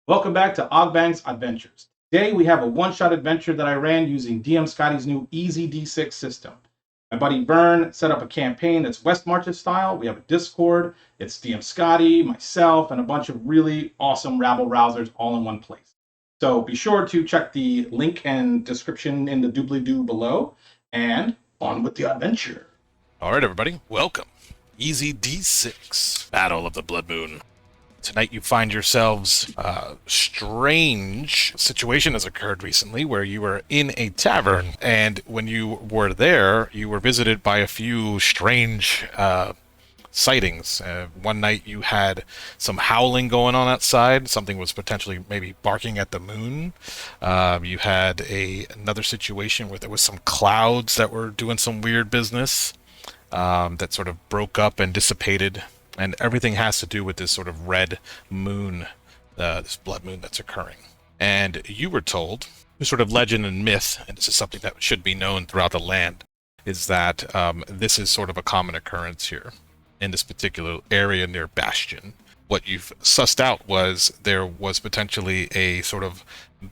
Welcome back to OgbangsOddventures. Today we have a one-shot adventure that I ran using DM Scotty's new EZD6 system. My buddy Vern set up a campaign that's West Marches style. We have a Discord. It's DM Scotty, myself, and a bunch of really awesome rabble-rousers all in one place. So be sure to check the link and description in the doobly-doo below, and on with the adventure. All right, everybody, welcome. EZD6, Battle of the Blood Moon. Tonight you find yourselves a strange situation has occurred recently where you were in a tavern, and when you were there, you were visited by a few strange sightings. One night you had some howling going on outside. Something was potentially maybe barking at the moon. You had another situation where there was some clouds that were doing some weird business that sort of broke up and dissipated. And everything has to do with this sort of red moon, this blood moon that's occurring. And you were told, the sort of legend and myth, and this is something that should be known throughout the land, is that this is sort of a common occurrence here in this particular area near Bastion. What you've sussed out was there was potentially a sort of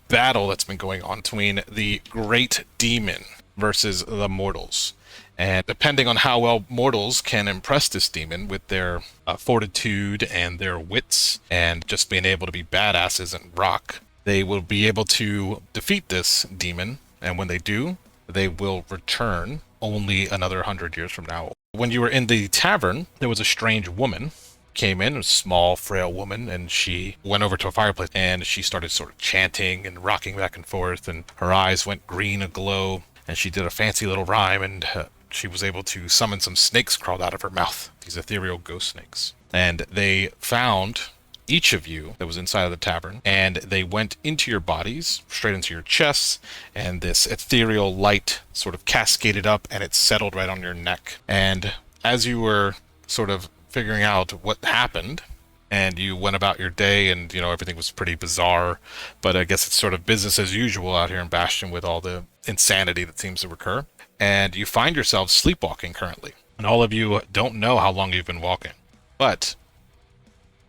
battle that's been going on between the great demon versus the mortals. And depending on how well mortals can impress this demon with their fortitude and their wits and just being able to be badasses and rock, they will be able to defeat this demon. And when they do, they will return only another 100 years from now. When you were in the tavern, there was a strange woman came in, a small, frail woman, and she went over to a fireplace and she started sort of chanting and rocking back and forth, and her eyes went green aglow, and she did a fancy little rhyme, and she was able to summon some snakes crawled out of her mouth, these ethereal ghost snakes. And they found each of you that was inside of the tavern, and they went into your bodies, straight into your chests, and this ethereal light sort of cascaded up, and it settled right on your neck. And as you were sort of figuring out what happened, and you went about your day, and, you know, everything was pretty bizarre, but I guess it's sort of business as usual out here in Bastion with all the insanity that seems to occur. And you find yourselves sleepwalking currently. And all of you don't know how long you've been walking. But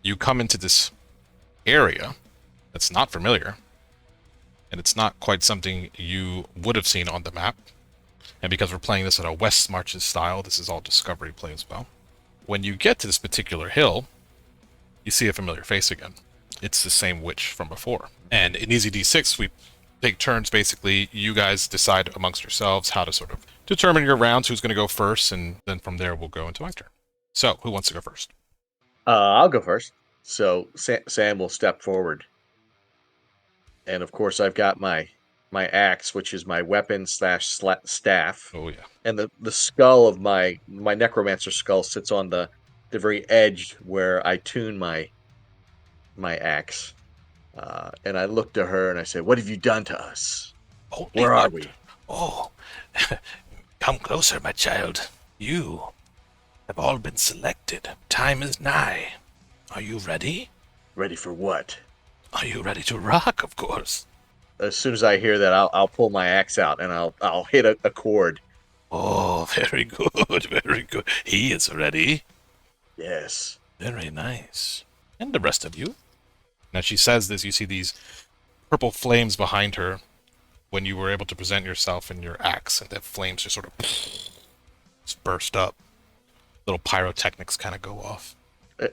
you come into this area that's not familiar. And it's not quite something you would have seen on the map. And because we're playing this at a West Marches style, this is all discovery play as well. When you get to this particular hill, you see a familiar face again. It's the same witch from before. And in EZD6, we take turns. Basically, you guys decide amongst yourselves how to sort of determine your rounds, who's going to go first, and then from there we'll go into my turn. So, who wants to go first? I'll go first. So Sam will step forward, and of course I've got my axe, which is my weapon / staff. Oh yeah. And the skull of my necromancer skull sits on the very edge where I tune my axe. And I look to her and I say, "What have you done to us? Where are we?" Oh, come closer, my child. You have all been selected. Time is nigh. Are you ready? Ready for what? Are you ready to rock? Of course. As soon as I hear that, I'll pull my axe out and I'll hit a chord. Oh, very good, very good. He is ready. Yes. Very nice. And the rest of you. Now, she says this, you see these purple flames behind her when you were able to present yourself in your axe, and the flames just sort of just burst up. Little pyrotechnics kind of go off.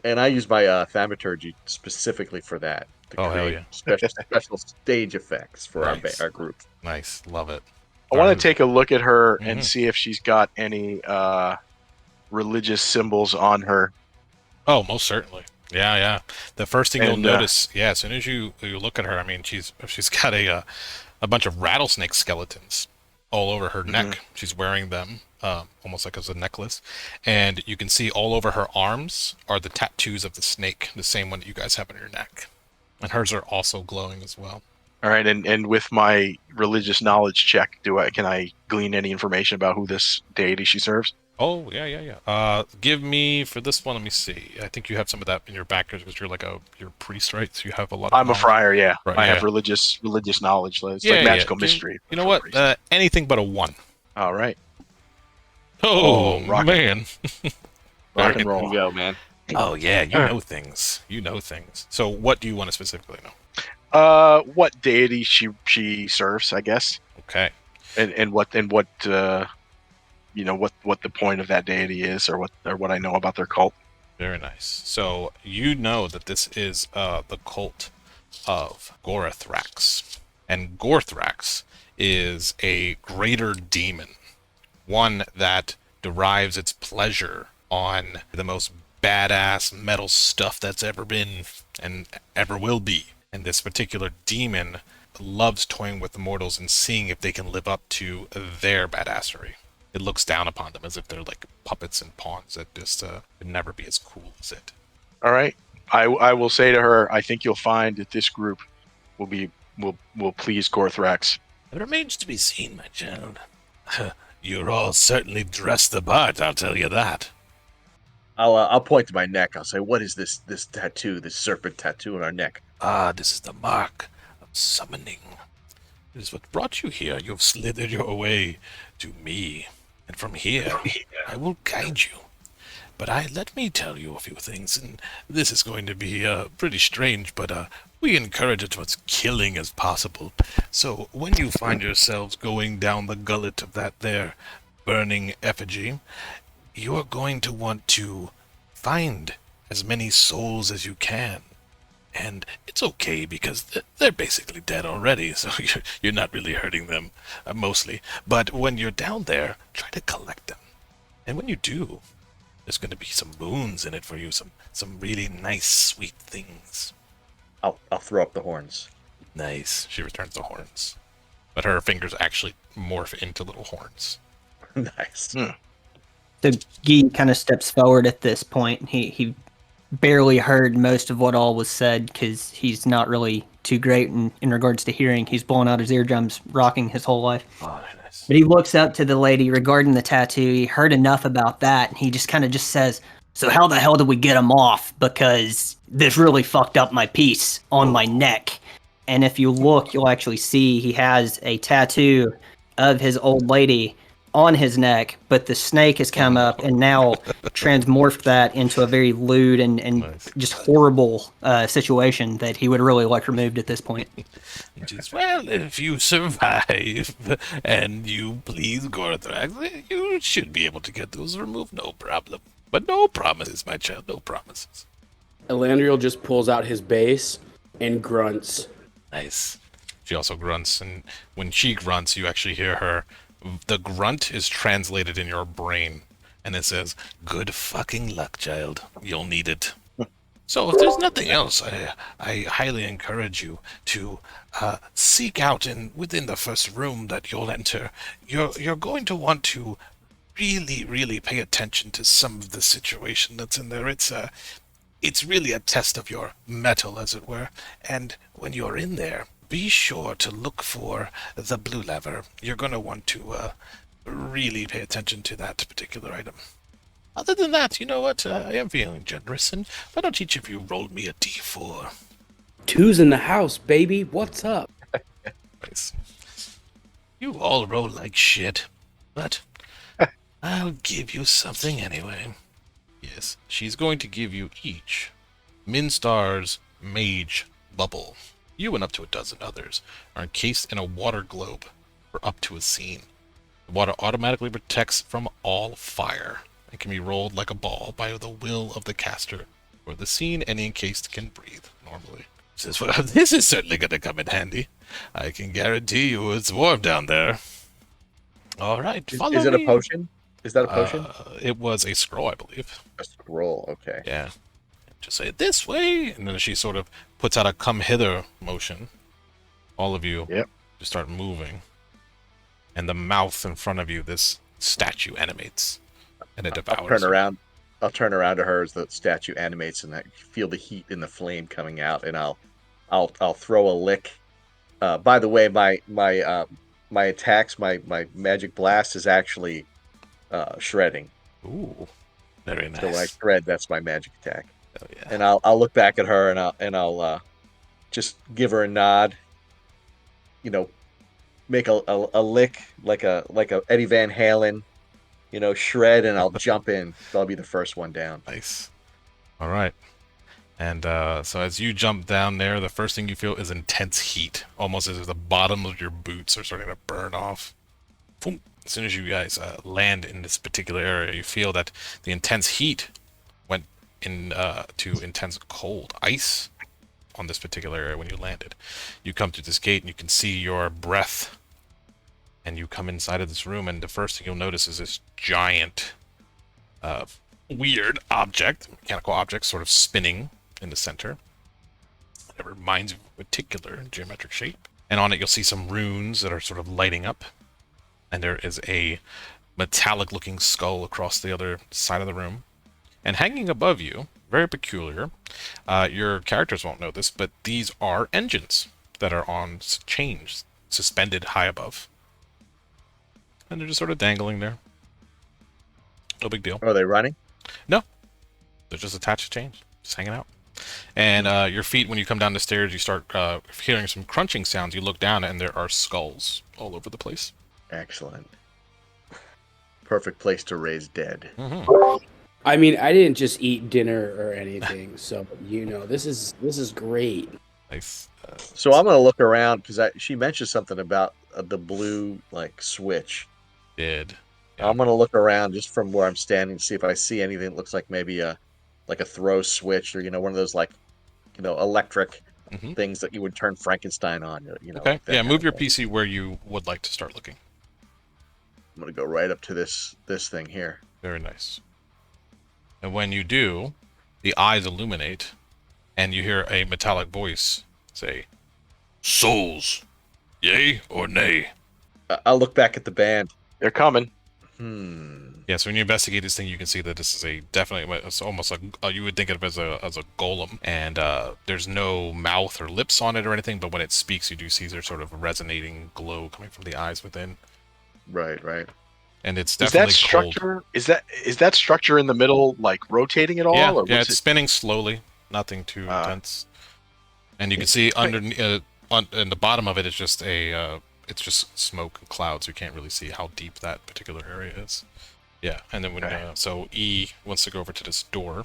And I use my thaumaturgy specifically for that. To hell yeah. Special stage effects for Nice. our group. Nice. Love it. I want to take a look at her and see if she's got any religious symbols on her. Oh, most certainly. Yeah. The first thing you'll notice, as soon as you look at her, I mean, she's got a bunch of rattlesnake skeletons all over her neck. She's wearing them almost like as a necklace, and you can see all over her arms are the tattoos of the snake, the same one that you guys have on your neck, and hers are also glowing as well. All right, and with my religious knowledge check, can I glean any information about who this deity she serves? Oh, yeah. Give me, for this one, let me see. I think you have some of that in your backers because you're you're a priest, right? So you have a lot of I'm knowledge. a friar, yeah. Right, I have religious knowledge. It's Yeah, like magical yeah. mystery. You know what? Anything but a 1. All right. Oh, rock it. man. Rock and roll. You go, man. Oh yeah, you know things. You know things. So, what do you want to specifically know? What deity she serves, I guess, Okay. and what what the point of that deity is, or what I know about their cult. Very nice. So you know that this is the cult of Gorithrax. And Gorithrax is a greater demon, one that derives its pleasure on the most badass metal stuff that's ever been and ever will be. And this particular demon loves toying with the mortals and seeing if they can live up to their badassery. It looks down upon them as if they're like puppets and pawns that just could never be as cool as it. All right, I will say to her, I think you'll find that this group will please Gorthrax. It remains to be seen, my child. You're all certainly dressed the part, I'll tell you that. I'll point to my neck. I'll say, "What is this tattoo? This serpent tattoo on our neck?" Ah, this is the mark of summoning. It is what brought you here. You have slithered your way to me. And from here, I will guide you. But let me tell you a few things, and this is going to be pretty strange, but we encourage as much killing as possible. So when you find yourselves going down the gullet of that there burning effigy, you are going to want to find as many souls as you can. And it's okay because they're basically dead already, so you're not really hurting them, mostly. But when you're down there, try to collect them. And when you do, there's going to be some boons in it for you, some really nice, sweet things. I'll throw up the horns. Nice. She returns the horns. But her fingers actually morph into little horns. Nice. So Guy kind of steps forward at this point. He barely heard most of what all was said because he's not really too great in regards to hearing. He's blown out his eardrums, rocking his whole life. Oh, nice. But he looks up to the lady regarding the tattoo. He heard enough about that, and he just kind of just says, "So how the hell did we get him off? Because this really fucked up my piece on my neck." And if you look, you'll actually see he has a tattoo of his old lady on his neck, but the snake has come up and now transmorphed that into a very lewd and Nice. just horrible situation that he would really like removed at this point. Just, well, if you survive and you please Gorthrax, you should be able to get those removed, no problem. But no promises, my child, no promises. Elandriel just pulls out his bass and grunts. Nice. She also grunts, and when she grunts, you actually hear her. The grunt is translated in your brain, and it says, Good fucking luck, child. You'll need it. So if there's nothing else, I highly encourage you to seek out within the first room that you'll enter. You're going to want to really, really pay attention to some of the situation that's in there. It's really a test of your mettle, as it were. And when you're in there, be sure to look for the blue lever. You're going to want to really pay attention to that particular item. Other than that, you know what? I am feeling generous, and why don't each of you roll me a d4? Two's in the house, baby. What's up? nice. You all roll like shit, but I'll give you something anyway. Yes, she's going to give you each Minstar's Mage Bubble. You and up to a dozen others are encased in a water globe for up to a scene. The water automatically protects from all fire and can be rolled like a ball by the will of the caster. For the scene, any encased can breathe normally. Says, well, this is certainly going to come in handy. I can guarantee you it's warm down there. All right, follow Is it me. a potion? Is that a potion? It was a scroll, I believe. A scroll. Okay. Yeah. Just say this way, and then she sort of puts out a come hither motion. All of you just start moving. And the mouth in front of you, this statue animates. And it devours. I'll turn around to her as the statue animates, and I feel the heat in the flame coming out, and I'll throw a lick. By the way, my attacks, my magic blast is actually shredding. Ooh. Very nice. So when I shred, that's my magic attack. Oh, yeah. And I'll look back at her and I'll just give her a nod. You know, make a lick like a Eddie Van Halen. You know, shred, and I'll jump in. So I'll be the first one down. Nice. All right. And so as you jump down there, the first thing you feel is intense heat, almost as if the bottom of your boots are starting to burn off. Boom. As soon as you guys land in this particular area, you feel that the intense heat went in to intense cold ice on this particular area when you landed. You come through this gate and you can see your breath, and you come inside of this room, and the first thing you'll notice is this giant weird object, mechanical object, sort of spinning in the center. It reminds you of a particular geometric shape. And on it you'll see some runes that are sort of lighting up. And there is a metallic-looking skull across the other side of the room. And hanging above you, very peculiar, your characters won't know this, but these are engines that are on chains, suspended high above. And they're just sort of dangling there. No big deal. Are they running? No. They're just attached to chains, just hanging out. And your feet, when you come down the stairs, you start hearing some crunching sounds. You look down, and there are skulls all over the place. Excellent. Perfect place to raise dead. Mm-hmm. I mean, I didn't just eat dinner or anything, so this is great. Nice. So I'm gonna look around because she mentioned something about the blue switch. Yeah. I'm gonna look around just from where I'm standing to see if I see anything that looks like maybe a throw switch or one of those electric things that you would turn Frankenstein on. Okay. Yeah. Move your PC where you would like to start looking. I'm gonna go right up to this thing here. Very nice. And when you do, the eyes illuminate, and you hear a metallic voice say, "Souls, yay or nay?" I'll look back at the band. They're coming. Yeah, so when you investigate this thing, you can see that this is it's almost like you would think of it as a golem, and there's no mouth or lips on it or anything, but when it speaks, you do see there's sort of a resonating glow coming from the eyes within. Right. And it's Is definitely that structure? Is that structure in the middle rotating at all? Yeah, or it's spinning slowly, nothing too intense. And you can see under in the bottom of it, it's just it's just smoke and clouds. You can't really see how deep that particular area is. Yeah, and then when so E wants to go over to this door,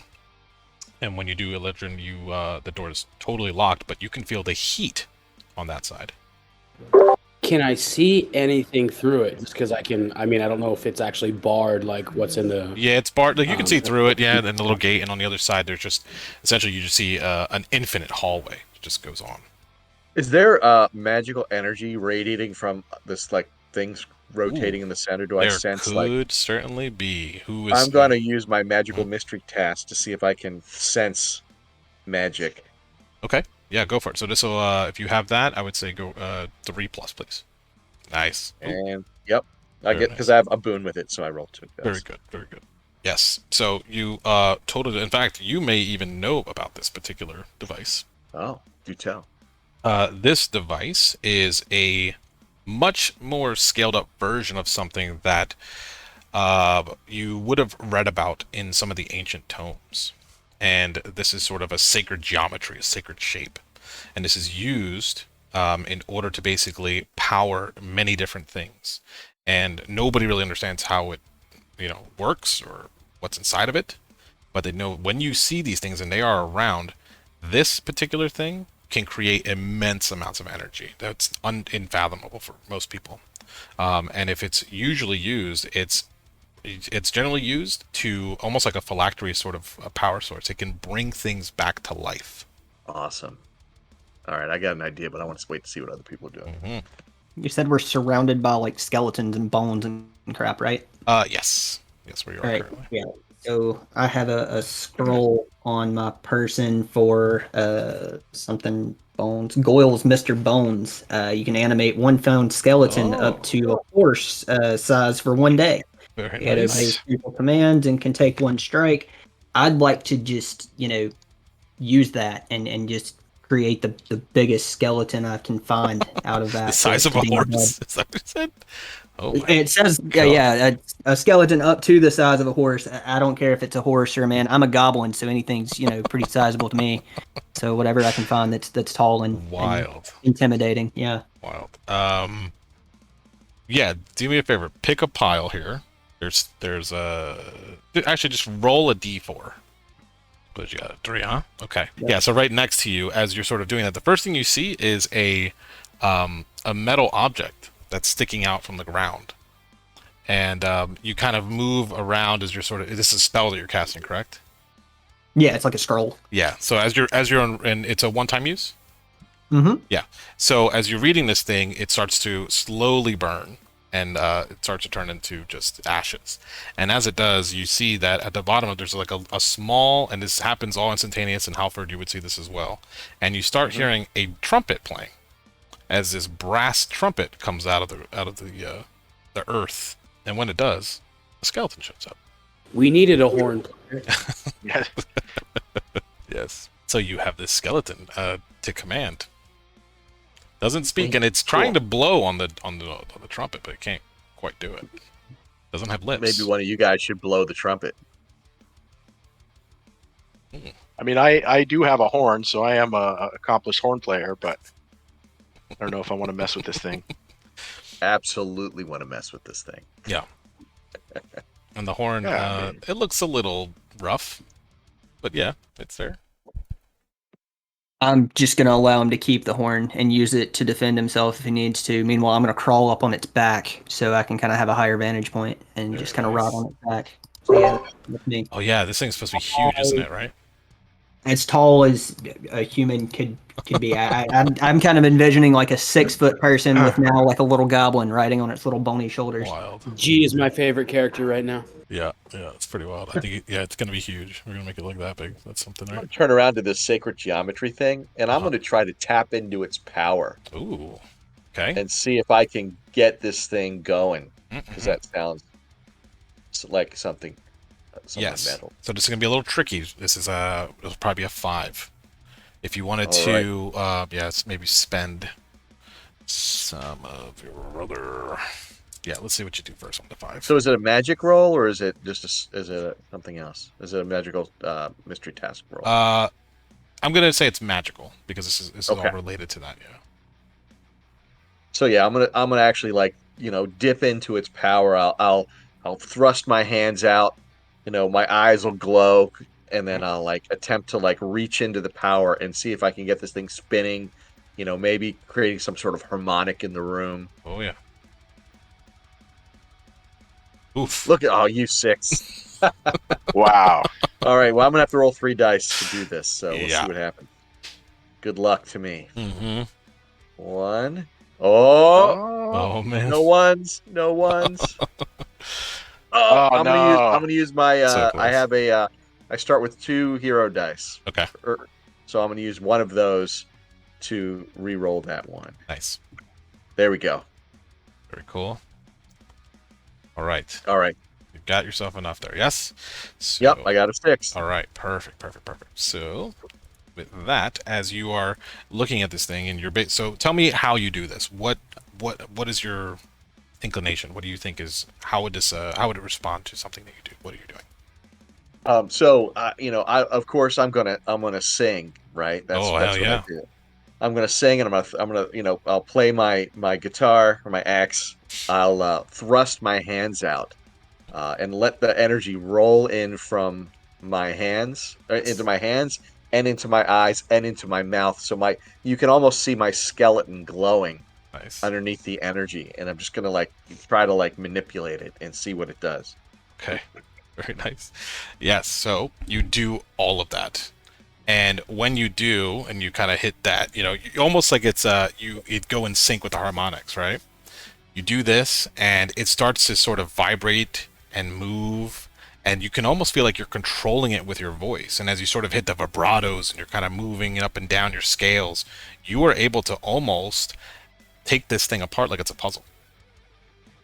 and when you do Electron, the door is totally locked, but you can feel the heat on that side. Can I see anything through it? Just because I can. I mean, I don't know if it's actually barred, like what's in the. Yeah, it's barred. Like you can see through it. Yeah, and the little gate, and on the other side, there's just essentially you just see an infinite hallway. It just goes on. Is there magical energy radiating from this things rotating in the center? Do I sense There could certainly be. I'm going to use my magical mystery task to see if I can sense magic. Okay. Yeah, go for it. So this will, if you have that, I would say go 3+, please. Nice. And yep, I get because nice. I have a boon with it, so I roll 2. Very good. Very good. Yes. So you totally. In fact, you may even know about this particular device. Oh, do tell. This device is a much more scaled up version of something that you would have read about in some of the ancient tomes. And this is sort of a sacred geometry, a sacred shape. And this is used in order to basically power many different things. And nobody really understands how it, works or what's inside of it. But they know when you see these things and they are around, this particular thing can create immense amounts of energy. That's unfathomable for most people. And if it's usually used, it's generally used to almost like a phylactery sort of a power source. It can bring things back to life. Awesome. All right, I got an idea, but I want to wait to see what other people are doing. You said we're surrounded by skeletons and bones and crap, right? Yes, where you are currently. Yeah. So I have a scroll on my person for something bones. Goyle's Mr. Bones. You can animate one found skeleton up to a horse size for 1 day. Very It obeys people commands and can take one strike. I'd like to just, use that and just create the biggest skeleton I can find out of that. The size of a horse. Is that what you said? Oh it says, a skeleton up to the size of a horse. I don't care if it's a horse or a man. I'm a goblin, so anything's pretty sizable to me. So whatever I can find that's tall and wild, and intimidating. Yeah. Wild. Yeah. Do me a favor. Pick a pile here. There's actually just roll a d4. What you got? 3, huh? Okay. Yeah. So right next to you, as you're sort of doing that, the first thing you see is a metal object that's sticking out from the ground, and you kind of move around as you're sort of. This is a spell that you're casting, correct? Yeah, it's like a scroll. Yeah. So as you're on, and it's a one-time use. Mm-hmm. Yeah. So as you're reading this thing, it starts to slowly burn, and it starts to turn into just ashes. And as it does, you see that at the bottom of there's like a small, and this happens all instantaneous. In Halford, you would see this as well. And you start hearing a trumpet playing, as this brass trumpet comes out of the earth. And when it does, a skeleton shows up. We needed a horn player. Yeah. Yes. So you have this skeleton to command. Doesn't speak, and it's trying to blow on the trumpet, but it can't quite do it. Doesn't have lips. Maybe one of you guys should blow the trumpet. I mean, I do have a horn, so I am a accomplished horn player, but I don't know if I want to mess with this thing. Absolutely want to mess with this thing. Yeah. And the horn, Yeah, it looks a little rough, but yeah, it's there. I'm just going to allow him to keep the horn and use it to defend himself if he needs to. Meanwhile, I'm going to crawl up on its back so I can kind of have a higher vantage point and just kind of ride on its back. So yeah, that's me. Oh yeah, this thing's supposed to be huge, isn't it? Right? As tall as a human could be. I'm kind of envisioning like a 6-foot person with now like a little goblin riding on its little bony shoulders. Wild. G is my favorite character right now. Yeah, it's pretty wild. I think it's gonna be huge. We're gonna make it look that big. That's something, I'm right? going to turn around to this sacred geometry thing, and I'm going to try to tap into its power Ooh. Okay. and see if I can get this thing going, because that sounds like something Yes. metal. So this is gonna be a little tricky. This is it'll probably be a 5. If you wanted All to, maybe spend some of your other. Yeah, let's see what you do first on the 5. So is it a magic roll, or is it just something else? Is it a magical mystery task roll? I'm gonna say it's magical because this is Okay. all related to that. Yeah. So yeah, I'm gonna actually dip into its power. I'll thrust my hands out. My eyes will glow, and then I'll attempt to reach into the power and see if I can get this thing spinning. Maybe creating some sort of harmonic in the room. Oh yeah. Oof. Look at you 6. Wow. All right, well I'm gonna have to roll 3 dice to do this, so we'll Yeah. see what happens. Good luck to me. Mm-hmm. 1. Oh, Oh man. no ones. Oh, I'm no. gonna use my. So I close. have a. I start with 2 hero dice, Okay. so I'm gonna use one of those to re-roll that one. Nice. There we go. Very cool. All right. All right. You've got yourself enough there. Yes. So, Yep, I got a 6. All right. Perfect. So, with that, as you are looking at this thing and so tell me how you do this. What is your inclination? What do you think is how would it respond to something that you do? What are you doing? Of course I'm gonna sing, right? That's hell what yeah. I do. I'm gonna sing, and I'm gonna I'll play my guitar or my axe. I'll thrust my hands out and let the energy roll in from my hands into my hands and into my eyes and into my mouth. So you can almost see my skeleton glowing Nice. underneath the energy, and I'm just gonna try to manipulate it and see what it does. Okay. Very nice. Yes. So you do all of that. And when you do, and you kind of hit that, you almost like it's it go in sync with the harmonics, right? You do this, and it starts to sort of vibrate and move, and you can almost feel like you're controlling it with your voice. And as you sort of hit the vibratos, and you're kind of moving up and down your scales, you are able to almost take this thing apart like it's a puzzle.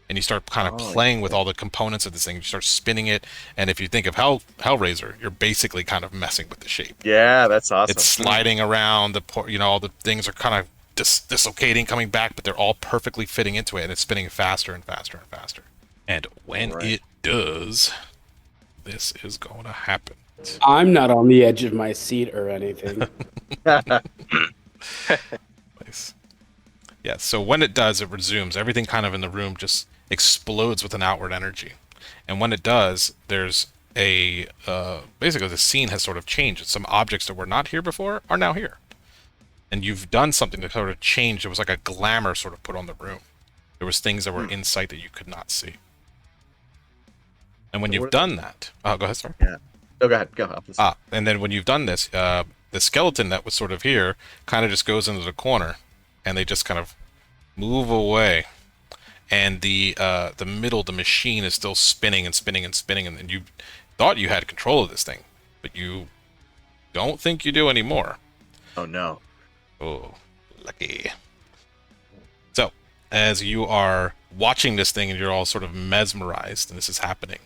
And you start kind of playing with all the components of this thing. You start spinning it, and if you think of Hellraiser, you're basically kind of messing with the shape. Yeah, that's awesome. It's sliding around. All the things are kind of dislocating, coming back, but they're all perfectly fitting into it, and it's spinning faster and faster and faster. And when it does, this is going to happen. I'm not on the edge of my seat or anything. Nice. Yeah, so when it does, it resumes. Everything kind of in the room just explodes with an outward energy. And when it does, there's basically the scene has sort of changed. Some objects that were not here before are now here. And you've done something to sort of change. It was like a glamour sort of put on the room. There was things that were in sight that you could not see. And when you've done that... Oh, go ahead, sorry. Yeah. Oh, go ahead. Go. And then when you've done this, the skeleton that was sort of here kind of just goes into the corner, and they just kind of move away. And the machine is still spinning and spinning and spinning, and then you thought you had control of this thing, but you don't think you do anymore. Oh, no. Oh, lucky. So, as you are watching this thing and you're all sort of mesmerized and this is happening,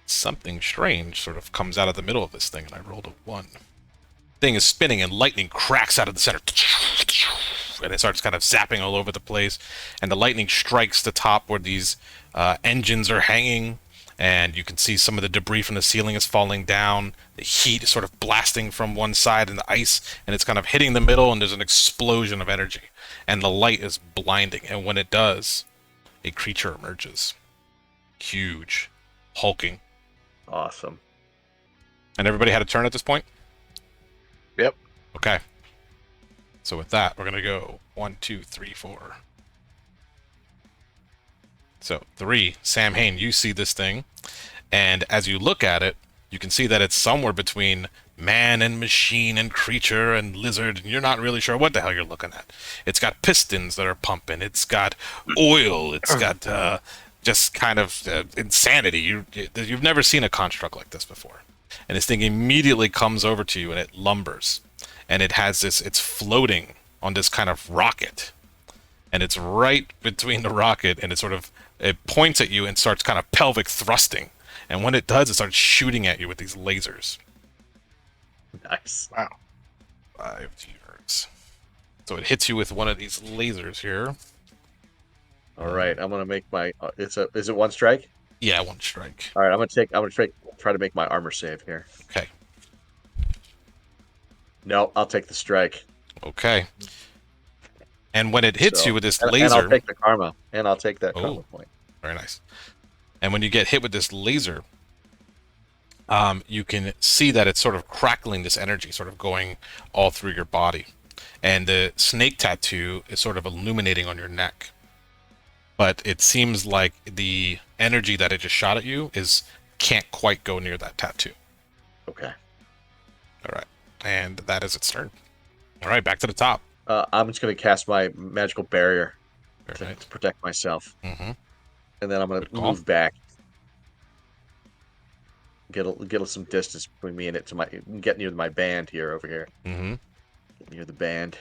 something strange sort of comes out of the middle of this thing, and I rolled a 1. Thing is spinning and lightning cracks out of the center, and it starts kind of zapping all over the place, and the lightning strikes the top where these engines are hanging, and you can see some of the debris from the ceiling is falling down. The heat is sort of blasting from one side, and the ice, and it's kind of hitting the middle, and there's an explosion of energy, and the light is blinding. And when it does, a creature emerges, huge, hulking. Awesome. And everybody had a turn at this point? Yep. Okay. So with that, we're gonna go 1, 2, 3, 4. So 3, Sam Hain, you see this thing, and as you look at it, you can see that it's somewhere between man and machine and creature and lizard, and you're not really sure what the hell you're looking at. It's got pistons that are pumping. It's got oil. It's got just kind of insanity. You've never seen a construct like this before. And this thing immediately comes over to you, and it lumbers. And it has this, it's floating on this kind of rocket. And it's right between the rocket, and it points at you and starts kind of pelvic thrusting. And when it does, it starts shooting at you with these lasers. Nice. Wow. 5 years. So it hits you with one of these lasers here. All right, I'm gonna make my. Is it 1 strike? Yeah, 1 strike. All right, I'm gonna try to make my armor save here. Okay. No, I'll take the strike. Okay. And when it hits you with this laser... And I'll take the karma. And I'll take that karma point. Very nice. And when you get hit with this laser, you can see that it's sort of crackling this energy, sort of going all through your body. And the snake tattoo is sort of illuminating on your neck. But it seems like the energy that it just shot at you can't quite go near that tattoo. Okay. All right. And that is its turn. All right, back to the top. I'm just going to cast my magical barrier Very nice. to protect myself. Mm-hmm. And then I'm going to move back. Get some distance between me and it get near my band over here. Mm-hmm. Get near the band.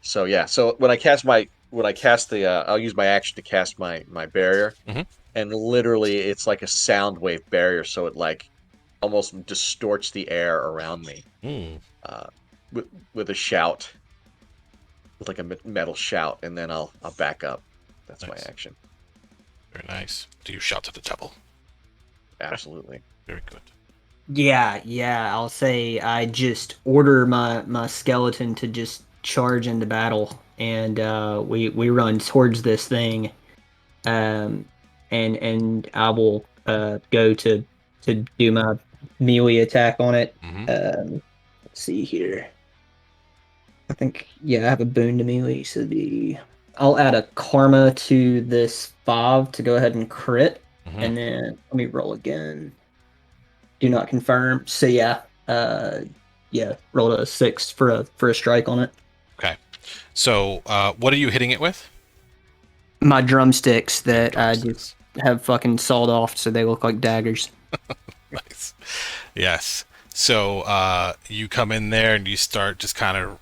So yeah, so when I cast I'll use my action to cast my barrier. Mm-hmm. And literally it's like a sound wave barrier, so it like almost distorts the air around me. With a shout. With like a metal shout, and then I'll back up. That's nice. My action. Very nice. Do you shout to the devil? Absolutely. Very good. Yeah. I'll say I just order my skeleton to just charge into battle, and we run towards this thing, and I will go to do my melee attack on it. Mm-hmm. Let's see here. I think, I have a boon to melee, so I'll add a karma to this 5 to go ahead and crit, and then let me roll again. Do not confirm. So rolled a 6 for a strike on it. Okay. So what are you hitting it with? My drumsticks that I just have fucking sawed off, so they look like daggers. Nice. Yes. So you come in there and you start just kind of,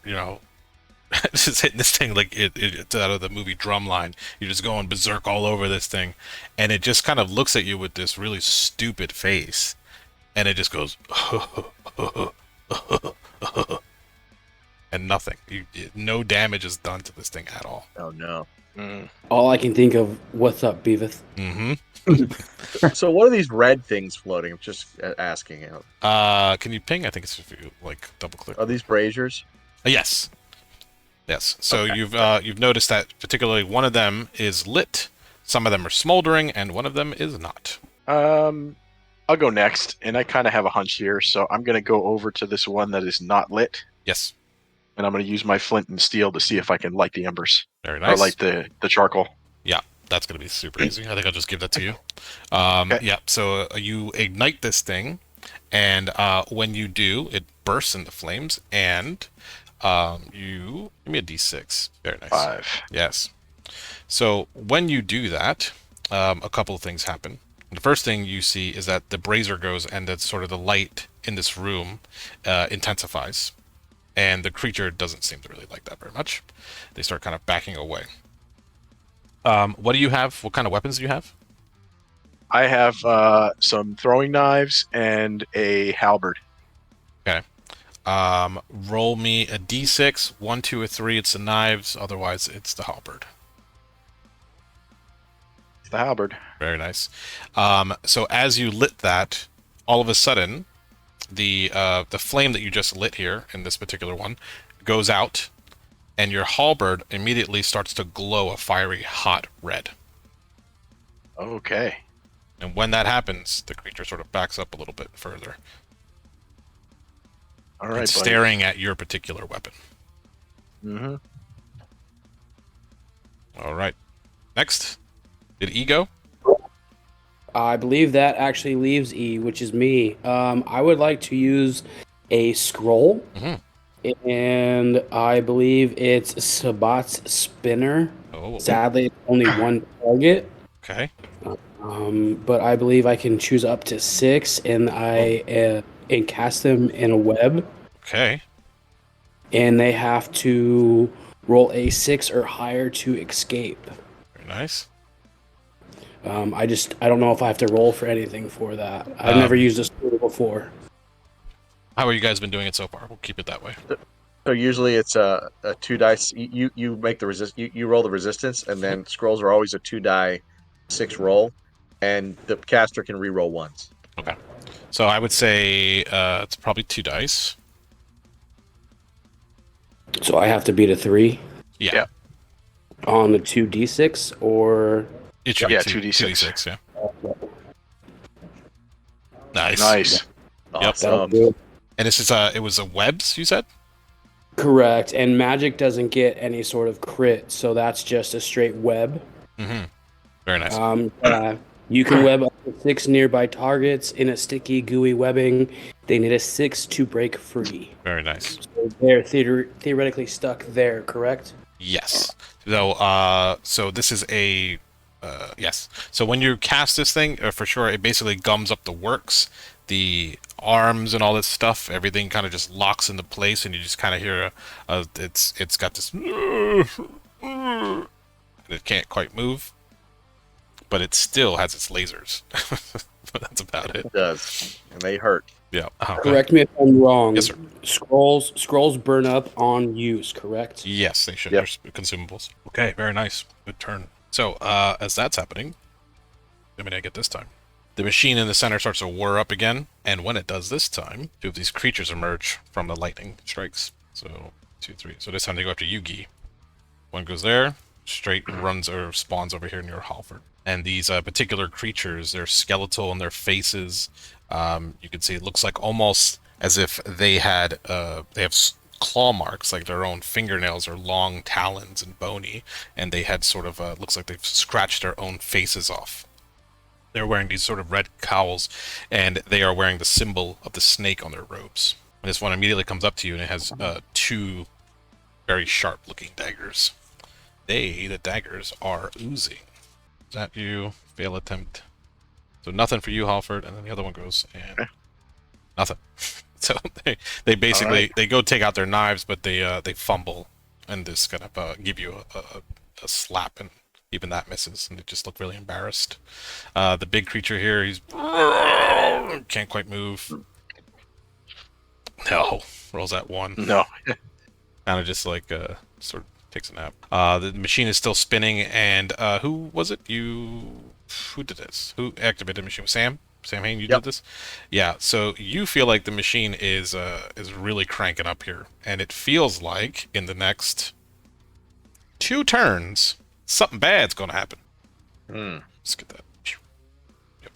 just hitting this thing like it's out of the movie Drumline. You're just going berserk all over this thing, and it just kind of looks at you with this really stupid face, and it just goes, and nothing. No damage is done to this thing at all. Oh no. All I can think of, what's up, Beavis? Mm-hmm. So what are these red things floating? I'm just asking out. Can you ping? I think it's if you double click. Are these braziers? Yes. So okay. You've noticed that particularly one of them is lit, some of them are smoldering, and one of them is not. I'll go next, and I kind of have a hunch here, so I'm going to go over to this one that is not lit, Yes. and I'm going to use my flint and steel to see if I can light the embers Very or nice. light the charcoal. Yeah, that's going to be super easy. I think I'll just give that to you. Okay. Yeah, so you ignite this thing, and when you do, it bursts into flames, and you give me a D6. Very nice. 5. Yes. So when you do that, a couple of things happen. The first thing you see is that the brazier goes, and that sort of the light in this room intensifies, and the creature doesn't seem to really like that very much. They start kind of backing away. What do you have? What kind of weapons do you have? I have some throwing knives and a halberd. Okay. Roll me a D6. 1, 2, or 3. It's the knives. Otherwise, it's the halberd. The halberd. Very nice. So as you lit that, all of a sudden, the flame that you just lit here in this particular one goes out, and your halberd immediately starts to glow a fiery hot red. Okay. And when that happens, the creature sort of backs up a little bit further. All right, It's buddy. staring at your particular weapon. Mm-hmm. All right. Next. Did E go? I believe that actually leaves E, which is me. I would like to use a scroll, and I believe it's Sabat's Spinner. Oh. Sadly, it's only one target, Okay. but I believe I can choose up to 6, and and cast them in a web, Okay. and they have to roll a 6 or higher to escape. Very nice. I don't know if I have to roll for anything for that. I've never used a scroll before. How have you guys been doing it so far? We'll keep it that way. So usually it's a 2 dice. You make the you roll the resistance, and then scrolls are always a 2 die 6 roll, and the caster can re-roll once. Okay. So I would say it's probably 2 dice. So I have to beat a 3 Yeah. Yeah. on the 2d6, or It should Yeah, be 2d6. yeah. Nice. Nice. that'll Awesome. do it. And this is it was a webs, you said? Correct. And magic doesn't get any sort of crit, so that's just a straight web. Mm-hmm. Very nice. You can web up to 6 nearby targets in a sticky, gooey webbing. They need a 6 to break free. Very nice. So they're theoretically stuck there, correct? Yes. So this is a yes. So when you cast this thing, for sure, it basically gums up the works, the arms and all this stuff. Everything kind of just locks into place, and you just kind of hear it's got this, and it can't quite move, but it still has its lasers. But that's about it. It does, and they hurt. Yeah. Correct me if I'm wrong. Yes, sir. Scrolls burn up on use, correct? Yes, they should. Yep. They're consumables. Okay, very nice. Good turn. So, as that's happening, I mean, I get this time. The machine in the center starts to whir up again, and when it does this time, 2 of these creatures emerge from the lightning strikes. So, 2, 3. So this time they go after Yugi. One goes there, straight runs or spawns over here near Halford. And these particular creatures, they're skeletal in their faces. You can see it looks like almost as if they have claw marks, like their own fingernails are long talons and bony, and they had sort of looks like they've scratched their own faces off. They're wearing these sort of red cowls, and they are wearing the symbol of the snake on their robes. And this one immediately comes up to you, and it has 2 very sharp-looking daggers. The daggers are oozing. Is that you? Fail attempt. So nothing for you, Halford, and then the other one goes, and nothing. So they basically they go take out their knives, but they fumble and just kind of give you a slap, and even that misses, and they just look really embarrassed. The big creature here, he's can't quite move. No, rolls that 1. No. Kind of just like sort of takes a nap. The machine is still spinning, and who was it? Who did this? Who activated the machine? Sam Hain, you did this? Yeah, so you feel like the machine is really cranking up here, and it feels like in the next 2 turns, something bad's going to happen. Let's get that. Yep.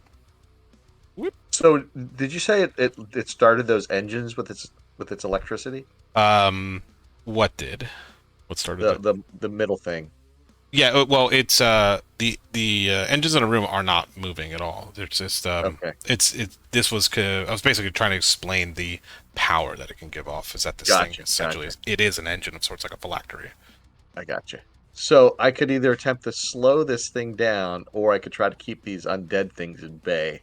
So, did you say it started those engines with its electricity? What did? What started The it? the middle thing. Yeah, well, it's the engines in a room are not moving at all. They're just Okay. This was I was basically trying to explain the power that it can give off. Is that this thing essentially it is an engine of sorts, like a phylactery. I gotcha. So I could either attempt to slow this thing down, or I could try to keep these undead things at bay.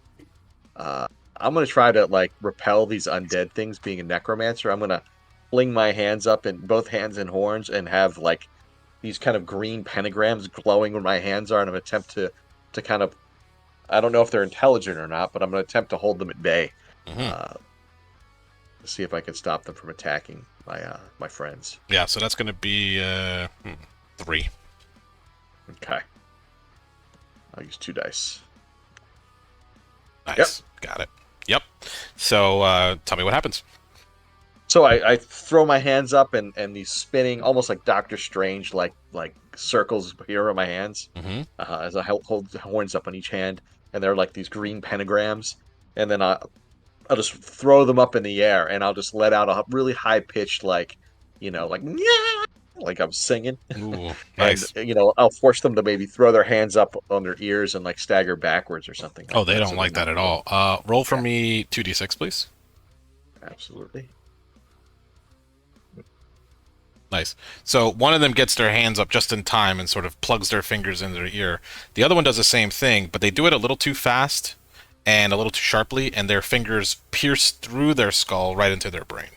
I'm gonna try to like repel these undead things. Being a necromancer, I'm gonna fling my hands up in both hands and horns, and have like these kind of green pentagrams glowing where my hands are, and I'm gonna attempt to kind of, I don't know if they're intelligent or not, but I'm gonna attempt to hold them at bay. To see if I can stop them from attacking my friends. Yeah, so that's going to be 3. Okay. I'll use 2 dice. Nice. Got it. Yep. So tell me what happens. So I throw my hands up, and these spinning, almost like Doctor Strange, like circles appear on my hands as I hold the horns up on each hand, and they're like these green pentagrams, and then I'll just throw them up in the air, and I'll just let out a really high pitched like I'm singing. Ooh, nice. And I'll force them to maybe throw their hands up on their ears and like stagger backwards or something. Oh, they don't like that at all. Roll for me 2d6, please. Absolutely. Nice. So one of them gets their hands up just in time and sort of plugs their fingers in their ear. The other one does the same thing, but they do it a little too fast and a little too sharply, and their fingers pierce through their skull right into their brain.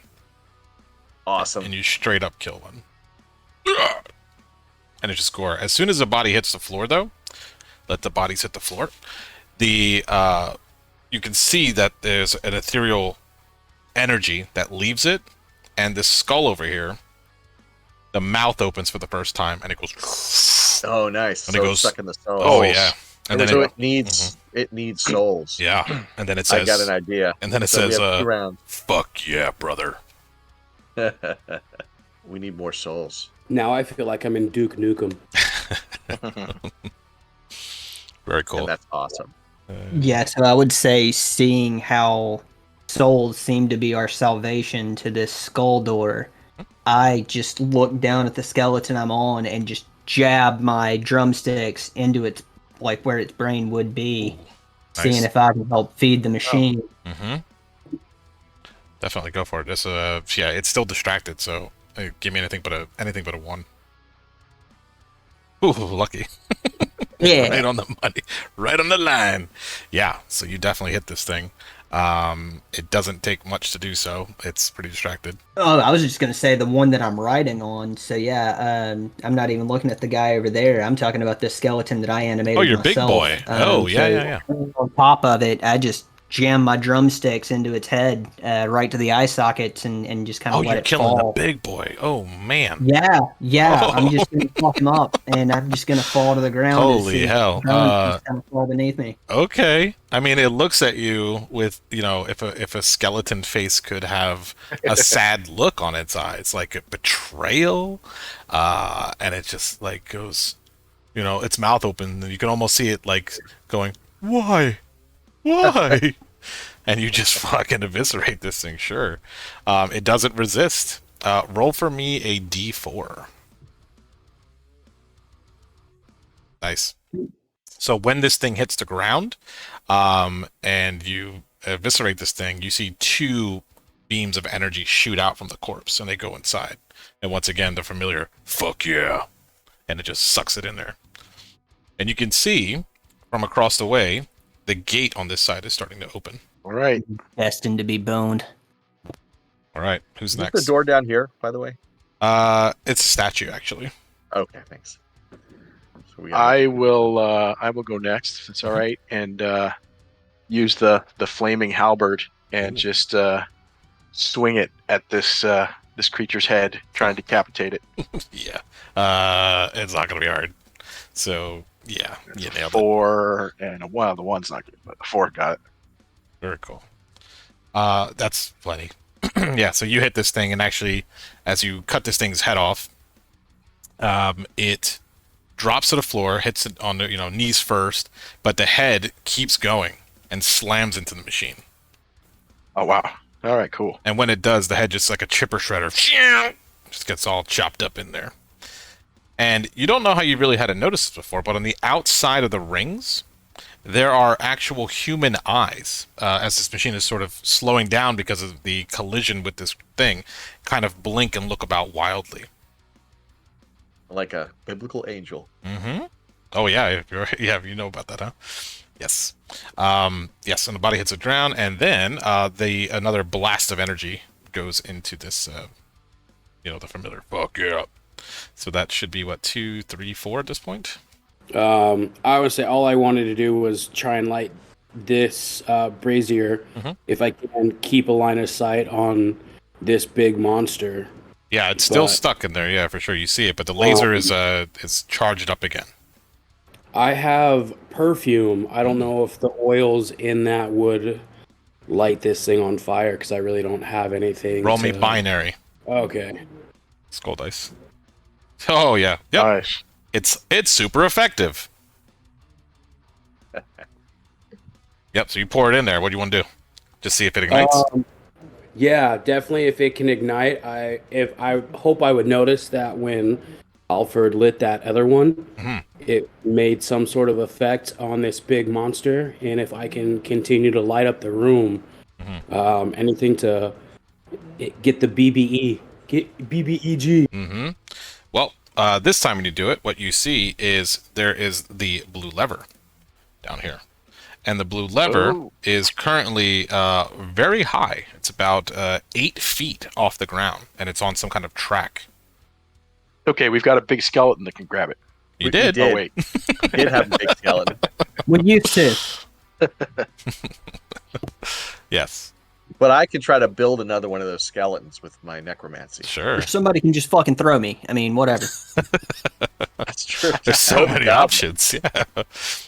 Awesome. And you straight up kill one. And it's just gore. As soon as the body hits the floor, though, let the bodies hit the floor, you can see that there's an ethereal energy that leaves it, and this skull over here, the mouth opens for the first time, and it goes. Oh, nice. And so it goes stuck in the souls. Oh yeah. And then it needs souls. Yeah. And then it says, I got an idea. And then it So says, we have 2 rounds. "Fuck yeah, brother." We need more souls. Now I feel like I'm in Duke Nukem. Very cool. And that's awesome. Yeah, so I would say, seeing how souls seem to be our salvation to this skull door, I just look down at the skeleton I'm on and just jab my drumsticks into its, like, where its brain would be, seeing if I can help feed the machine. Definitely go for it. This yeah, it's still distracted, so give me anything but a 1. Ooh, lucky. Yeah. Right on the money. Right on the line. Yeah, so you definitely hit this thing. It doesn't take much to do so. It's pretty distracted. Oh, I was just going to say the one that I'm riding on. So yeah, I'm not even looking at the guy over there. I'm talking about this skeleton that I animated. Oh, your myself. big boy. Yeah. On top of it, I just jam my drumsticks into its head, right to the eye sockets, and just kind of let it fall. Oh, you're killing the big boy. Oh, man. Yeah. Oh. I'm just going to fuck him up, and I'm just going to fall to the ground. Holy hell. Just kind of fall beneath me. Okay. I mean, it looks at you with, if a skeleton face could have a sad look on its eyes, like a betrayal, and it just, like, goes, its mouth open, and you can almost see it, like, going, why? And you just fucking eviscerate this thing, sure. It doesn't resist. Roll for me a d4. Nice. So when this thing hits the ground, and you eviscerate this thing, you see 2 beams of energy shoot out from the corpse, and they go inside. And once again, the familiar, fuck yeah. And it just sucks it in there. And you can see, from across the way, the gate on this side is starting to open. All right. Destined to be boned. All right, who's Is next? the door down here, by the way? It's a statue, actually. Okay, thanks. So I will go next, if it's all right, and use the flaming halberd and just swing it at this creature's head, trying to decapitate it. Yeah. It's not going to be hard. So, yeah, you nailed it. 4 and the 1's not good, but 4 got it. Very cool. That's plenty. Yeah, so you hit this thing, and actually, as you cut this thing's head off, it drops to the floor, hits it on the knees first, but the head keeps going, and slams into the machine. Oh wow! All right, cool. And when it does, the head just like a chipper shredder just gets all chopped up in there. And you don't know how you really had to notice this before, but on the outside of the rings, there are actual human eyes. As this machine is sort of slowing down because of the collision with this thing, kind of blink and look about wildly. Like a biblical angel. Mm-hmm. Oh yeah, you know about that, huh? Yes. Yes, and the body hits the ground, and then another blast of energy goes into this, the familiar. Fuck yeah. So that should be, what, 2, 3, 4 at this point? I would say all I wanted to do was try and light this brazier, if I can keep a line of sight on this big monster. Yeah, it's still stuck in there, yeah, for sure. You see it, but the laser is charged up again. I have perfume. I don't know if the oils in that would light this thing on fire, because I really don't have anything. Roll me binary. Okay. Skull dice. Oh, yeah. Yep. Nice. It's super effective. Yep, so you pour it in there. What do you want to do? Just see if it ignites? Yeah, definitely. If it can ignite, I hope I would notice that when Alfred lit that other one, it made some sort of effect on this big monster. And if I can continue to light up the room, anything to get the BBEG. Mm-hmm. Well, this time when you do it, what you see is there is the blue lever down here. And the blue lever is currently very high. It's about 8 feet off the ground, and it's on some kind of track. Okay, we've got a big skeleton that can grab it. You did? Oh, wait. We did have a big skeleton. We used to. Yes. But I can try to build another one of those skeletons with my necromancy. Sure. Somebody can just fucking throw me. I mean, whatever. That's true. There's so many options. Yeah.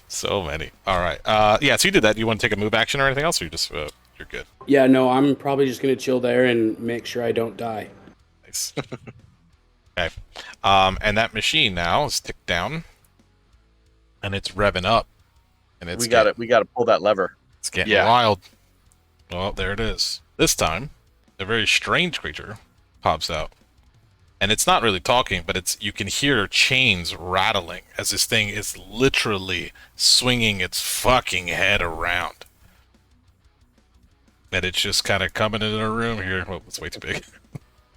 So many. All right. Yeah, so you did that. You want to take a move action or anything else, or you just you're good? Yeah, no, I'm probably just going to chill there and make sure I don't die. Nice. Okay. And that machine now is ticked down, and it's revving up. And it's we got to pull that lever. It's getting wild. Well, there it is. This time, a very strange creature pops out. And it's not really talking, but you can hear chains rattling as this thing is literally swinging its fucking head around. And it's just kind of coming into the room here. Well, it's way too big.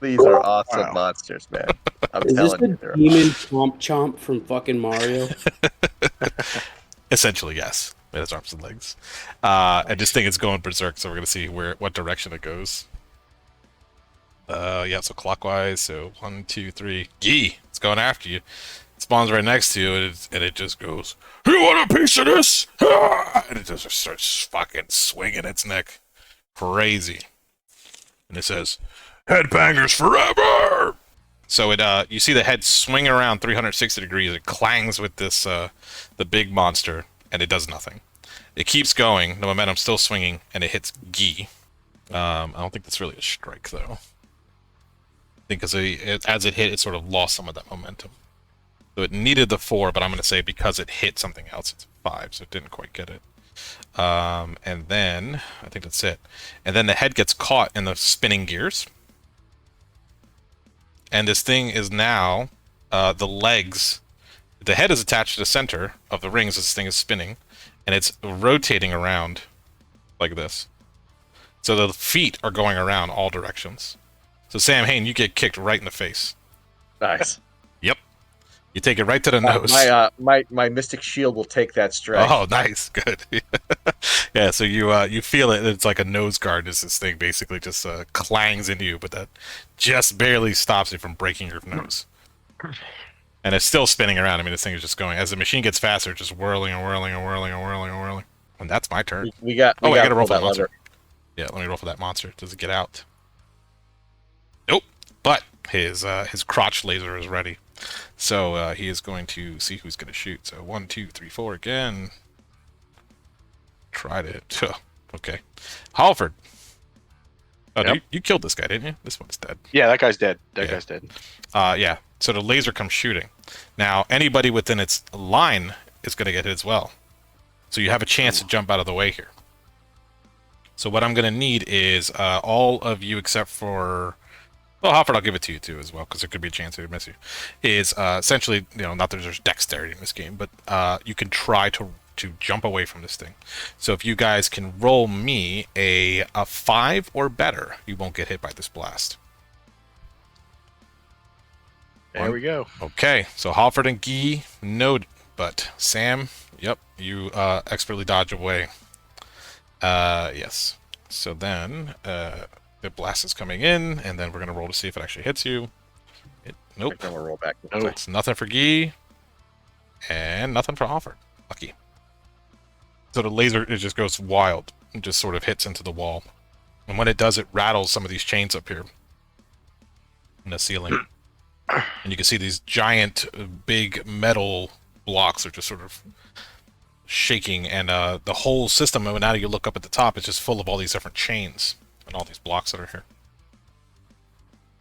These are awesome monsters, man. I'm Is this telling you. the demon Chomp from fucking Mario? Essentially, yes. It has arms and legs. And this thing is going berserk, so we're going to see what direction it goes. Yeah, so clockwise. So 1, 2, 3. Gee, it's going after you. It spawns right next to you, and it just goes, "You want a piece of this?" And it just starts fucking swinging its neck. Crazy. And it says, "Headbangers forever!" So you see the head swing around 360 degrees. It clangs with this the big monster, and it does nothing. It keeps going. The momentum's still swinging, and it hits Gee. I don't think that's really a strike, though. I think as it hit, it sort of lost some of that momentum. So it needed the 4, but I'm going to say because it hit something else, it's 5, so it didn't quite get it. And then, I think that's it. And then the head gets caught in the spinning gears. And this thing is now, the legs, the head is attached to the center of the rings as this thing is spinning, and it's rotating around like this. So the feet are going around all directions. So Sam Hain, you get kicked right in the face. Nice. Yep. You take it right to the nose. My mystic shield will take that strike. Oh, nice, good. Yeah, so you feel it. It's like a nose guard. As this thing basically just clangs into you, but that just barely stops it from breaking your nose. And it's still spinning around. I mean, this thing is just going as the machine gets faster, it's just whirling and whirling and whirling and whirling and whirling. And that's my turn. We got. I gotta roll for that monster. monster. Yeah, let me roll for that monster. Does it get out? Nope. But his crotch laser is ready. So he is going to see who's going to shoot. So 1, 2, 3, 4 again. Tried it. Okay. Halford. Oh, Yep. you killed this guy, didn't you? This one's dead. Yeah, that guy's dead. That guy's dead. Yeah. So the laser comes shooting. Now, anybody within its line is going to get hit as well. So you have a chance to jump out of the way here. So what I'm going to need is all of you except for... Well, Hofford, I'll give it to you too as well, because there could be a chance to miss you. Is essentially, not that there's dexterity in this game, but you can try to jump away from this thing. So if you guys can roll me a 5 or better, you won't get hit by this blast. There we go. Okay, so Halford and Guy, no, but Sam, yep, you expertly dodge away. Yes. So then the blast is coming in, and then we're gonna roll to see if it actually hits you. Nope. Then we'll roll back. Nope. It's nothing for Guy, and nothing for Halford. Lucky. So the laser, it just goes wild. It just sort of hits into the wall. And when it does, it rattles some of these chains up here in the ceiling. And you can see these giant, big metal blocks are just sort of shaking. And the whole system, and now you look up at the top, it's just full of all these different chains and all these blocks that are here.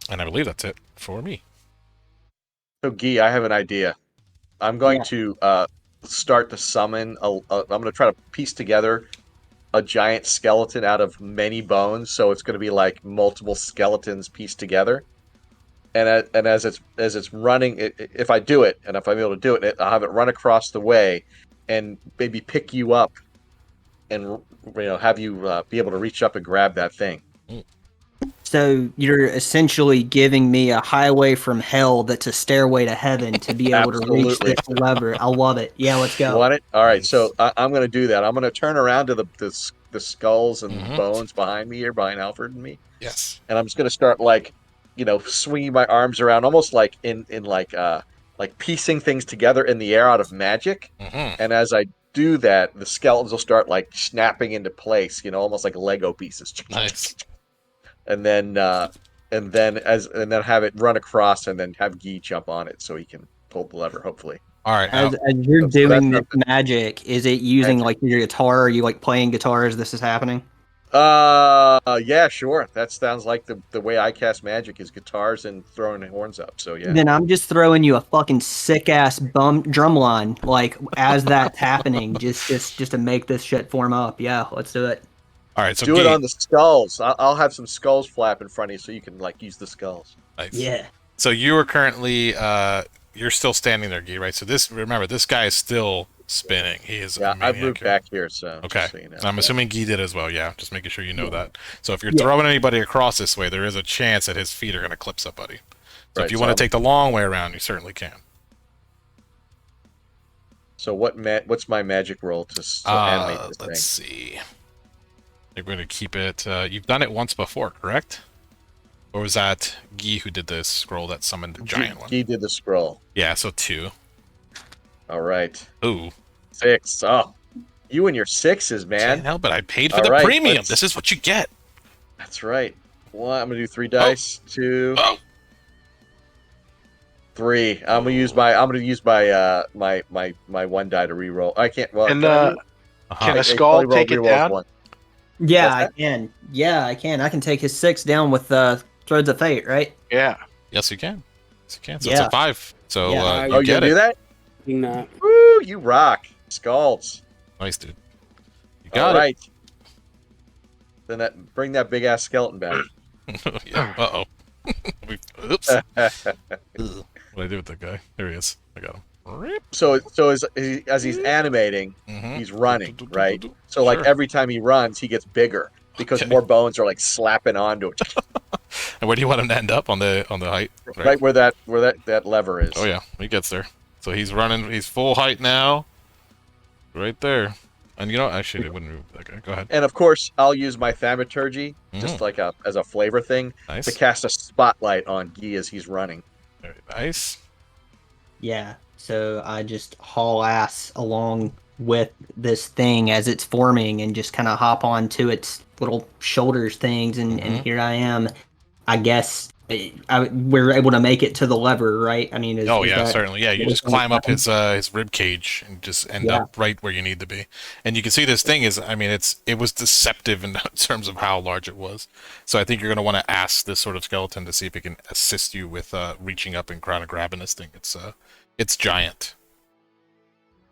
And I believe that's it for me. So, Guy, I have an idea. I'm going to start to summon. I'm going to try to piece together a giant skeleton out of many bones, so it's going to be like multiple skeletons pieced together. And as it's running, if I do it, and if I'm able to do it, I'll have it run across the way, and maybe pick you up, and have you be able to reach up and grab that thing. So you're essentially giving me a highway from hell that's a stairway to heaven to be able to reach this lever. I love it. Yeah, let's go. You want it? All right, so I'm going to do that. I'm going to turn around to the skulls and bones behind me here, behind Alfred and me. Yes. And I'm just going to start swinging my arms around, almost like in piecing things together in the air out of magic. And as I do that, the skeletons will start like snapping into place, almost like Lego pieces. Nice. And then have it run across, and then have Guy jump on it so he can pull the lever. Hopefully. All right. As you're doing this magic, is it using like your guitar? Are you like playing guitar as this is happening? Yeah, sure. That sounds like the way I cast magic is guitars and throwing horns up. So yeah. Then I'm just throwing you a fucking sick ass drum line, like as that's happening, just to make this shit form up. Yeah, let's do it. All right, so do it on the skulls. I'll have some skulls flap in front of you, so you can use the skulls. Nice. Yeah. So you are currently you're still standing there, Guy, right? So remember, this guy is still spinning. He is. Yeah, I've moved back here, so. Okay. So you know. I'm assuming Guy did as well. Yeah, just making sure you know that. So if you're throwing anybody across this way, there is a chance that his feet are going to clip somebody. So if you want to take the long way around, you certainly can. So what's my magic roll to animate this thing? Let's see. You're going to keep it. You've done it once before, correct? Or was that Guy who did the scroll that summoned the giant one? Guy did the scroll. Yeah, so 2. All right. Ooh. 6. Oh, you and your 6s, man. Can't help it. I paid for the premium. This is what you get. That's right. Well, I'm gonna do 3 dice. 2. 3. I'm gonna use my my 1 die to reroll. I can't. Well, can a skull take it down? One. Yeah, I can. Yeah, I can. I can take his 6 down with Threads of Fate, right? Yeah. Yes, you can. Yes, you can. So it's a 5. So you get do it. that? No. Woo! You rock, skulls. Nice, dude. You got All right. it. Then bring that big ass skeleton back. Yeah. Uh oh. Oops. What did I do with that guy? There he is. I got him. So as he's animating, he's running, right? So like every time he runs, he gets bigger because more bones are like slapping onto it. And where do you want him to end up on the height? Right where that lever is. Oh yeah, he gets there. So he's running. He's full height now. Right there. And actually, it wouldn't move that guy. Go ahead. And of course, I'll use my thaumaturgy just like as a flavor thing to cast a spotlight on Guy as he's running. Very nice. Yeah. So I just haul ass along with this thing as it's forming and just kind of hop onto its little shoulders things, and here I am. I guess we're able to make it to the lever, right? I mean, certainly. Yeah, you just climb up his rib cage and just end up right where you need to be. And you can see this thing is, I mean, it was deceptive in terms of how large it was. So I think you're going to want to ask this sort of skeleton to see if it can assist you with reaching up and kind of grabbing this thing. It's giant.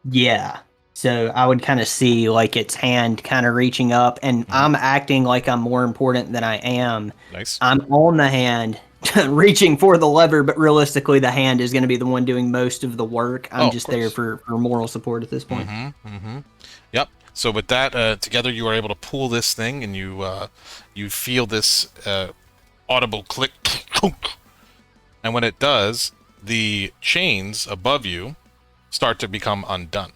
Yeah. So I would kind of see like its hand kind of reaching up, and I'm acting like I'm more important than I am. Nice. I'm on the hand, reaching for the lever, but realistically, the hand is going to be the one doing most of the work. I'm Of just there course. for moral support at this point. Yep. So with that, together you are able to pull this thing, and you feel this audible click, and when it does, the chains above you start to become undone.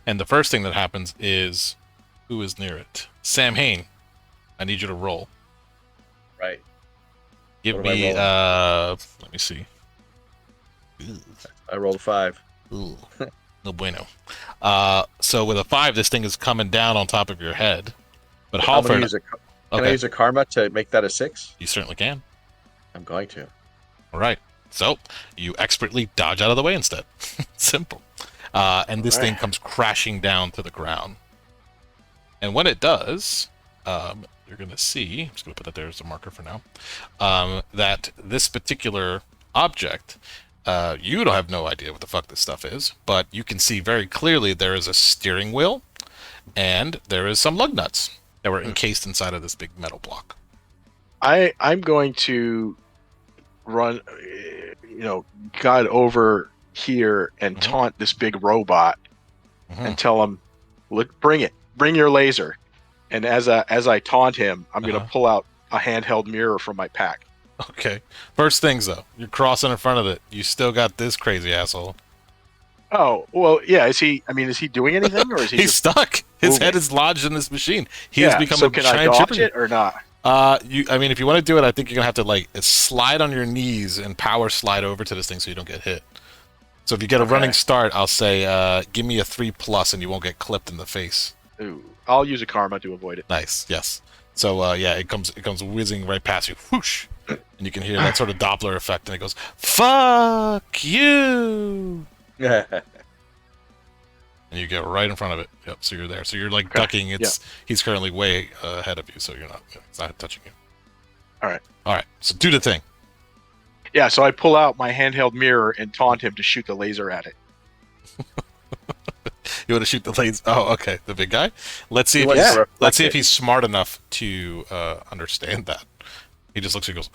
And the first thing that happens is, who is near it? Sam Hain, I need you to roll. Right. Give What am I me, rolling? let me see. I rolled a 5. Ooh, no bueno. So with a 5, this thing is coming down on top of your head. But I'm gonna Halford, use Can I use a karma to make that a 6? you certainly can. I'm going to. All right. So you expertly dodge out of the way instead. Simple. And this thing comes crashing down to the ground. And when it does, you're going to see, I'm just going to put that there as a marker for now, that this particular object, you don't have no idea what the fuck this stuff is, but you can see very clearly there is a steering wheel and there is some lug nuts that were encased inside of this big metal block. I'm going to run, God over here and taunt this big robot and tell him, "Look, bring your laser." And as I taunt him, I'm going to pull out a handheld mirror from my pack. Okay. First things though, you're crossing in front of it. You still got this crazy asshole. Oh, well, yeah. Is he doing anything, or is he He's just stuck. His moving? head is lodged in this machine. He has become so a can I giant dodge chipper. it or not? If you want to do it, I think you're gonna have to like slide on your knees and power slide over to this thing so you don't get hit. So if you get a running start, I'll say, give me a 3+ and you won't get clipped in the face. Ooh, I'll use a karma to avoid it. Nice, yes. So it comes whizzing right past you, whoosh, and you can hear that sort of Doppler effect, and it goes, "Fuck you!" And you get right in front of it. Yep. So you're there. So you're like ducking. He's currently way ahead of you, so it's not touching you. All right. So do the thing. Yeah. So I pull out my handheld mirror and taunt him to shoot the laser at it. You want to shoot the laser? Oh, okay. The big guy. Let's see if he's smart enough to understand that. He just looks and goes,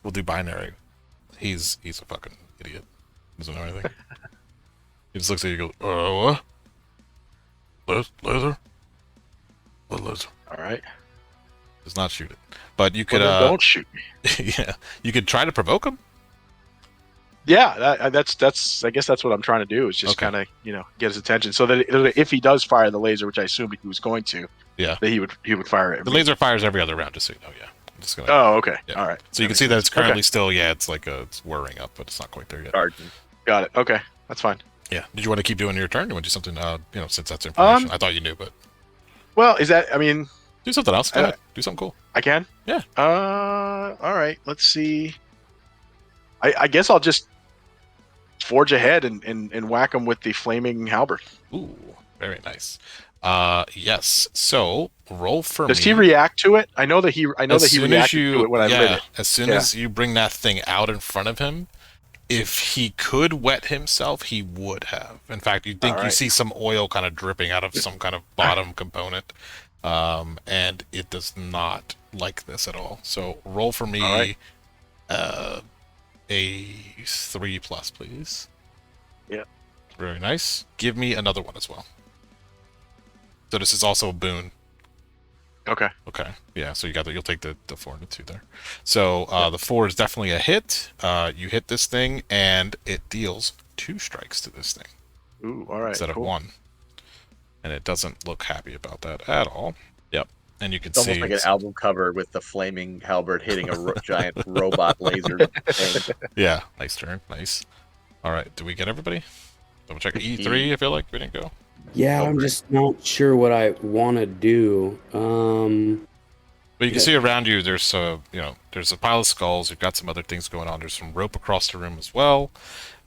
"We'll do binary." He's a fucking idiot. Doesn't know anything. He just looks at you and goes, what? Laser? What laser? All right. Does not shoot it. But you could, Well, then don't shoot me. yeah, you could try to provoke him. Yeah, that's. I guess that's what I'm trying to do. Is just kind of get his attention, so that if he does fire the laser, which I assumed he was going to, that he would fire it. The laser fires every other round, just so you know. Yeah. I'm just gonna, oh, okay. Yeah. All right. So you can see that it's currently still, it's like it's whirring up, but it's not quite there yet. Got it. Okay, that's fine. Yeah. Did you want to keep doing your turn? You want to do something? Since that's information, I thought you knew, but well, is that? I mean, do something else. Go ahead. Do something cool. I can. Yeah. All right. Let's see. I guess I'll just forge ahead and whack him with the flaming halberd. Ooh, very nice. Yes. So roll for me. Does he react to it? I know that he reacted to it when I lit it. As soon as you bring that thing out in front of him, if he could wet himself, he would have. In fact, you see some oil kind of dripping out of some kind of bottom component, and it does not like this at all. So roll for me a 3+, please. Yeah. Very nice. Give me another one as well. So this is also a boon. Okay. Yeah, so you'll take the 4 and the 2 there. So the 4 is definitely a hit. You hit this thing, and it deals 2 strikes to this thing. Ooh, all right. Instead of 1. And it doesn't look happy about that at all. Yep. And you can It's see almost like an album cover with the flaming halberd hitting a giant robot laser thing. Yeah, nice turn. Nice. All right, did we get everybody? Double check E3, I feel like we didn't go. Yeah, I'm just not sure what I want to do. But you can see around you, there's a pile of skulls. You've got some other things going on. There's some rope across the room as well.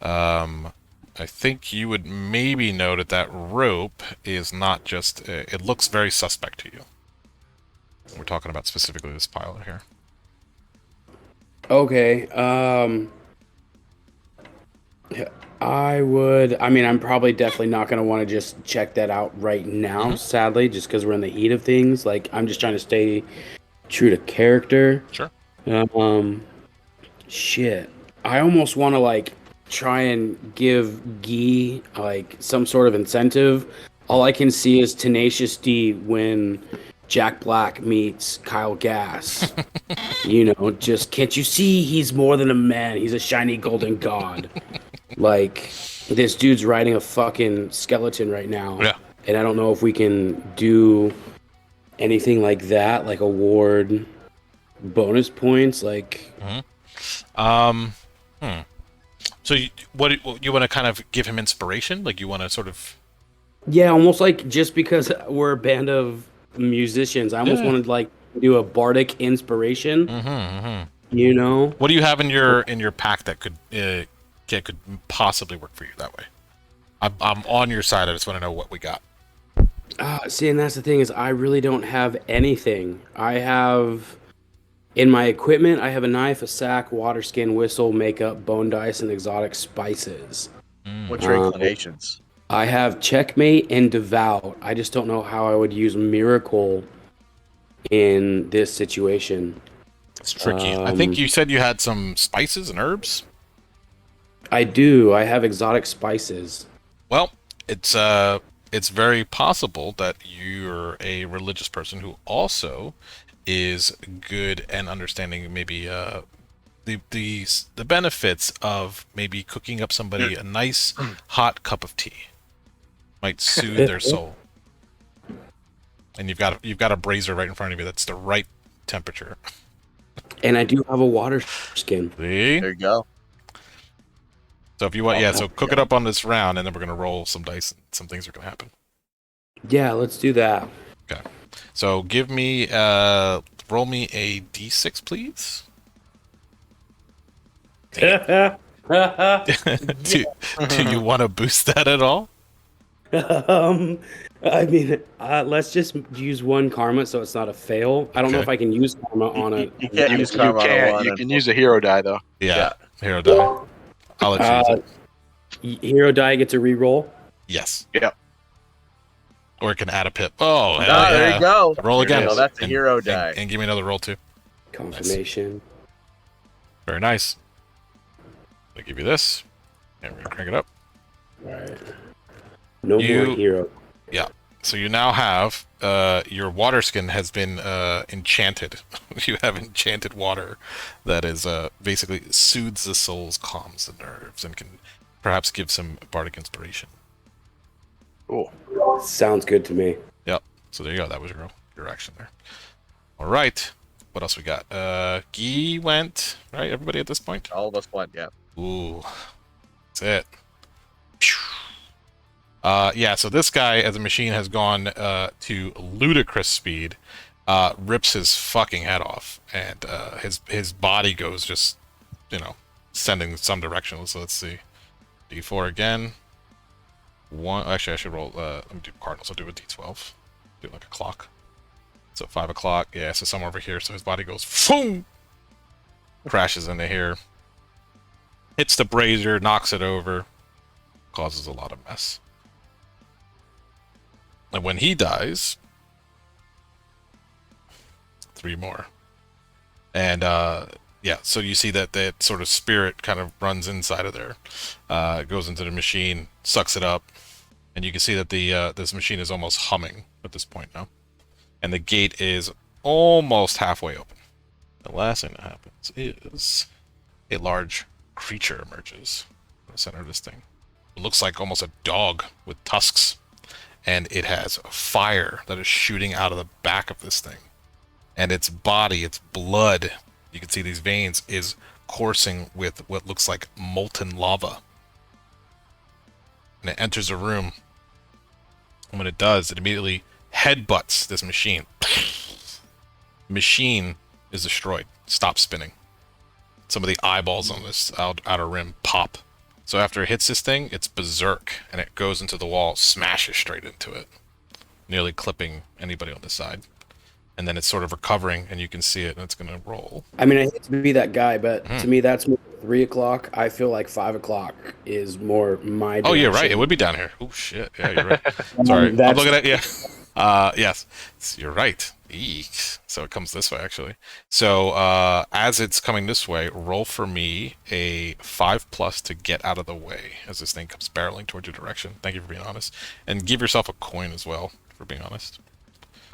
I think you would maybe note that rope is not just. It looks very suspect to you. We're talking about specifically this pile here. Okay. I would. I mean, I'm probably definitely not going to want to just check that out right now, sadly, just because we're in the heat of things. Like, I'm just trying to stay true to character. Sure. Shit. I almost want to, like, try and give Guy, like, some sort of incentive. All I can see is Tenacious D when Jack Black meets Kyle Gass. Just can't you see he's more than a man? He's a shiny golden god. Like, this dude's riding a fucking skeleton right now. Yeah. And I don't know if we can do anything like that, like award bonus points, like. So you want to kind of give him inspiration? Like you want to sort of. Yeah, almost like just because we're a band of musicians, I almost wanted to like do a bardic inspiration. What do you have in your pack that could possibly work for you that way? I'm on your side. I just want to know what we got. See, and that's the thing is I really don't have anything. I have in my equipment, I have a knife, a sack, water skin, whistle, makeup, bone dice, and exotic spices. What's your inclinations? I have checkmate and devout. I just don't know how I would use miracle in this situation. It's tricky. I think you said you had some spices and herbs. I do. I have exotic spices. Well, it's very possible that you're a religious person who also is good and understanding maybe the benefits of maybe cooking up somebody a nice hot cup of tea might soothe their soul. And you've got a brazier right in front of you that's the right temperature. And I do have a water skin. See? There you go. So if you want, so cook it up on this round, and then we're gonna roll some dice, and some things are gonna happen. Yeah, let's do that. Okay. So give me, roll me a d6, please. Do you want to boost that at all? I mean, let's just use one karma so it's not a fail. I don't know if I can use karma on it. You can't use karma on one. You can use a hero die though. Yeah. Hero die. I'll let you use it. Hero die gets a reroll. Yes. Yeah. Or it can add a pip. Oh, there you go. Roll again. So that's a hero die. And give me another roll too. Confirmation. Nice. Very nice. I'll give you this. And we're gonna crank it up. Right. No more hero. Yeah. So you now have your water skin has been enchanted. You have enchanted water that is basically soothes the souls, calms the nerves, and can perhaps give some bardic inspiration. Cool. Sounds good to me. Yep. So there you go. That was your action there. All right. What else we got? Guy went, right? Everybody at this point? All of us went, yeah. Ooh. That's it. Yeah, so this guy as a machine has gone to ludicrous speed, rips his fucking head off, and his body goes just, sending some direction. So let's see. D4 again. One. Actually, I should roll. Let me do cardinals. I'll do a D12. Do it like a clock. So 5 o'clock. Yeah, so somewhere over here. So his body goes, boom, crashes into here, hits the brazier, knocks it over, causes a lot of mess. And when he dies, 3 more. And yeah, so you see that sort of spirit kind of runs inside of there, goes into the machine, sucks it up, and you can see that this machine is almost humming at this point now. And the gate is almost halfway open. The last thing that happens is a large creature emerges in the center of this thing. It looks like almost a dog with tusks. And it has fire that is shooting out of the back of this thing. And its body, its blood, you can see these veins, is coursing with what looks like molten lava. And it enters a room. And when it does, it immediately headbutts this machine. Machine is destroyed. Stops spinning. Some of the eyeballs on this outer rim pop. So after it hits this thing, it's berserk, and it goes into the wall, smashes straight into it, nearly clipping anybody on this side. And then it's sort of recovering, and you can see it, and it's going to roll. I mean, I hate to be that guy, but to me, that's more 3 o'clock. I feel like 5 o'clock is more my direction. Oh, you're right. It would be down here. Oh shit. Yeah, you're right. Sorry, I'm that's- looking at yes. You're right. Eek. So it comes this way actually. So as it's coming this way, roll for me a 5+ to get out of the way as this thing comes barreling towards your direction. Thank you for being honest, and give yourself a coin as well for being honest.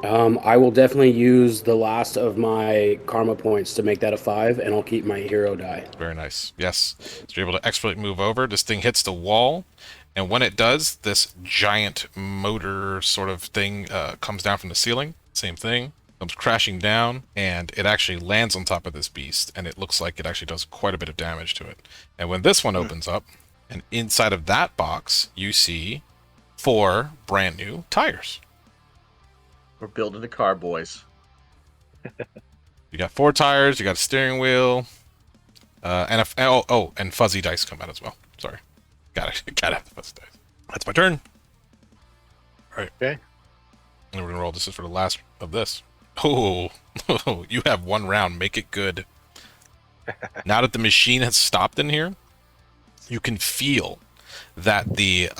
I will definitely use the last of my karma points to make that a 5, and I'll keep my hero die. Very nice. Yes. So you're able to expertly move over. This thing hits the wall, and when it does, this giant motor sort of thing comes down from the ceiling. Same thing. Comes crashing down, and it actually lands on top of this beast, and it looks like it actually does quite a bit of damage to it. And when this one opens up, and inside of that box, you see 4 brand new tires. We're building a car, boys. You got 4 tires, you got a steering wheel, and fuzzy dice come out as well. Sorry. Gotta have the fuzzy dice. That's my turn. Alright. Okay. And we're gonna roll. This is for the last of this. Oh, you have 1 round. Make it good. Now that the machine has stopped in here, you can feel that the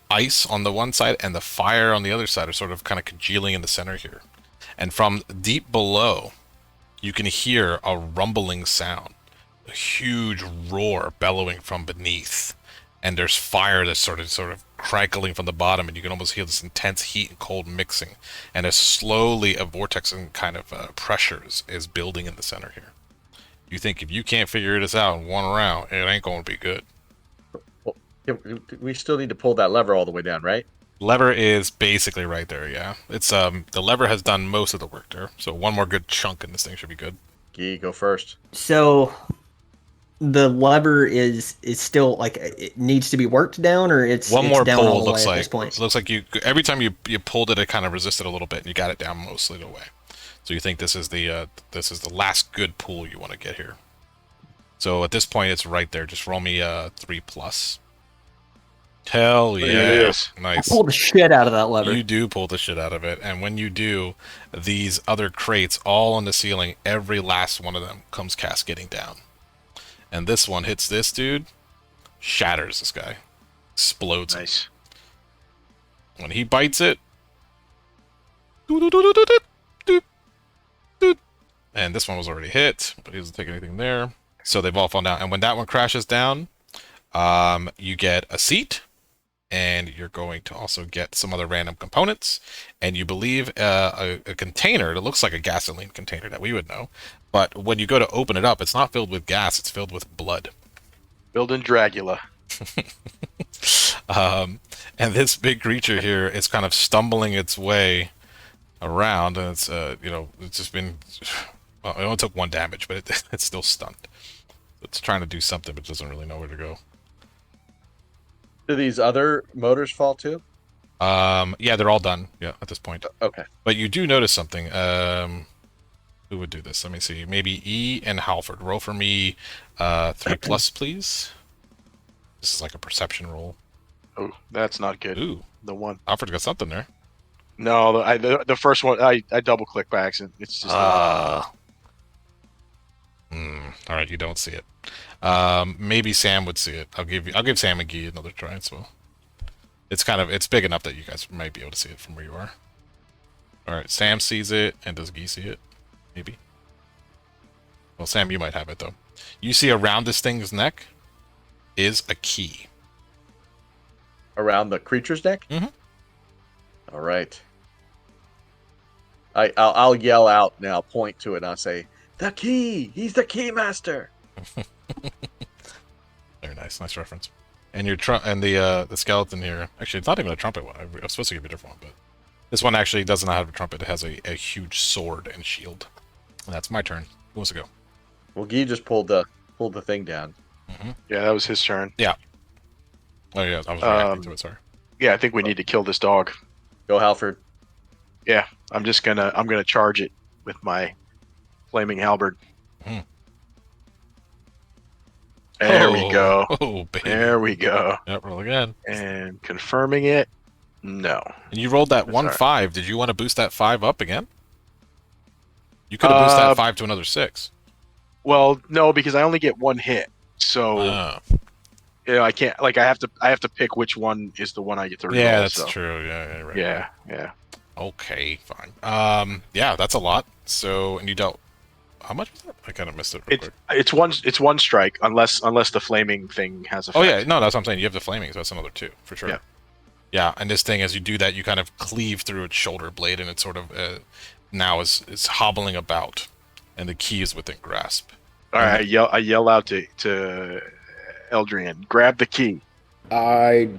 ice on the one side and the fire on the other side are sort of kind of congealing in the center here. And from deep below, you can hear a rumbling sound, a huge roar bellowing from beneath. And there's fire that's sort of crackling from the bottom, and you can almost hear this intense heat and cold mixing. And as slowly a vortex and kind of pressures is building in the center here. You think if you can't figure this out in 1 round, it ain't going to be good. Well, we still need to pull that lever all the way down, right? Lever is basically right there, yeah. It's the lever has done most of the work there, so 1 more good chunk and this thing should be good. Gee, go first. So the lever is still like it needs to be worked down, or it's 1 it's more down pull all the looks way like at this point. it looks like you every time you pulled it, it kind of resisted a little bit, and you got it down mostly the way. So you think this is the last good pull you want to get here. So at this point, it's right there. Just roll me 3+. Hell yeah! Yes. Nice. Pull the shit out of that lever. You do pull the shit out of it, and when you do, these other crates all on the ceiling, every last one of them comes cascading down. And this one hits this dude, shatters this guy, explodes. Nice. When he bites it, and this one was already hit, but he doesn't take anything there. So they've all fallen down. And when that one crashes down, you get a seat, and you're going to also get some other random components, and you believe a container that looks like a gasoline container that we would know, but when you go to open it up, it's not filled with gas, it's filled with blood. Building Dracula. And this big creature here is kind of stumbling its way around, and it's it's just been, well, it only took 1 damage, but it's still stunned. It's trying to do something, but doesn't really know where to go. Do these other motors fall too? Yeah, they're all done. Yeah, at this point. Okay. But you do notice something. Who would do this? Let me see. Maybe E and Halford. Roll for me 3+, please. This is like a perception roll. Oh, that's not good. Ooh, The one. Halford's got something there. No, the first one I double clicked by accident. It's just All right, you don't see it. Maybe Sam would see it. I'll give Sam and Guy another try as well. It's big enough that you guys might be able to see it from where you are. All right, Sam sees it, and does Guy see it? Maybe. Well, Sam, you might have it though. You see around this thing's neck is a key. Around the creature's neck? Mhm. All right. I'll yell out now, point to it, and I'll say, "The key! He's the key master!" Very nice reference. And the skeleton here. Actually, it's not even a trumpet one. I was supposed to give you a different one, but this one actually does not have a trumpet. It has a huge sword and shield. And that's my turn. Who wants to go? Well, Guy just pulled the thing down. yeah, that was his turn. Oh yeah, I was reacting to it. Sorry. Yeah, I think we need to kill this dog. Go, Halford. Yeah, I'm gonna charge it with my flaming halberd. Mhm. There we go. Oh, baby. There we go. Yep, roll again. And confirming it. No. And you rolled that That's 1 all right. 5. Did you want to boost that 5 up again? You could have boosted that 5 to another 6. Well, no, because I only get 1 hit. So Ah. I can't I have to pick which one is the one I get to reroll. Yeah, that's so. true. Yeah, right. Yeah. Okay, fine. Yeah, that's a lot. So, and you dealt. How much was that? I kind of missed it real quick. It's one strike unless the flaming thing has effect. Oh yeah, no, that's what I'm saying. You have the flaming, so that's another 2 for sure. Yeah. Yeah, and this thing, as you do that, you kind of cleave through its shoulder blade, and it sort of now is hobbling about, and the key is within grasp. All right, I yell out to Eldrian, grab the key. I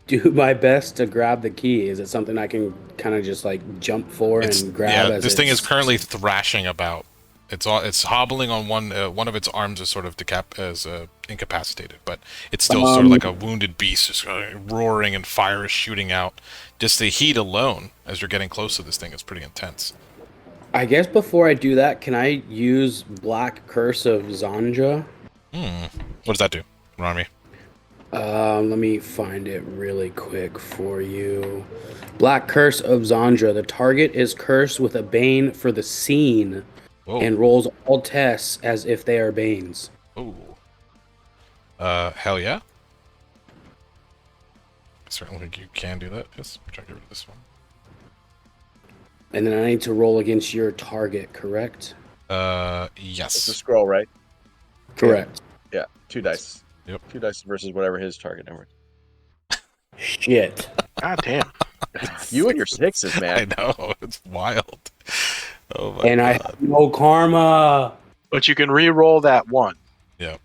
do my best to grab the key. Is it something I can kind of just like jump for and grab? Yeah, this thing is currently thrashing about. It's hobbling on one of its arms is sort of incapacitated, but it's still sort of like a wounded beast, just roaring and fire is shooting out. Just the heat alone, as you're getting close to this thing, is pretty intense. I guess before I do that, can I use Black Curse of Zandra? What does that do? Remind me. Let me find it really quick for you. Black Curse of Zandra. The target is cursed with a bane for the scene. Whoa. And rolls all tests as if they are banes. Oh. Hell yeah. I certainly think you can do that. Yes, try to get rid of this one. And then I need to roll against your target, correct? Yes. It's a scroll, right? Correct. Yeah, 2 dice. Yep. 2 dice versus whatever his target number. Shit. God damn. You and your 6s, man. I know, it's wild. Oh my And God. I have no karma. But you can re-roll that one. Yeah.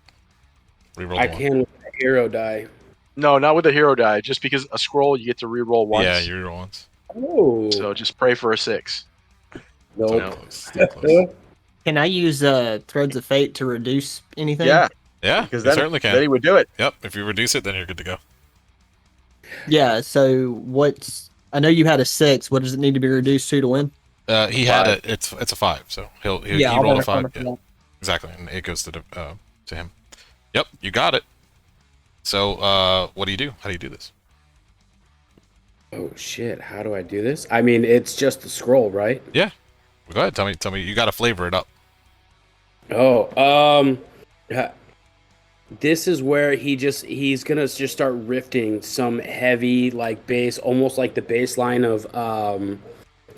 Reroll I the one. can with a hero die. No, not with a hero die. Just because a scroll you get to re-roll once. Yeah, you reroll once. Oh. So just pray for a 6. Nope. Stay close, stay close. Can I use Threads of Fate to reduce anything? Yeah, Yeah, because you then, certainly can. then he would do it. Yep, if you reduce it, then you're good to go. Yeah, so what's... I know you had a 6. What does it need to be reduced to win? He had a it's a 5, so he I'll rolled a better 5. for Yeah, that. exactly, and it goes to him. Yep, you got it. So, what do you do? How do you do this? Oh shit! How do I do this? I mean, it's just the scroll, right? Yeah, go ahead. Tell me. You got to flavor it up. Oh, this is where he's gonna just start rifting some heavy like bass, almost like the bass line of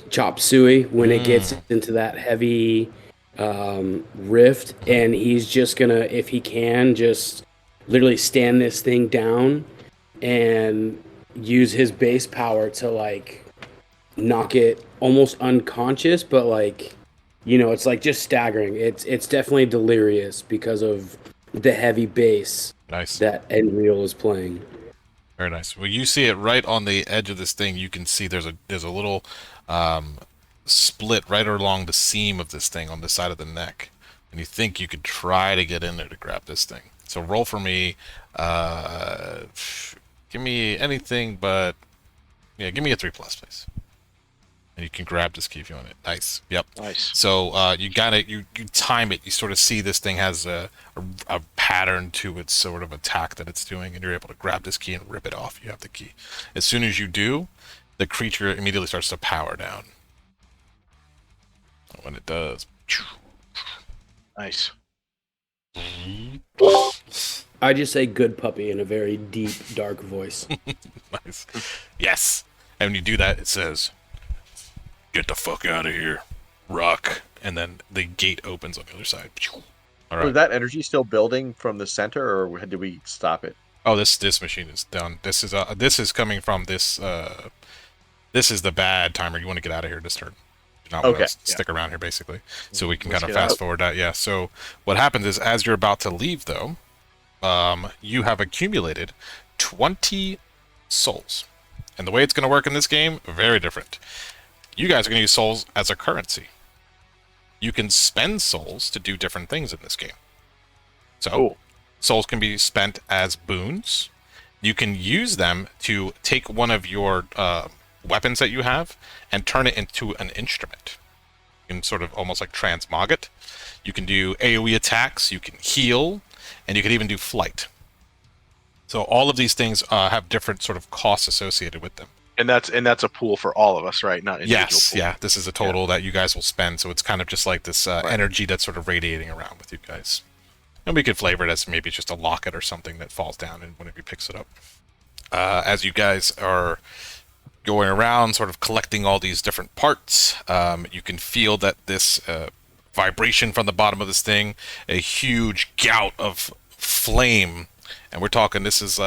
Chop Suey when it gets into that heavy rift, and he's just gonna, if he can, just literally stand this thing down and use his bass power to like knock it almost unconscious, but like, you know, it's like just staggering. It's definitely delirious because of the heavy bass Nice. that Enreal is playing. Very nice. Well, you see it right on the edge of this thing. You can see there's a little split right along the seam of this thing on the side of the neck, and you think you could try to get in there to grab this thing. So roll for me. Give me anything, but yeah, give me a 3+, please. And you can grab this key if you want it. Nice. Yep. Nice. So you got it. You time it. You sort of see this thing has a pattern to its sort of attack that it's doing, and you're able to grab this key and rip it off. You have the key. As soon as you do, the creature immediately starts to power down. And when it does, Nice. I just say "good puppy" in a very deep, dark voice. nice. Yes. And when you do that, it says, "Get the fuck out of here, rock." And then the gate opens on the other side. All right. Was that energy still building from the center, or did we stop it? Oh, this machine is done. This is coming from this. This is the bad timer. You want to get out of here this turn. You not want Okay. to stick around here, basically. So we can Let's kind of get fast out. forward that. Yeah. So what happens is, as you're about to leave, though, you have accumulated 20 souls, and the way it's going to work in this game, very different. You guys are going to use souls as a currency. You can spend souls to do different things in this game. So, Cool. souls can be spent as boons. You can use them to take one of your weapons that you have and turn it into an instrument. You can sort of almost like transmog it. You can do AoE attacks, you can heal, and you can even do flight. So all of these things have different sort of costs associated with them. And that's a pool for all of us, right? Not individual Yes, pool. yeah. This is a total that you guys will spend, so it's kind of just like this energy that's sort of radiating around with you guys. And we could flavor it as maybe it's just a locket or something that falls down and whenever he picks it up. As you guys are going around, sort of collecting all these different parts, you can feel that this vibration from the bottom of this thing, a huge gout of flame, and we're talking this is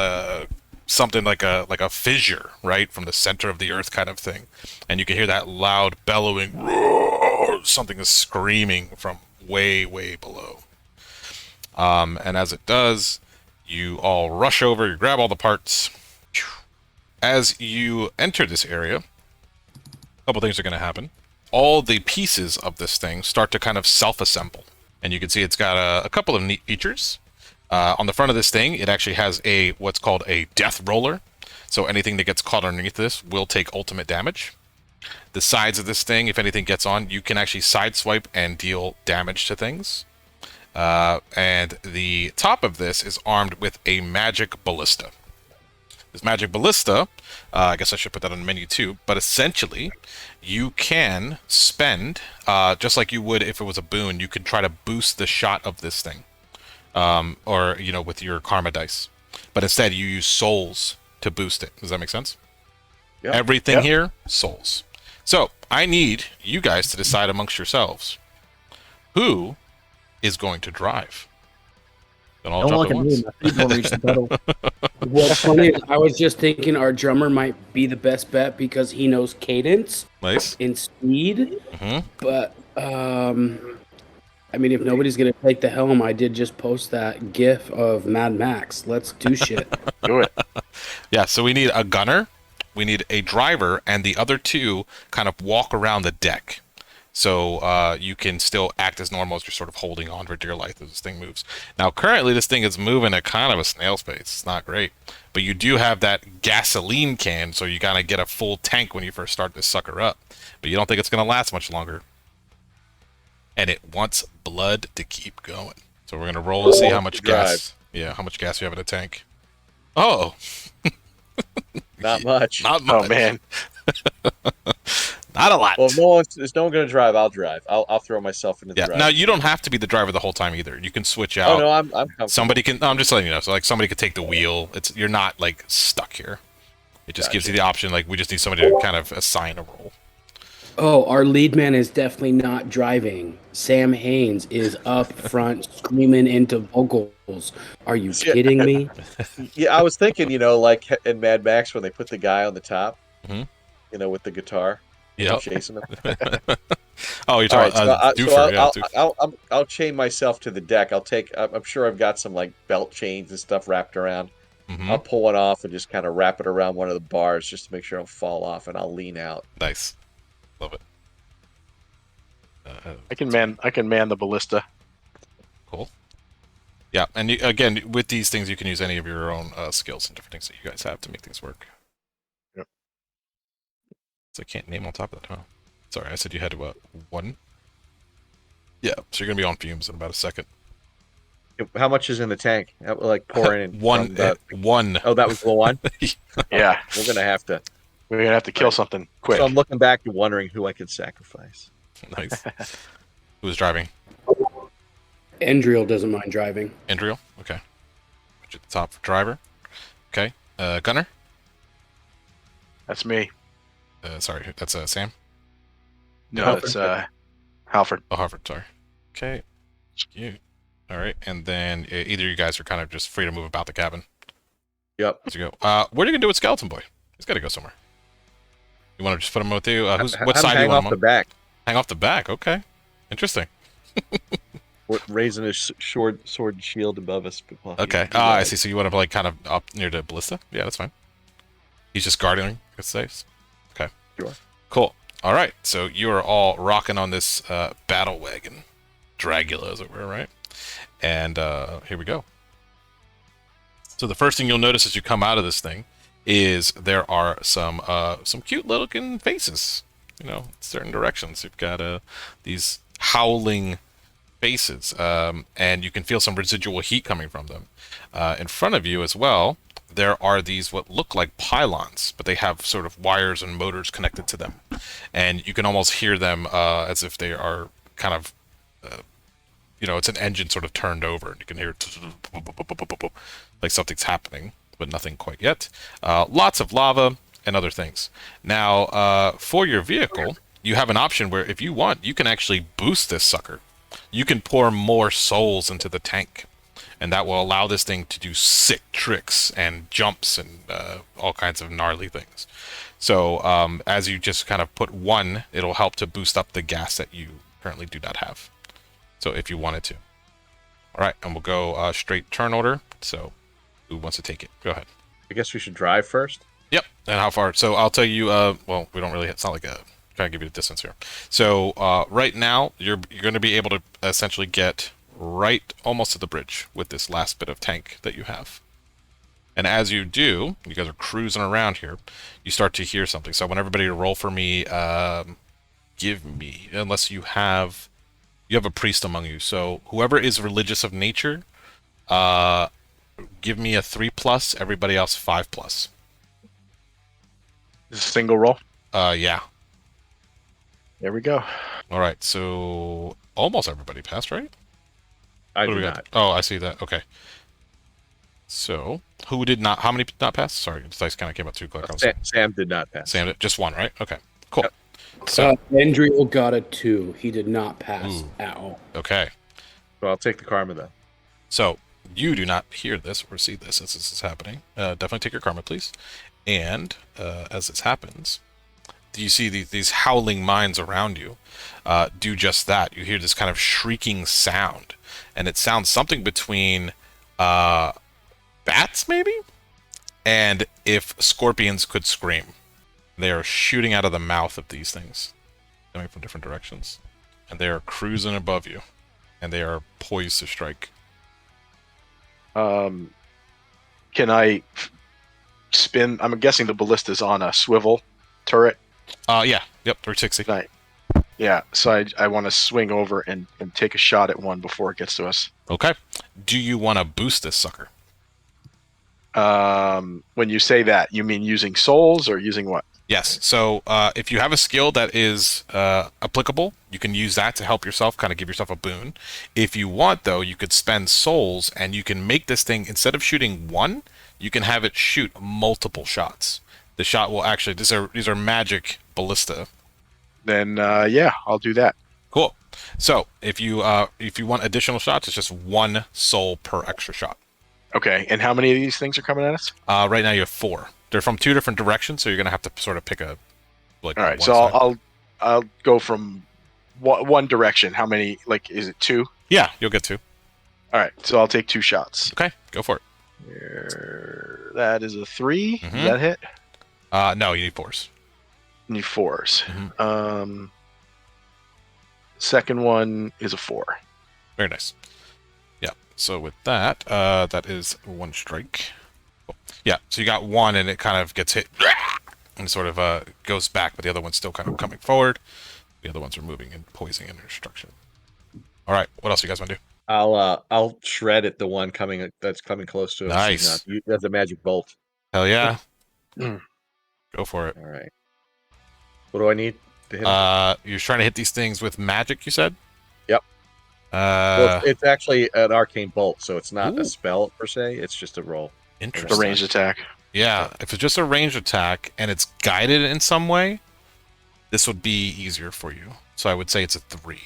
something like a fissure, right, from the center of the earth kind of thing, and you can hear that loud bellowing roar. Something is screaming from way below, and as it does, you all rush over, you grab all the parts. As you enter this area, a couple things are going to happen. All the pieces of this thing start to kind of self-assemble, and you can see it's got a couple of neat features. On the front of this thing, it actually has what's called a death roller, so anything that gets caught underneath this will take ultimate damage. The sides of this thing, if anything gets on, you can actually sideswipe and deal damage to things. And the top of this is armed with a magic ballista. This magic ballista, I guess I should put that on the menu too, but essentially, you can spend, just like you would if it was a boon, you could try to boost the shot of this thing, or, with your karma dice. But instead, you use souls to boost it. Does that make sense? Yep. Everything here, souls. So, I need you guys to decide amongst yourselves, who is going to drive? Then I'll drop it once. My feet won't reach the pedal. What's funny is I was just thinking our drummer might be the best bet because he knows cadence Nice. and speed. Mm-hmm. But I mean, if nobody's gonna take the helm, I did just post that GIF of Mad Max. Let's do shit. Do it. Yeah, so we need a gunner, we need a driver, and the other two kind of walk around the deck. So you can still act as normal as you're sort of holding on for dear life as this thing moves. Now, currently, this thing is moving at kind of a snail's pace. It's not great. But you do have that gasoline can, so you gotta get a full tank when you first start this sucker up. But you don't think it's going to last much longer. And it wants blood to keep going. So we're going to roll to see how much gas... Yeah, how much gas you have in a tank. Oh! Not much. Not much. Oh, man. Not a lot. Well, if no one going to drive, I'll drive. I'll throw myself into the drive. Now, you don't have to be the driver the whole time either. You can switch out. Oh, no, I'm comfortable. Somebody can... No, I'm just letting you know. So, like, somebody could take the wheel. You're not, like, stuck here. It just gives you the option, like, we just need somebody to kind of assign a role. Oh, our lead man is definitely not driving. Sam Haynes is up front screaming into vocals. Are you kidding me? Yeah, I was thinking, like in Mad Max when they put the guy on the top, Mhm. With the guitar, Yep. chasing him. Oh, you're talking about Doofer. I'll chain myself to the deck. I'm sure I've got some like belt chains and stuff wrapped around. Mhm. I'll pull one off and just kind of wrap it around one of the bars just to make sure I don't fall off, and I'll lean out. Nice. Love it. I can man the ballista. Cool. Yeah, and again, with these things, you can use any of your own skills and different things that you guys have to make things work. Yep. So I can't name on top of that, huh? Sorry, I said you had to, one? Yeah, so you're going to be on fumes in about a second. How much is in the tank? That will like pour in. One. Oh, that was the one? Yeah. We're going to have to. We're going to have to kill something quick. So I'm looking back and wondering who I could sacrifice. Nice. Who's driving? Endriel doesn't mind driving. Endriel? Okay. Put you at the top for driver. Okay. Gunner? That's me. Sorry, that's Sam? No, it's Halford. Oh, Harvard, sorry. Okay. You. All right, and then either of you guys are kind of just free to move about the cabin. Yep. As you go. What are you going to do with Skeleton Boy? He's got to go somewhere. You want to just put him with you? What side do you want him off the on? back. Hang off the back. Okay. Interesting. We're raising his sword and shield above us. Okay. I see. So you want to like kind of up near the ballista? Yeah, that's fine. He's just guarding his saves. Okay. Sure. Cool. All right. So you are all rocking on this battle wagon, Dragula, as it were, right? And here we go. So the first thing you'll notice as you come out of this thing is there are some cute looking faces. Certain directions. You've got these howling faces, and you can feel some residual heat coming from them. In front of you as well, there are these what look like pylons, but they have sort of wires and motors connected to them. And you can almost hear them as if they are kind of it's an engine sort of turned over, and you can hear like something's happening, but nothing quite yet. Lots of lava and other things. Now, for your vehicle, you have an option where if you want, you can actually boost this sucker. You can pour more souls into the tank, and that will allow this thing to do sick tricks and jumps and all kinds of gnarly things. So as you just kind of put one, it'll help to boost up the gas that you currently do not have. So if you wanted to. All right, and we'll go straight turn order. So who wants to take it? Go ahead. I guess we should drive first. Yep. And how far? So I'll tell you. Well, we don't really. It's not like a. Trying to give you the distance here. So right now, you're going to be able to essentially get right almost to the bridge with this last bit of tank that you have. And as you do, you guys are cruising around here. You start to hear something. So I want everybody to roll for me. Give me, unless you have a priest among you. So whoever is religious of nature, give me a 3+. Everybody else 5+. Is this a single roll? Yeah. There we go. All right. So almost everybody passed, right? I What do do we not. got? Oh, I see that. Okay. So who did not? How many did not pass? Sorry, the dice kind of came out too quick. Sam did not pass. Sam did just one, right? Okay. Cool. Yep. So Andrew got a 2. He did not pass Ooh. at all. okay. So I'll take the karma then. So you do not hear this or see this as this is happening. Definitely take your karma, please. And as this happens, you see these howling minds around you do just that. You hear this kind of shrieking sound, and it sounds something between bats, maybe? And if scorpions could scream. They are shooting out of the mouth of these things, coming from different directions. And they are cruising above you, and they are poised to strike. Can I spin? I'm guessing the ballista's on a swivel turret. Yeah. Yep, 360. Right. Yeah, so I want to swing over and take a shot at one before it gets to us. Okay. Do you want to boost this sucker? When you say that, you mean using souls or using what? Yes. So if you have a skill that is applicable, you can use that to help yourself, kind of give yourself a boon. If you want, though, you could spend souls, and you can make this thing, instead of shooting one, you can have it shoot multiple shots. The shot will actually, these are magic ballista. Then yeah, I'll do that. Cool. So if you want additional shots, it's just one soul per extra shot. Okay, and how many of these things are coming at us? Right now you have 4. They're from 2 different directions, so you're gonna have to sort of pick a. All right, so I'll go from one direction. How many? Like, is it 2? Yeah, you'll get 2. All right, so I'll take 2 shots. Okay, go for it. That is a 3. Mhm. Does that hit? No, you need 4s. Need 4s. Mhm. Second one is a 4. Very nice. Yeah. So with that, that is 1 strike. Cool. Yeah. So you got 1, and it kind of gets hit, and sort of goes back, but the other one's still kind of coming forward. The other ones are moving and poising in destruction. All right. What else you guys want to do? I'll shred at the one that's coming close to him. Nice. That's a magic bolt. Hell yeah. Go for it. All right. What do I need to hit him? You're trying to hit these things with magic, you said? Yep. Well, it's actually an arcane bolt, so it's not Ooh. a spell per se. It's just a roll. The Interesting. ranged attack. Yeah, if it's just a ranged attack and it's guided in some way, this would be easier for you. So I would say it's a 3.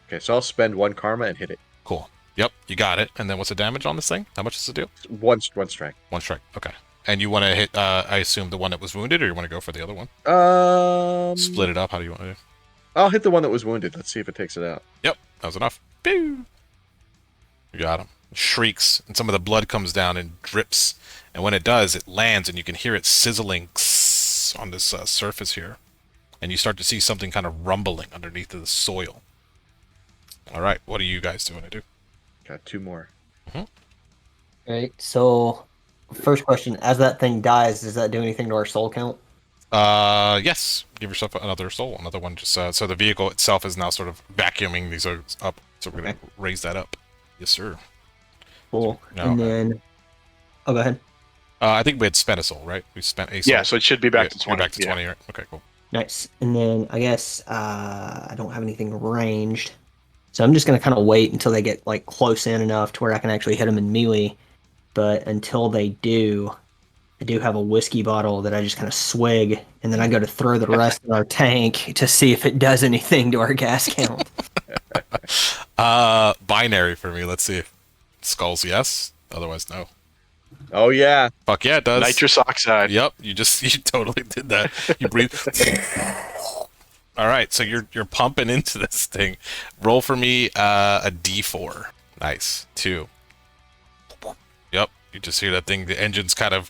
Okay, so I'll spend 1 karma and hit it. Cool. Yep, you got it. And then what's the damage on this thing? How much is the deal? One strike. 1 strike. Okay. And you want to hit, I assume, the one that was wounded, or you want to go for the other one? Split it up. How do you want to do? I'll hit the one that was wounded. Let's see if it takes it out. Yep, that was enough. Pew! You got him. Shrieks, and some of the blood comes down and drips. And when it does, it lands, and you can hear it sizzling on this surface here. And you start to see something kind of rumbling underneath the soil. All right, what are you guys doing to do? Got 2 more. Right. So, first question: as that thing dies, does that do anything to our soul count? Yes. Give yourself another soul. Another one. Just so the vehicle itself is now sort of vacuuming these up. So we're gonna raise that up. Yes, sir. Cool. No, and then, oh, go ahead. I think we had spent a soul, right? We spent a soul. Yeah, so it should be back to 20. Back to Yeah. 20, right? Okay, cool. Nice. And then I guess I don't have anything ranged, So I'm just going to kind of wait until they get like close in enough to where I can actually hit them in melee. But until they do, I do have a whiskey bottle that I just kind of swig, and then I go to throw the rest in our tank to see if it does anything to our gas count. Binary for me. Let's see. Skulls, yes. Otherwise, no. Oh yeah. Fuck yeah, it does. Nitrous oxide. Yep, you totally did that. You breathe. All right, so you're pumping into this thing. Roll for me a D4. Nice. 2. Yep, you just hear that thing. The engine's kind of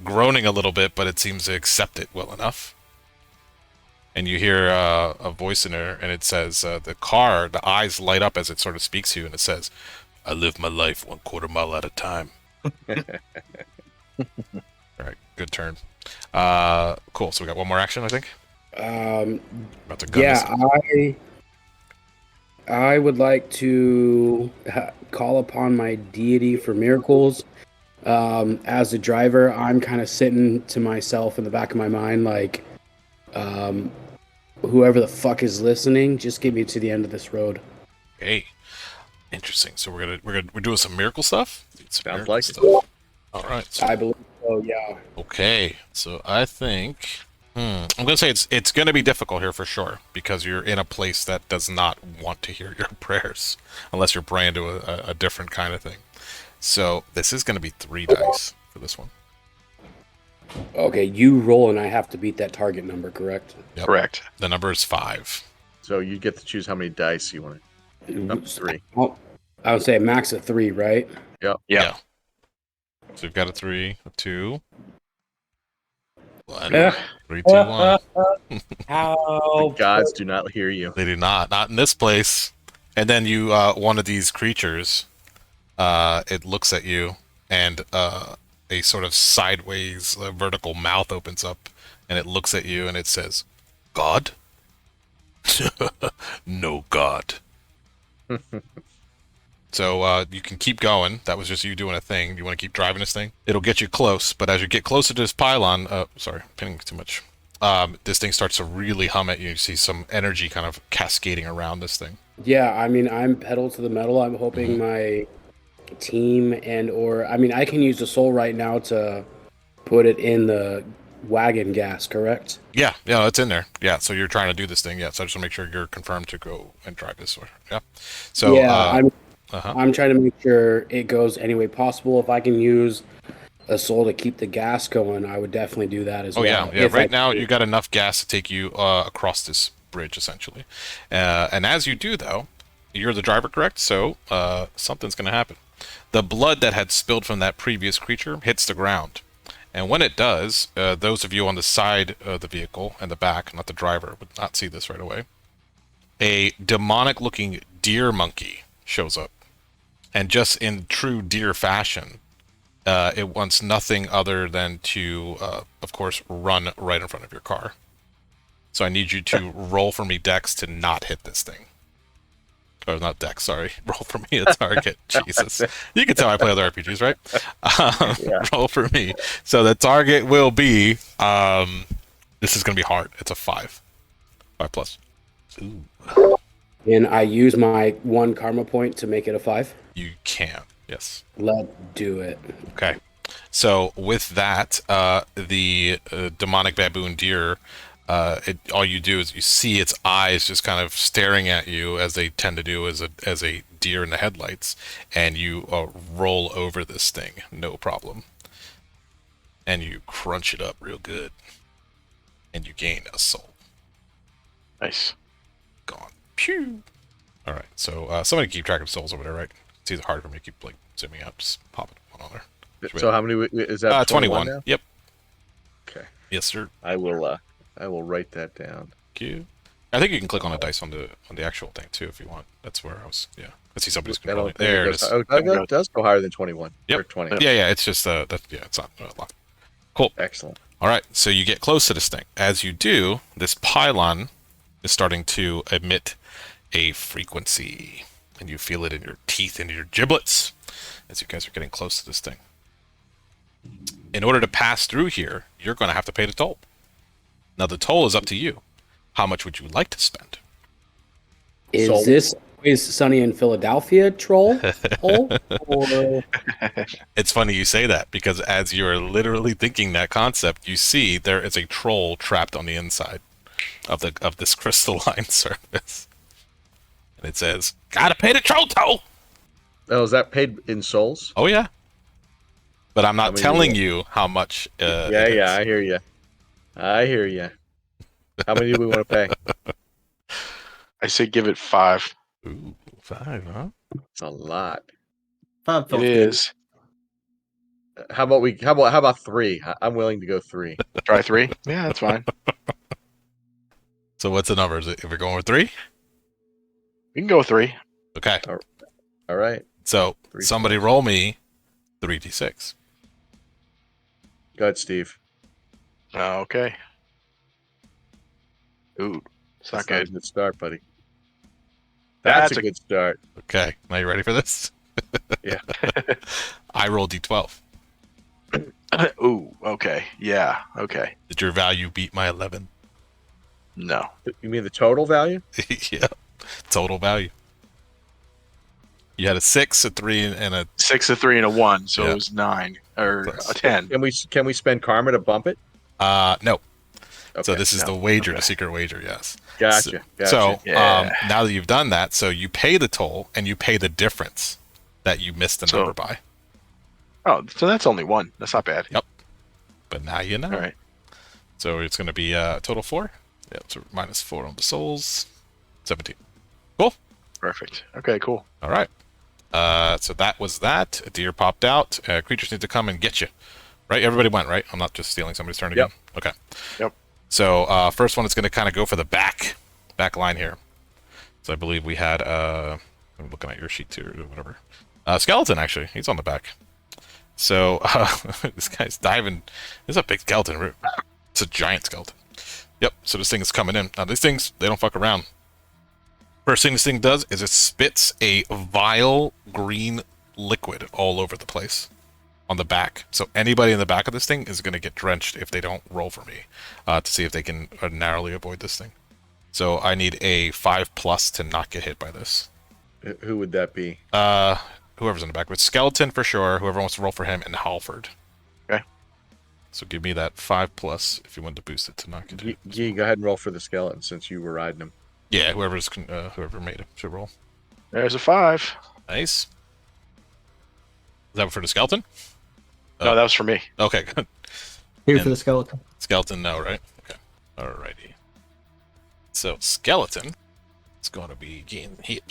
groaning a little bit, but it seems to accept it well enough. And you hear a voice in there, and it says, the eyes light up as it sort of speaks to you, and it says, "I live my life 1/4 mile at a time." All right, good turn. Cool. So we got one more action, I think. About to gun this. I would like to call upon my deity for miracles. As a driver, I'm kind of sitting to myself in the back of my mind, like, whoever the fuck is listening, just get me to the end of this road. Okay. Interesting. So we're doing some miracle stuff. Sounds like it. All right. So, I believe so. Yeah. okay. So I think I'm gonna say it's gonna be difficult here for sure because you're in a place that does not want to hear your prayers unless you're praying to a different kind of thing. So this is gonna be 3 dice for this one. Okay, you roll and I have to beat that target number, correct? Yep. Correct. The number is 5. So you get to choose how many dice you want. Up to 3. I would say a max of 3, right? Yep. Yeah. So you've got a 3, a 2. 1. 3, 2, 1. How? The gods do not hear you. They do not. Not in this place. And then you, one of these creatures, it looks at you, and a sort of sideways vertical mouth opens up, and it looks at you, and it says, "God?" "No God." So you can keep going. That was just you doing a thing. You want to keep driving this thing? It'll get you close, but as you get closer to this pylon, sorry, pinning too much. This thing starts to really hum at you. You see some energy kind of cascading around this thing. Yeah, I mean, I'm pedal to the metal. I'm hoping my team I can use the soul right now to put it in the wagon gas, correct? Yeah, it's in there. Yeah, so you're trying to do this thing. Yeah, so I just want to make sure you're confirmed to go and drive this way. Yeah. So yeah, I'm trying to make sure it goes any way possible. If I can use a soul to keep the gas going, I would definitely do that as well. Oh yeah. Right now you got enough gas to take you across this bridge essentially, and as you do though, you're the driver, correct? So something's going to happen. The blood that had spilled from that previous creature hits the ground. And when it does, those of you on the side of the vehicle and the back, not the driver, would not see this right away. A demonic-looking deer monkey shows up. And just in true deer fashion, it wants nothing other than to, of course, run right in front of your car. So I need you to roll for me, Dex, to not hit this thing. Or not Dex, sorry. Roll for me a target. Jesus. You can tell I play other RPGs, right? Roll for me. So the target will be, this is going to be hard. It's a 5. 5+. Ooh. And I use my 1 karma point to make it a 5? You can, yes. Let's do it. Okay. So with that, the demonic baboon deer, all you do is you see its eyes just kind of staring at you as they tend to do as a deer in the headlights, and you roll over this thing, no problem. And you crunch it up real good, and you gain a soul. Nice. Gone. Pew! Alright, so somebody keep track of souls over there, right? It's either hard for me to keep like zooming out, just pop it one on there. So how many is that? 21 now? Yep. Okay. Yes, sir. I will write that down. Thank you. I think you can click on a dice on the actual thing too if you want. That's where I was. Yeah. I see somebody's controlling. There it is. Oh, it does go higher than 21. Yep. Or 20. Yeah. It's just it's not a lot. Cool. Excellent. All right. So you get close to this thing. As you do, this pylon is starting to emit a frequency, and you feel it in your teeth and your giblets as you guys are getting close to this thing. In order to pass through here, you're going to have to pay the toll. Now the toll is up to you. How much would you like to spend? Is Always Sunny in Philadelphia troll hole? Or It's funny you say that because as you're literally thinking that concept, you see there is a troll trapped on the inside of this crystalline surface, and it says, "Gotta pay the troll toll." Oh, is that paid in souls? Oh yeah, but I'm not many telling do you how much. Yeah, it yeah, is. I hear you. I hear you. How many do we want to pay? I say give it 5. Ooh, 5, huh? It's a lot. 5 It feels good. is. How about 3? I'm willing to go 3. Try 3. Yeah, that's fine. So what's the number? Is it, if we're going with 3? We can go with 3. Okay. All right. So 3 somebody souls. roll me 3d6. Go ahead, Steve. Okay. Ooh, it's not That's not a good. good start, buddy. That's That's a good start. Okay. Now you ready for this? Yeah. I rolled d12. Ooh, okay. Yeah, okay. Did your value beat my 11? No. You mean the total value? Yeah. Total value. You had a 6, a 3, and a 6, a 3, and a 1, so Yeah. it was 9 or Plus. a 10. Can we spend karma to bump it? no. Okay. So this is no. the wager, Okay. the secret wager, yes. Gotcha. So Yeah. now that you've done that, so you pay the toll and you pay the difference that you missed the So- number by. Oh, so that's only 1. That's not bad. Yep. But now you know. All right. So it's going to be total 4. Yeah, so minus 4 on the souls. 17. Perfect. Okay, cool. All right. So that was that. A deer popped out. Creatures need to come and get you. Right? Everybody went, right? I'm not just stealing somebody's turn again. Okay. Yep. So first one is going to kind of go for the back line here. So I believe we had I'm looking at your sheet too or whatever. Skeleton actually. He's on the back. So this guy's diving. There's a big skeleton. It's a giant skeleton. Yep. So this thing is coming in. Now these things, they don't fuck around. First thing this thing does is it spits a vile green liquid all over the place on the back. So anybody in the back of this thing is going to get drenched if they don't roll for me to see if they can narrowly avoid this thing. So I need a 5+ to not get hit by this. Who would that be? Whoever's in the back. With Skeleton for sure, whoever wants to roll for him, and Halford. Okay. So give me that 5+ if you want to boost it to not get hit. Gee, go ahead and roll for the skeleton since you were riding him. Yeah, whoever made it should roll. There's a 5. Nice. Is that for the Skeleton? No, that was for me. Okay, good. Here And- for the skeleton. Skeleton, no, right? Okay. Alrighty. So, Skeleton is going to be getting hit.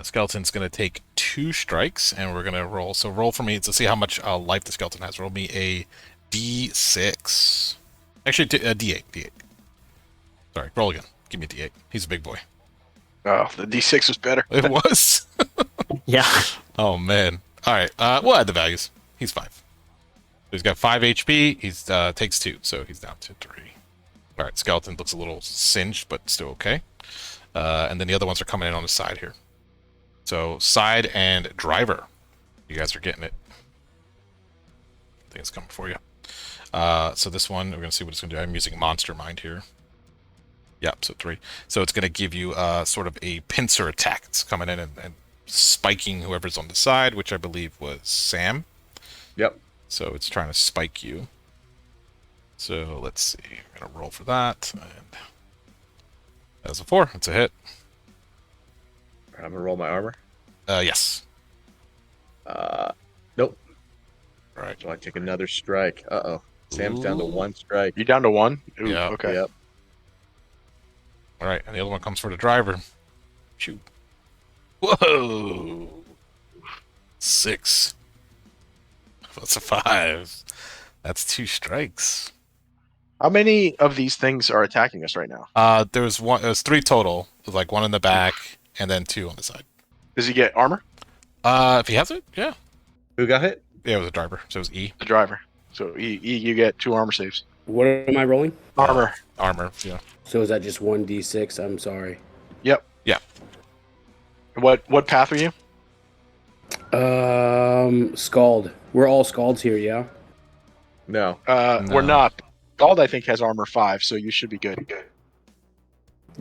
Skeleton's going to take 2 strikes, and we're going to roll. So, roll for me to see how much life the Skeleton has. Roll me a D6. Actually, a D8. D8. Sorry, roll again. Give me a D8. He's a big boy. Oh, the D6 was better. It was. Yeah. Oh, man. Alright, we'll add the values. He's 5. So he's got 5 HP. He's takes 2, so he's down to 3. Alright, Skeleton looks a little singed, but still okay. And then the other ones are coming in on the side here. So, side and driver. You guys are getting it. I think it's coming for you. So this one, we're going to see what it's going to do. I'm using Monster Mind here. Yep, so 3. So it's going to give you sort of a pincer attack. It's coming in and spiking whoever's on the side, which I believe was Sam. Yep. So it's trying to spike you. So let's see. I'm going to roll for that. And that's a 4. It's a hit. I'm gonna roll my armor. Yes. Nope. All right. So I take another strike. Uh-oh. Sam's down to Ooh. 1 strike. You down to 1? Ooh, Yeah. Okay. Yep. All right. And the other one comes for the driver. Shoot. Whoa. 6. That's a 5. That's 2 strikes. How many of these things are attacking us right now? There's 3 total. There's like 1 in the back and then 2 on the side. Does he get armor? If he has it, yeah. Who got hit? Yeah, it was a driver. So it was E. The driver. So you get 2 armor saves. What am I rolling? Armor. Armor, yeah. So is that just 1d6? I'm sorry. Yep. Yeah. What path are you? Scald. We're all scalds here, yeah? No. No. We're not. Gald, I think, has armor 5, so you should be good.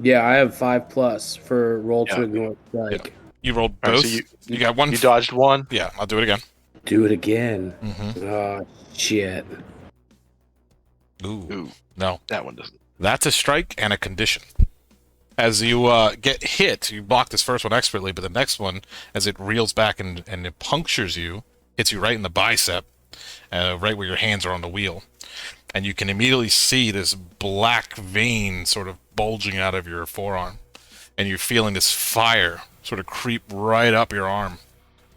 Yeah, I have 5+ for roll to Yeah. ignore strike. You rolled All right, both. so you got one. You dodged one. Yeah, I'll do it again. Do it again. Mm-hmm. Oh, shit. Ooh. Ooh, No. that one doesn't. That's a strike and a condition. As you get hit, you block this first one expertly, but the next one, as it reels back and it punctures you, hits you right in the bicep, right where your hands are on the wheel. And you can immediately see this black vein sort of bulging out of your forearm. And you're feeling this fire sort of creep right up your arm,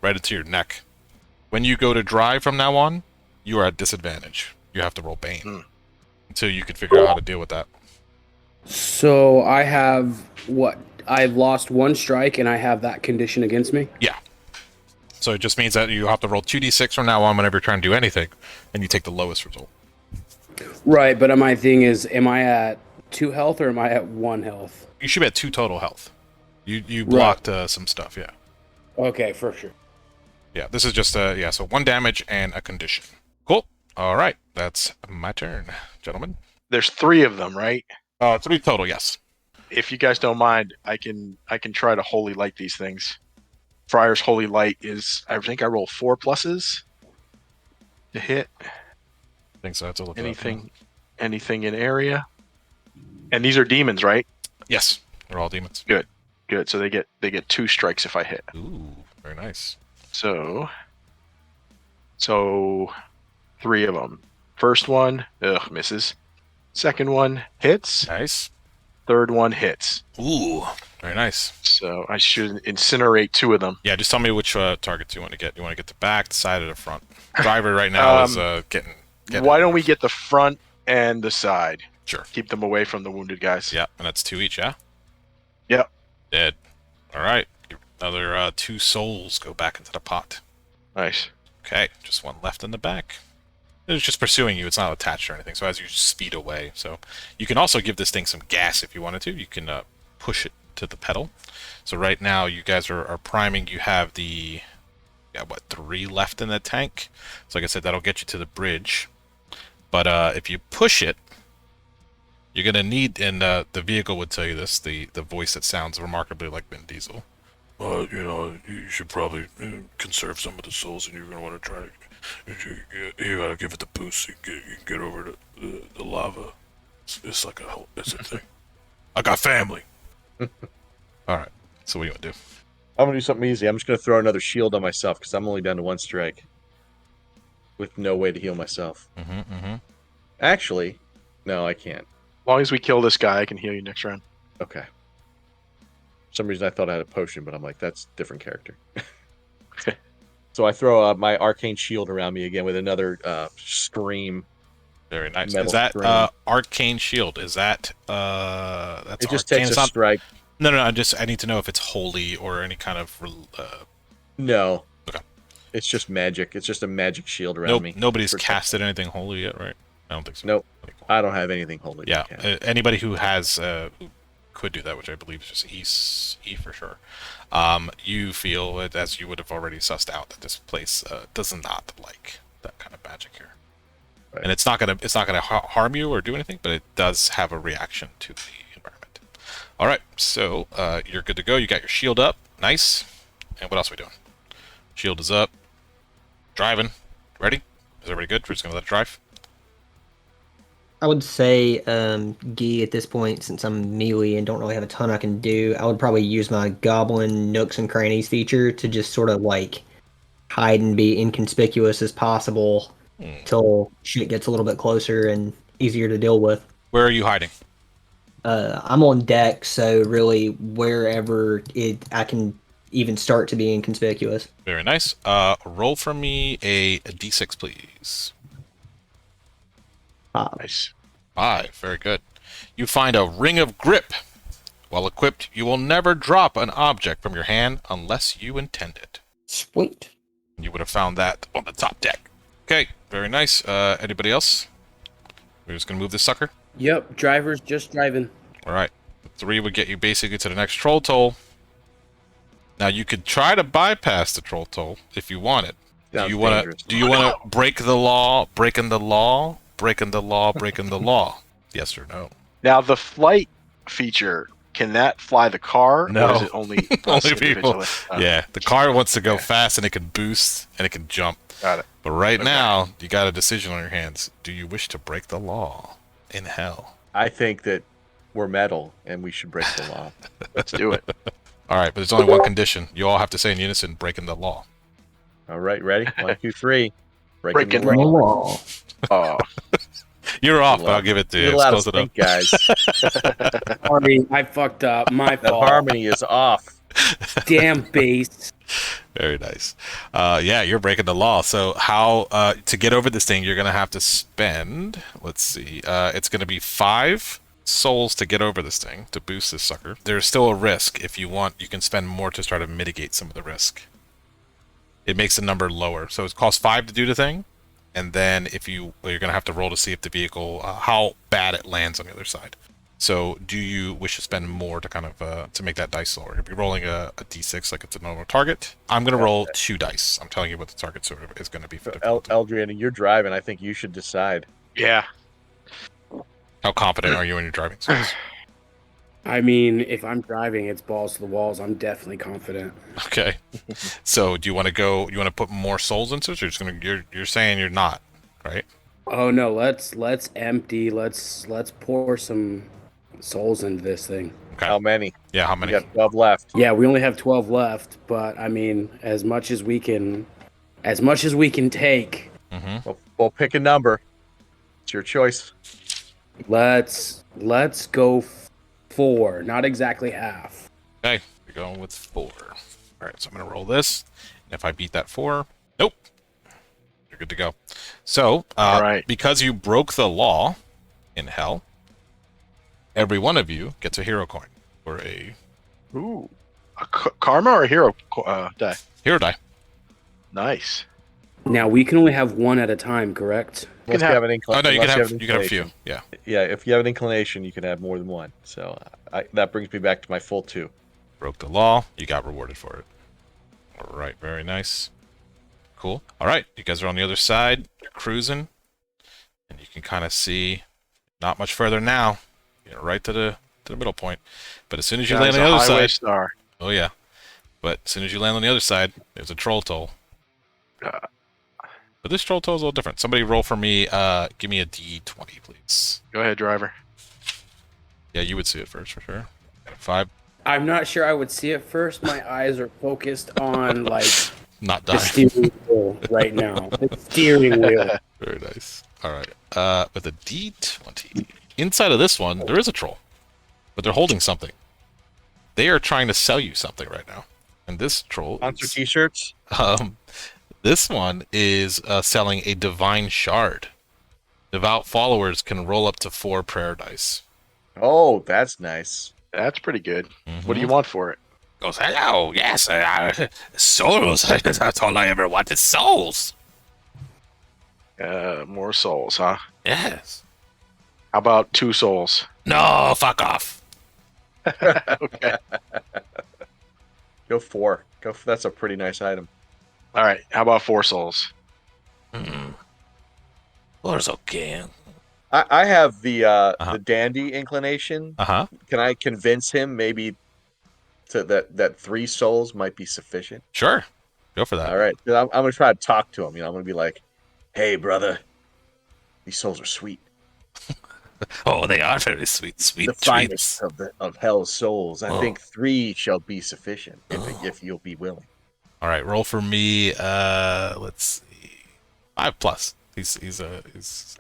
right into your neck. When you go to drive from now on, you are at disadvantage. You have to roll Bane until you can figure out how to deal with that. So I have what? I've lost one strike and I have that condition against me? Yeah. So it just means that you have to roll 2d6 from now on whenever you're trying to do anything, and you take the lowest result. Right, but my thing is, am I at 2 health or am I at 1 health? You should be at 2 total health. You blocked some stuff, yeah. Okay, for sure. Yeah, this is just, so 1 damage and a condition. Cool. All right, that's my turn, gentlemen. There's 3 of them, right? 3 total, yes. If you guys don't mind, I can try to holy light these things. Friar's holy light is, I think I roll 4 pluses to hit. I think so. That's a look Anything in area. And these are demons, right? Yes, they're all demons. Good. So they get 2 strikes if I hit. Ooh, very nice. So 3 of them. First one, misses. Second one hits. Nice. Third one hits. Ooh, very nice. So I should incinerate 2 of them. Yeah, just tell me which targets you want to get. You want to get the back, the side, or the front? Driver right now is getting. Why don't we get the front and the side? Sure. Keep them away from the wounded guys. Yeah, and that's 2 each, yeah? Yep. Dead. All right. Another 2 souls go back into the pot. Nice. Okay, just 1 left in the back. It's just pursuing you. It's not attached or anything, so as you speed away. So you can also give this thing some gas if you wanted to. You can push it to the pedal. So right now you guys are priming. You have the 3 left in the tank. So like I said, that'll get you to the bridge. But if you push it, you're gonna need, and the vehicle would tell you this, the voice that sounds remarkably like Vin Diesel. You should probably conserve some of the souls, and you're gonna want to try to. You gotta give it the boost. You can get over the lava. It's like it's a thing. I got family. All right. So what do you want to do? I'm gonna do something easy. I'm just gonna throw another shield on myself because I'm only down to 1 strike, with no way to heal myself. Actually, no, I can't. As long as we kill this guy, I can heal you next round. Okay. For some reason I thought I had a potion, but I'm like, that's a different character. So I throw my arcane shield around me again with another scream. Very nice. Metal Is that scream. arcane shield? Is that that's It just arcane? takes It's a not- strike. No. I need to know if it's holy or any kind of. No. Okay. It's just magic. It's just a magic shield around me. Nobody's Protect- casted anything holy yet, right? I don't think so. Nope. I don't have anything holy. Yeah. to cast. Anybody who has who could do that, which I believe is just E for sure. You feel, as you would have already sussed out, that this place does not like that kind of magic here. Right. And it's not gonna harm you or do anything, but it does have a reaction to the environment. All right, so you're good to go. You got your shield up, nice. And what else are we doing? Shield is up. Driving. Ready? Is everybody good? We're just gonna let it drive. I would say, Guy, at this point, since I'm melee and don't really have a ton I can do, I would probably use my Goblin Nooks and Crannies feature to just sort of like hide and be inconspicuous as possible till shit gets a little bit closer and easier to deal with. Where are you hiding? I'm on deck, so really wherever I can even start to be inconspicuous. Very nice. Roll for me a d6, please. Nice. 5. Very good. You find a ring of grip. While equipped, you will never drop an object from your hand unless you intend it. Sweet. You would have found that on the top deck. Okay, very nice. Anybody else? We're just going to move this sucker. Yep, driver's just driving. All right. 3 would get you basically to the next troll toll. Now, you could try to bypass the troll toll if you wanted. Sounds Do you want dangerous. to? Do you want to break the law? Breaking the law? Breaking the law? Breaking the law? Yes or no? Now the flight feature, can that fly the car? No. Or is it only us Only people. individually? Yeah, the car wants to go Okay. fast and it can boost and it can jump. Got it. But right Okay. now, you got a decision on your hands. Do you wish to break the law in hell? I think that we're metal and we should break the law. Let's do it. All right, but there's only one condition. You all have to say in unison, breaking the law. All right, ready? 1, 2, 3. Breaking the the law. Oh, You're off, You're but I'll allowed- give it to You're you. allowed to Close it up. think, guys. Sorry, I fucked up. My The fault. harmony is off. Damn bass. Very nice. Yeah, you're breaking the law. So how to get over this thing? You're gonna have to spend. Let's see. It's gonna be 5 souls to get over this thing to boost this sucker. There's still a risk. If you want, you can spend more to try to mitigate some of the risk. It makes the number lower. So it costs 5 to do the thing, and then if you're gonna have to roll to see if the vehicle how bad it lands on the other side. So, do you wish to spend more to kind of to make that dice lower? If you're rolling a d6 like it's a normal target, I'm going to roll 2 dice. I'm telling you what the target sort of is going to be for difficulty. Eldrian, you're driving. I think you should decide. yeah. How confident are you in your driving skills? I mean, if I'm driving, it's balls to the walls. I'm definitely confident. Okay. So, do you want to go? You want to put more souls into it? Or you're saying you're not, right? Oh no, let's empty. Let's pour some souls into this thing. Okay. How many? Yeah. How We many? got 12 left. Yeah, we only have 12 left, but I mean, as much as we can take. Mm-hmm. We'll pick a number. It's your choice. Let's go 4, not exactly half. Okay. We're going with 4. All right. So I'm going to roll this. And if I beat that 4, nope. You're good to go. So, All right. because you broke the law in hell, every one of you gets a hero coin or a Ooh. A karma or a hero die? hero die. Nice. Now we can only have one at a time, correct? Unless you have- have an Oh no, you can unless have a few. inclination. Yeah. Yeah, if you have an inclination, you can have more than one. So that brings me back to my full 2. Broke the law. You got rewarded for it. All right. Very nice. Cool. All right. You guys are on the other side. You're cruising, and you can kind of see not much further now. You're right to the middle point. But as soon as you land on the other highway side, star. oh yeah. But as soon as you land on the other side, there's a troll toll. But this troll toll is a little different. Somebody roll for me. Give me a D20, please. Go ahead, driver. Yeah, you would see it first for sure. 5. I'm not sure I would see it first. My eyes are focused on like Not the dying. steering wheel right now. The steering wheel. Very nice. All right. With a D20. Inside of this one, there is a troll. But they're holding something. They are trying to sell you something right now. And this troll Sponsor is, t-shirts. this one is selling a divine shard. Devout followers can roll up to 4 prayer dice. Oh, that's nice. That's pretty good. Mm-hmm. What do you want for it? Goes, oh, yes, souls. That's all I ever wanted, souls. More souls, huh? Yes. How about 2 souls? No, fuck off. Okay. Go 4. That's a pretty nice item. All right. How about 4 souls? Four's okay. I have the Uh-huh. the dandy inclination. Uh-huh. Can I convince him maybe to that 3 souls might be sufficient? Sure. Go for that. All right. I'm gonna try to talk to him. I'm gonna be like, "Hey, brother, these souls are sweet. Oh, they are very sweet, sweet The treats. finest of hell's souls. I Oh. think 3 shall be sufficient if you'll be willing." All right, roll for me. Let's see. 5 plus. He's All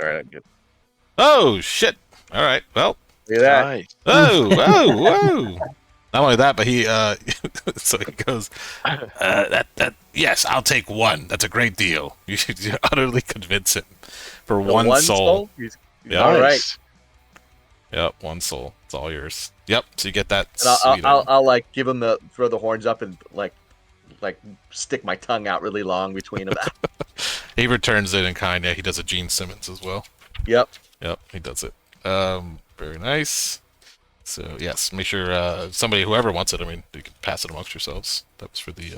right, good. Oh shit! All right. Well. Look at that. Nice. Whoa. Not only that, but he so he goes. Yes, I'll take 1. That's a great deal. You utterly convince him for The 1 soul. He's Yeah. all right. Nice. Yep, 1 soul. It's all yours. Yep. So you get that. And sweet I'll like give him throw the horns up and like stick my tongue out really long between them. He returns it in kind. Yeah, he does a Gene Simmons as well. Yep. Yep, he does it. Very nice. So yes, make sure whoever wants it. I mean, you can pass it amongst yourselves. That was for the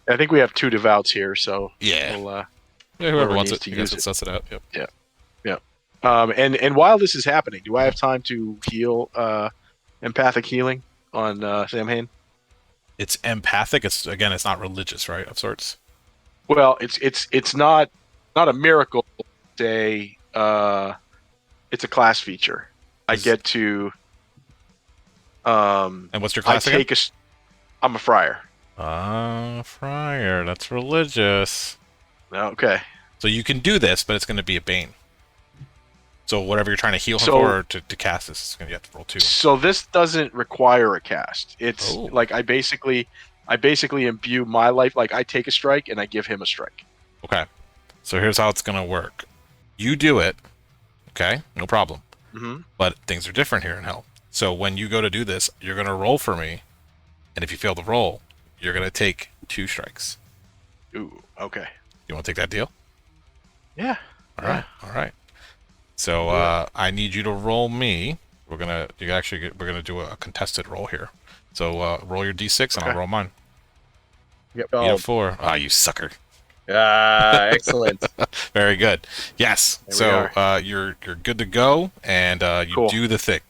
I think we have 2 devouts here, so yeah. we'll, Yeah, whoever whoever wants needs it, to you guys use can it. suss it out. Yep. and while this is happening, do I have time to heal empathic healing? on Samhain? It's empathic. It's not religious, right? Of sorts. Well, it's not a miracle. It's a class feature. I get to. And what's your class again? I'm a friar. Friar. That's religious. Okay. So you can do this, but it's going to be a bane. So whatever you're trying to heal him So- for or to cast this, it's going to have to roll 2. So this doesn't require a cast. It's Oh. like I basically imbue my life. Like I take a strike and I give him a strike. Okay. So here's how it's going to work. You do it. Okay. No problem. Mm-hmm. But things are different here in Hell. So when you go to do this, you're going to roll for me. And if you fail the roll, you're going to take 2 strikes. Ooh. Okay. You want to take that deal? Yeah. All right. All right. So I need you to roll me. We're gonna do a contested roll here. So roll your d6 and I'll roll mine. Yep. You Oh, have 4. Ah, you sucker. excellent. Very good. Yes. There we So you're good to go, and you Cool. do the thing.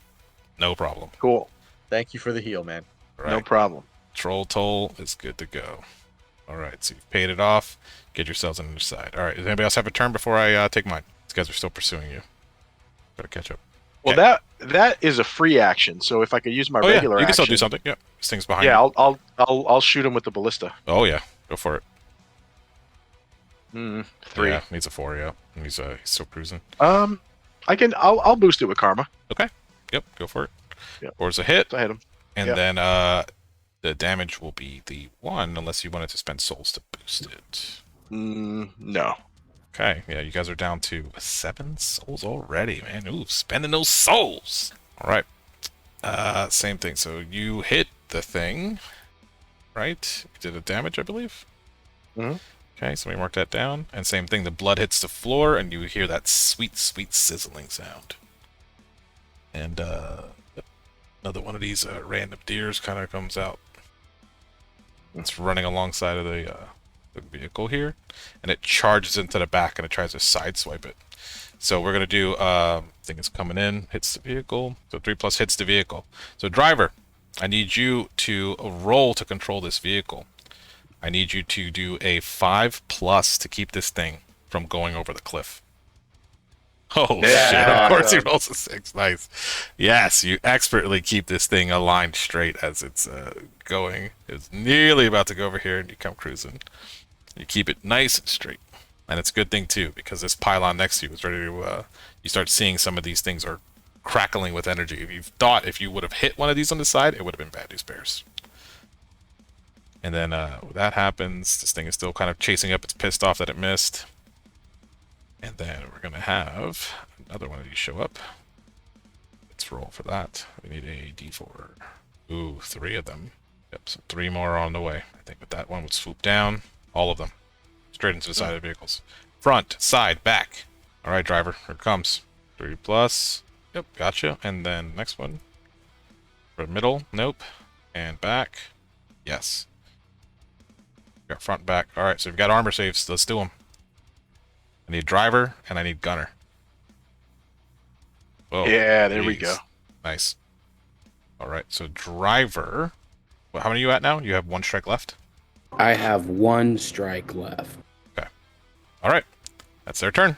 No problem. Cool. Thank you for the heal, man. All right. No problem. Troll toll is good to go. All right. So you've paid it off. Get yourselves on the side. All right. Does anybody else have a turn before I take mine? These guys are still pursuing you. Gotta catch up. Well, Okay. that is a free action. So if I could use my Oh yeah, regular you can still action, do something. Yep. This thing's behind yeah, you. I'll shoot him with the ballista. Oh yeah. Go for it. 3. Yeah, needs a 4, yeah. And he's still cruising. I'll boost it with karma. Okay. Yep, go for it. Yep. 4's a hit, So I hit him. and Yep. then the damage will be the 1 unless you wanted to spend souls to boost it. No. Okay, yeah, you guys are down to 7 souls already, man. Ooh, spending those souls. All right. Same thing. So you hit the thing, right? You did a damage, I believe. Mhm. Okay, so we mark that down. And same thing, the blood hits the floor, and you hear that sweet, sweet sizzling sound. And another one of these random deers kind of comes out. It's running alongside of the vehicle here, and it charges into the back, and it tries to sideswipe it. So we're gonna do. Thing is coming in, hits the vehicle. So 3+ hits the vehicle. So driver, I need you to roll to control this vehicle. I need you to do a 5+ to keep this thing from going over the cliff. Oh Yeah. shit! Of course he rolls a 6. Nice. Yes, you expertly keep this thing aligned straight as it's going. It's nearly about to go over here, and you come cruising. You keep it nice and straight, and it's a good thing too because this pylon next to you is ready to. You start seeing some of these things are crackling with energy. If you thought if you would have hit one of these on the side, it would have been bad news bears. And then that happens. This thing is still kind of chasing up. It's pissed off that it missed. And then we're going to have another one of these show up. Let's roll for that. We need a d4. Ooh, 3 of them. Yep, so 3 more on the way. I think that that one would swoop down. All of them. Straight into the side of the vehicles. Front, side, back. All right, driver. Here it comes. 3+. Yep, gotcha. And then next one. For middle. Nope. And back. Yes. Got front, back. All right, so we've got armor saves. Let's do them. I need driver, and I need gunner. Whoa, Yeah, there we jeez. go. Nice. All right, so driver. Well, how many are you at now? You have 1 strike left? I have 1 strike left. All right, that's their turn.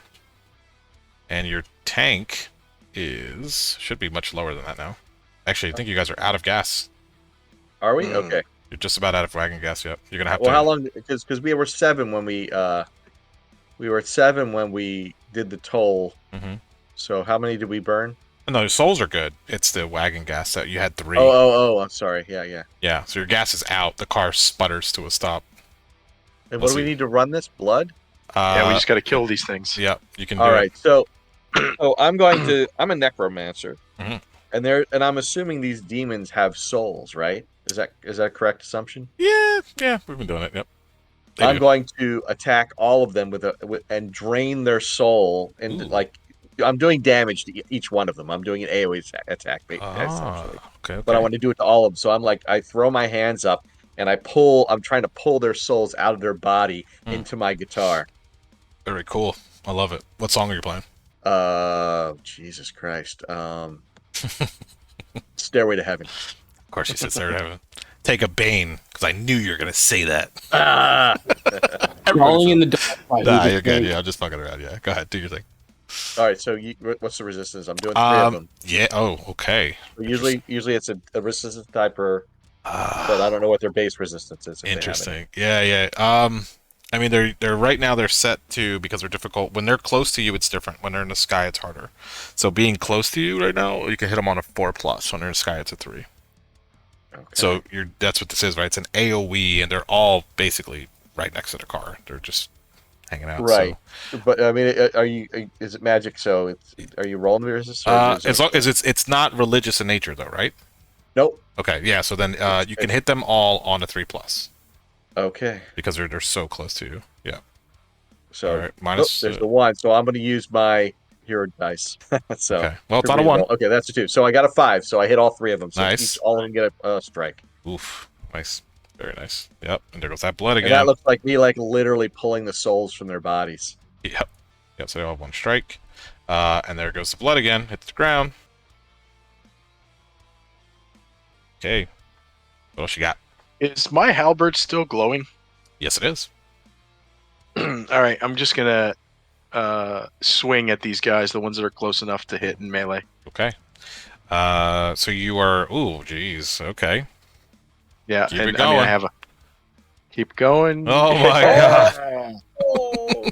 And your tank should be much lower than that now. Actually, I think you guys are out of gas. Are we? Hmm. Okay. You're just about out of wagon gas. Yep. You're gonna have Well, to. how long? Because we were 7 when we were at 7 when we did the toll. Mhm. So how many did we burn? No, your souls are good. It's the wagon gas that you had 3. Oh! I'm sorry. Yeah. Yeah. So your gas is out. The car sputters to a stop. And We'll what do we see. need to run this? Blood? Yeah, we just got to kill these things. Yeah, you can do All it. right. So I'm going to. I'm a necromancer, Mhm. and I'm assuming these demons have souls, right? Is that a correct assumption? Yeah, we've been doing it. Yep. They I'm do. going to attack all of them and drain their soul, and Ooh. like I'm doing damage to each one of them. I'm doing an AoE attack, essentially. Okay. But I want to do it to all of them. So I'm like, I throw my hands up and I'm trying to pull their souls out of their body into my guitar. Very cool. I love it. What song are you playing? Jesus Christ. Stairway to Heaven. course, she sits there and take a bane because I knew you were gonna say that. Crawling in the dark. Nah, you're good. Yeah, I'm just fucking around. Yeah, go ahead, do your thing. All right, so what's the resistance? I'm doing 3 of them. Yeah. Oh, okay. Usually it's a resistance type but I don't know what their base resistance is. Interesting. Yeah. I mean, they're right now they're set to, because they're difficult. When they're close to you, it's different. When they're in the sky, it's harder. So being close to you right now, you can hit them on a 4+. When they're in the sky, it's a 3. Okay. So that's what this is, right? It's an AOE, and they're all basically right next to the car. They're just hanging out. Right. So. But I mean, is it magic? So are you rolling the resistance? As long as it's not religious in nature, though, right? Nope. Okay. Yeah. So then you can hit them all on a 3+. Okay. Because they're so close to you. Yeah. So right, minus, there's the 1. So I'm going to use my hero dice. So okay. Well, it's on a 1. Okay, that's a 2. So I got a 5. So I hit all 3 of them. So nice. all of them get a strike. Oof. Nice. Very nice. Yep. And there goes that blood again. And that looks like me, literally pulling the souls from their bodies. Yep. Yep. So they all have 1 strike. And there goes the blood again. Hits the ground. Okay. What else you got? Is my halberd still glowing? Yes, it is. All right, I'm just gonna swing at these guys, the ones that are close enough to hit in melee. Okay. So you are. Ooh, geez. Okay. Yeah, Keep and it going. I mean, I have a. Keep going. Oh my god.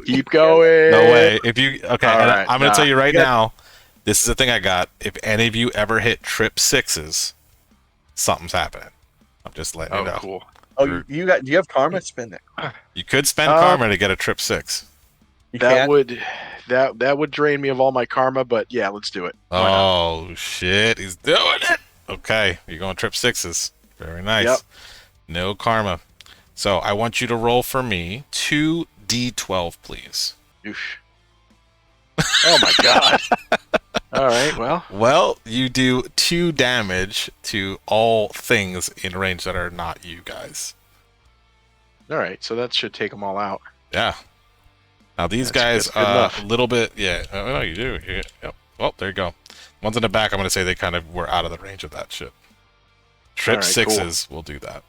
Keep going. No way. If you okay, All right, I'm gonna tell you right now. This is the thing I got. If any of you ever hit trip 6s, something's happening. I'm just letting you know. Cool. Oh, do you have karma? Spend that. You could spend karma to get a trip 6. That would drain me of all my karma, but yeah, let's do it. Oh shit, he's doing it. Okay, you're going trip 6s. Very nice. Yep. No karma. So I want you to roll for me 2d12, please. Oof. Oh my god. All right, well. Well, you do 2 damage to all things in range that are not you guys. All right, so that should take them all out. Yeah. Now these guys a little bit, yeah. Oh, you do. Yeah. Yep. Well, there you go. Ones in the back, I'm going to say they kind of were out of the range of that shit. Trip 6s will do that.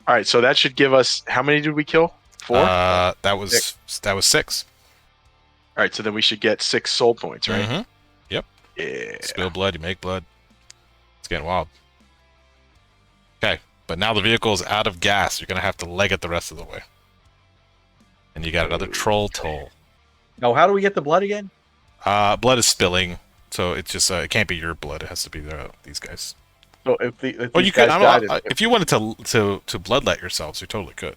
All right, so that should give us, how many did we kill? 4? That was 6. All right, so then we should get 6 soul points, right? Mm-hmm. Yep. Yeah. Spill blood, you make blood. It's getting wild. Okay, but now the vehicle is out of gas. You're going to have to leg it the rest of the way. And you got another troll toll. Now, how do we get the blood again? Blood is spilling, so it's just it can't be your blood. It has to be these guys. So if these you could. guys died, If you wanted to bloodlet yourselves, you totally could.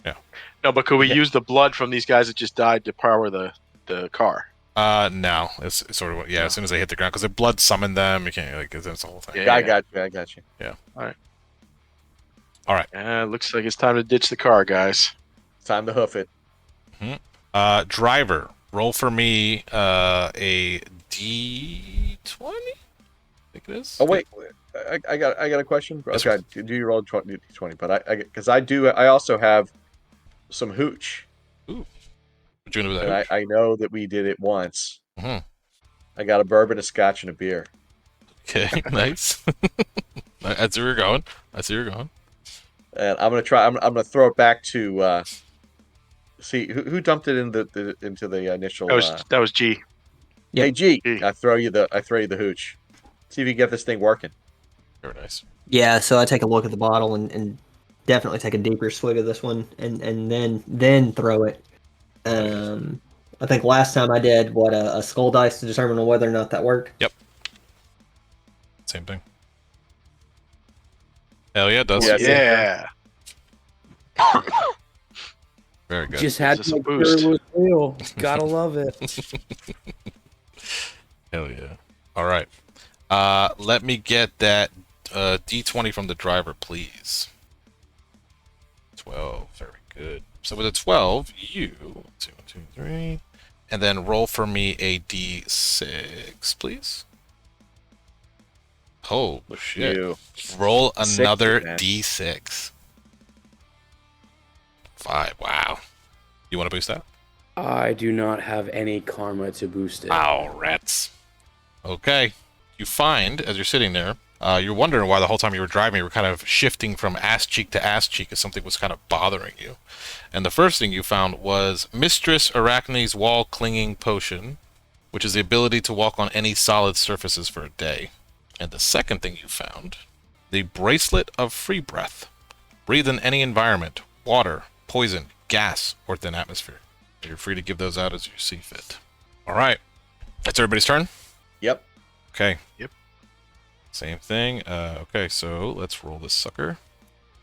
Yeah. No, but could we use the blood from these guys that just died to power the car? No. It's sort of as soon as they hit the ground, because the blood summoned them. You can't it's the whole thing. Yeah, I got you. Yeah. All right. Looks like it's time to ditch the car, guys. Time to hoof it. Mm-hmm. Driver, roll for me a D20. I think it is. Oh wait, I got a question. Yes, okay, do you roll 20, but I also have some hooch. Ooh. What you do with that? And I know that we did it once. Mm-hmm. I got a bourbon, a scotch, and a beer. Okay, nice. I see where you're going. And I'm gonna try. I'm gonna throw it back to. See who dumped it into the initial. That was G. Yep. Hey G, G. I throw you the hooch. See if you can get this thing working. Very nice. Yeah, so I take a look at the bottle and definitely take a deeper swig of this one and then throw it. I think last time I did a skull dice to determine whether or not that worked. Yep. Same thing. Hell yeah, it does. Yeah. Very good. Just had to make sure it was real. Gotta love it. Hell yeah. All right. Let me get that D20 from the driver, please. 12. Very good. So with a 12, you 1, 2, 3, and then roll for me a D6, please. Oh shit! Roll another D6. 5. Wow. You want to boost that? I do not have any karma to boost it. Wow, rats. Okay. You find, as you're sitting there, You're wondering why the whole time you were driving, you were kind of shifting from ass cheek to ass cheek as something was kind of bothering you. And the first thing you found was Mistress Arachne's Wall Clinging Potion, which is the ability to walk on any solid surfaces for a day. And the second thing you found, the Bracelet of Free Breath. Breathe in any environment, water, poison, gas, or thin atmosphere. You're free to give those out as you see fit. All right. That's everybody's turn? Yep. Okay. Yep. Same thing. Okay, so let's roll this sucker.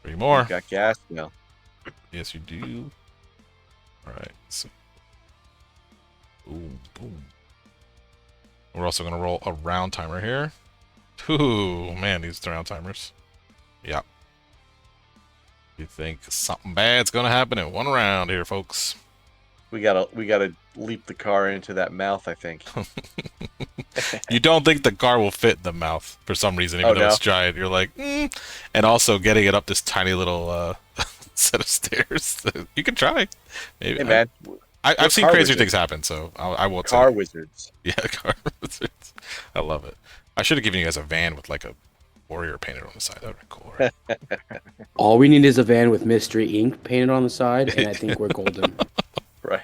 3 more. You got gas? No. Yes, you do. All right. So, boom, boom. We're also going to roll a round timer here. Ooh, man, these round timers. Yep. You think something bad's going to happen in 1 round here, folks. We gotta leap the car into that mouth, I think. You don't think the car will fit in the mouth for some reason, even though it's giant. You're like, And also getting it up this tiny little set of stairs. You can try. Maybe. Hey, man. I've seen car crazy wizards. things happen, so I won't Car say. wizards. Yeah, car wizards. I love it. I should have given you guys a van with like a warrior painted on the side. That would be cool, right? All we need is a van with mystery ink painted on the side, and I think we're golden. Right.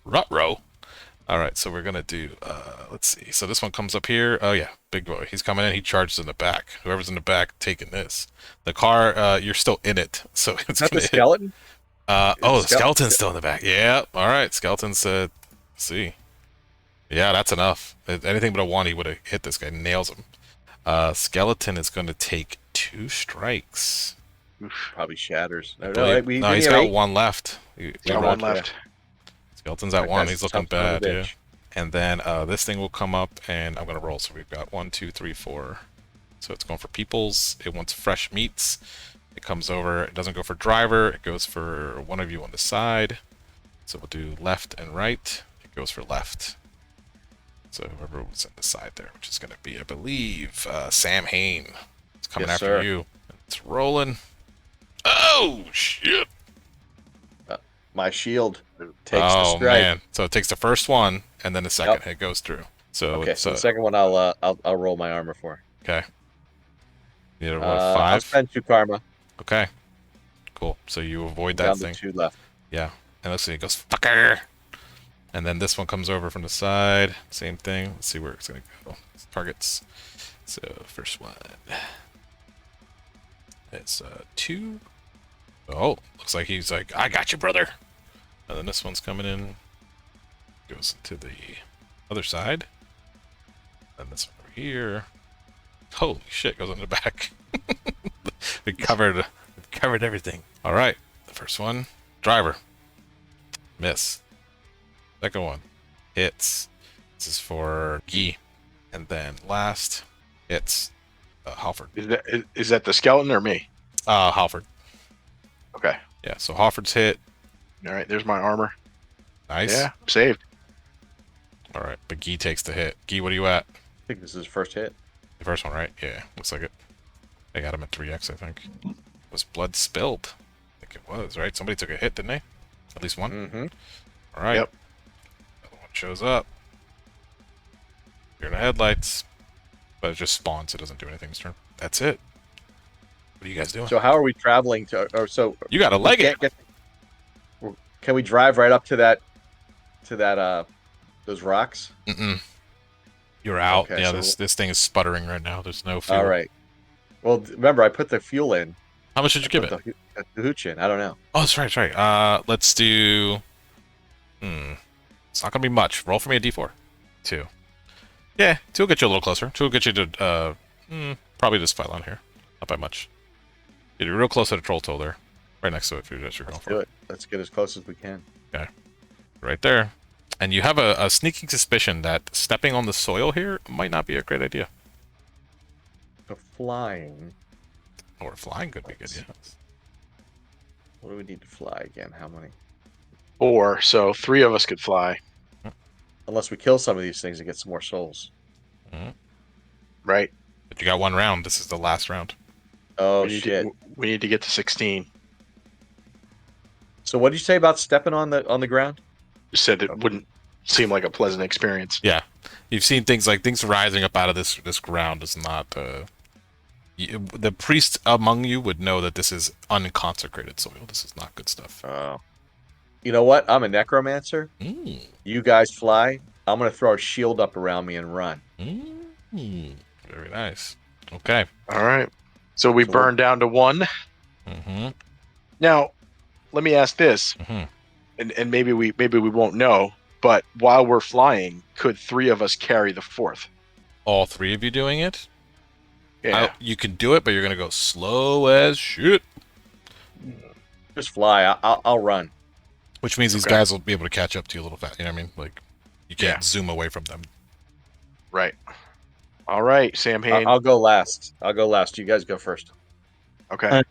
Ruh-roh. All right, so we're going to do, let's see. So this one comes up here. Oh, yeah, big boy. He's coming in. He charges in the back. Whoever's in the back taking this. The car, you're still in it, so it's Is that going the to hit. skeleton? The skeleton's still in the back. Yeah, all right. Skeleton's, see. Yeah, that's enough. Anything but a 1, he would have hit this guy. Nails him. Skeleton is going to take 2 strikes. Probably shatters. No, He's got 1 left. He's got 1 left. Skeleton's at 1. He's looking bad, yeah. Bitch. And then this thing will come up, and I'm going to roll. So we've got 1, 2, 3, 4. So it's going for peoples. It wants fresh meats. It comes over. It doesn't go for driver. It goes for one of you on the side. So we'll do left and right. It goes for left. So whoever was on the side there, which is going to be, I believe, Sam Hain. It's coming Yes, after sir. you. It's rolling. Oh, shit. My shield takes the Oh, strike. man. So it takes the first one, and then the second hit goes through. So Okay, it's, so the second one I'll roll my armor for. okay. You need to roll I'll 5. spend 2 karma. Okay. Cool. So you avoid that Down thing. to 2 left. Yeah. And let's see. It goes, fucker. And then this one comes over from the side. Same thing. Let's see where it's going to go. Targets. So first one. It's 2. Oh, looks like he's like, I got you, brother. And then this one's coming in. Goes to the other side. And this one over here. Holy shit, goes on the back. we covered everything. All right. The first one. Driver. Miss. Second one. Hits. This is for Guy. And then last. Hits. Halford. Is that the skeleton or me? Halford. Okay. Yeah, so Halford's hit. All right. There's my armor. Nice. Yeah. Saved. All right, but Guy takes the hit. Guy, what are you at? I think this is his first hit. The first one, right? Yeah, looks like it. They got him at 3x, I think. Was blood spilled? I think it was, right? Somebody took a hit, didn't they? At least one? Mm-hmm. All right. Yep. Another one shows up. You're in the headlights. But it just spawns. It doesn't do anything this turn. That's it. What are you guys doing? So how are we traveling to? Or so You got a leg it. Can we drive right up to that? Those rocks? Mm-mm. You're out. Okay, yeah, so- this thing is sputtering right now. There's no fuel. All right. Well, remember I put the fuel in. How much did you give it? The hooch in. I don't know. Oh, that's right, that's right. Let's do... It's not going to be much. Roll for me a d4. 2. Yeah, 2 will get you a little closer. 2 will get you to, probably this Phylon here. Not by much. You're real close to the troll toe there. Right next to it, if you're going Let's for do it. Let's get as close as we can. Okay. Right there. And you have a sneaking suspicion that stepping on the soil here might not be a great idea. So flying. Or flying could be good, yeah. What do we need to fly again? How many? 4. So 3 of us could fly. Unless we kill some of these things and get some more souls. Right. But you got 1 round. This is the last round. Oh we need shit! We need to get to 16. So what did you say about stepping on the ground? You said it wouldn't seem like a pleasant experience. Yeah. You've seen things like things rising up out of this ground is not The priest among you would know that this is unconsecrated soil. This is not good stuff. You know what? I'm a necromancer. Mm. You guys fly. I'm gonna throw a shield up around me and run. Very nice. Okay. All right. So we burn down to 1. Mm-hmm. Now, let me ask this, Mm-hmm. and maybe we won't know, but while we're flying, could 3 of us carry the 4th? All 3 of you doing it? Yeah. You can do it, but you're gonna go slow as shit. Just fly. I'll run. Which means these guys will be able to catch up to you a little fast. You know what I mean? Like, you can't zoom away from them. Right. All right, Sam Hain. I'll go last. You guys go first. Okay.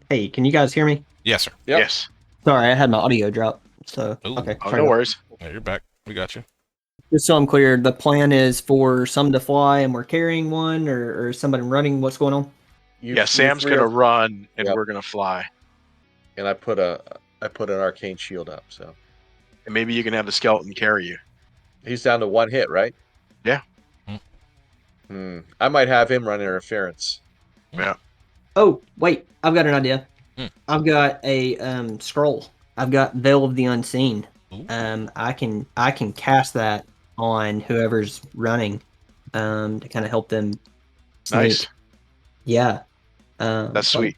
Hey, can you guys hear me? Yes, sir. Yep. Yes. Sorry, I had my audio drop. So Ooh. okay. Oh, sorry no about- worries. Yeah, you're back. We got you. Just so I'm clear, the plan is for some to fly, and we're carrying one, or somebody running. What's going on? You, Yeah, you Sam's 3 gonna are- run, and Yep. we're gonna fly. And I put an arcane shield up. So And maybe you can have the skeleton carry you. he's down to 1 hit, right? Yeah. I might have him run interference. Yeah. Oh, wait, I've got an idea. Hmm. I've got a scroll. I've got Veil of the Unseen. Ooh. I can cast that on whoever's running, to kind of help them sneak. Nice. Yeah. That's sweet.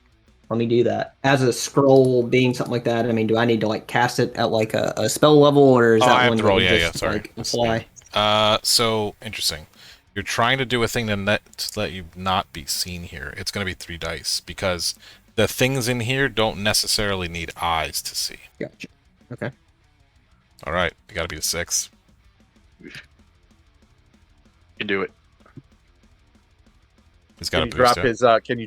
Let me do that. As a scroll being something like that, I mean, do I need to like cast it at like a spell level, or is I that have one to roll. that Yeah, just, sorry. like, fly? So interesting. You're trying to do a thing to let you not be seen here. It's going to be 3 dice because the things in here don't necessarily need eyes to see. Gotcha. Okay. All right, you got to be a 6. You can do it. He's got Can a you drop boost. his? Can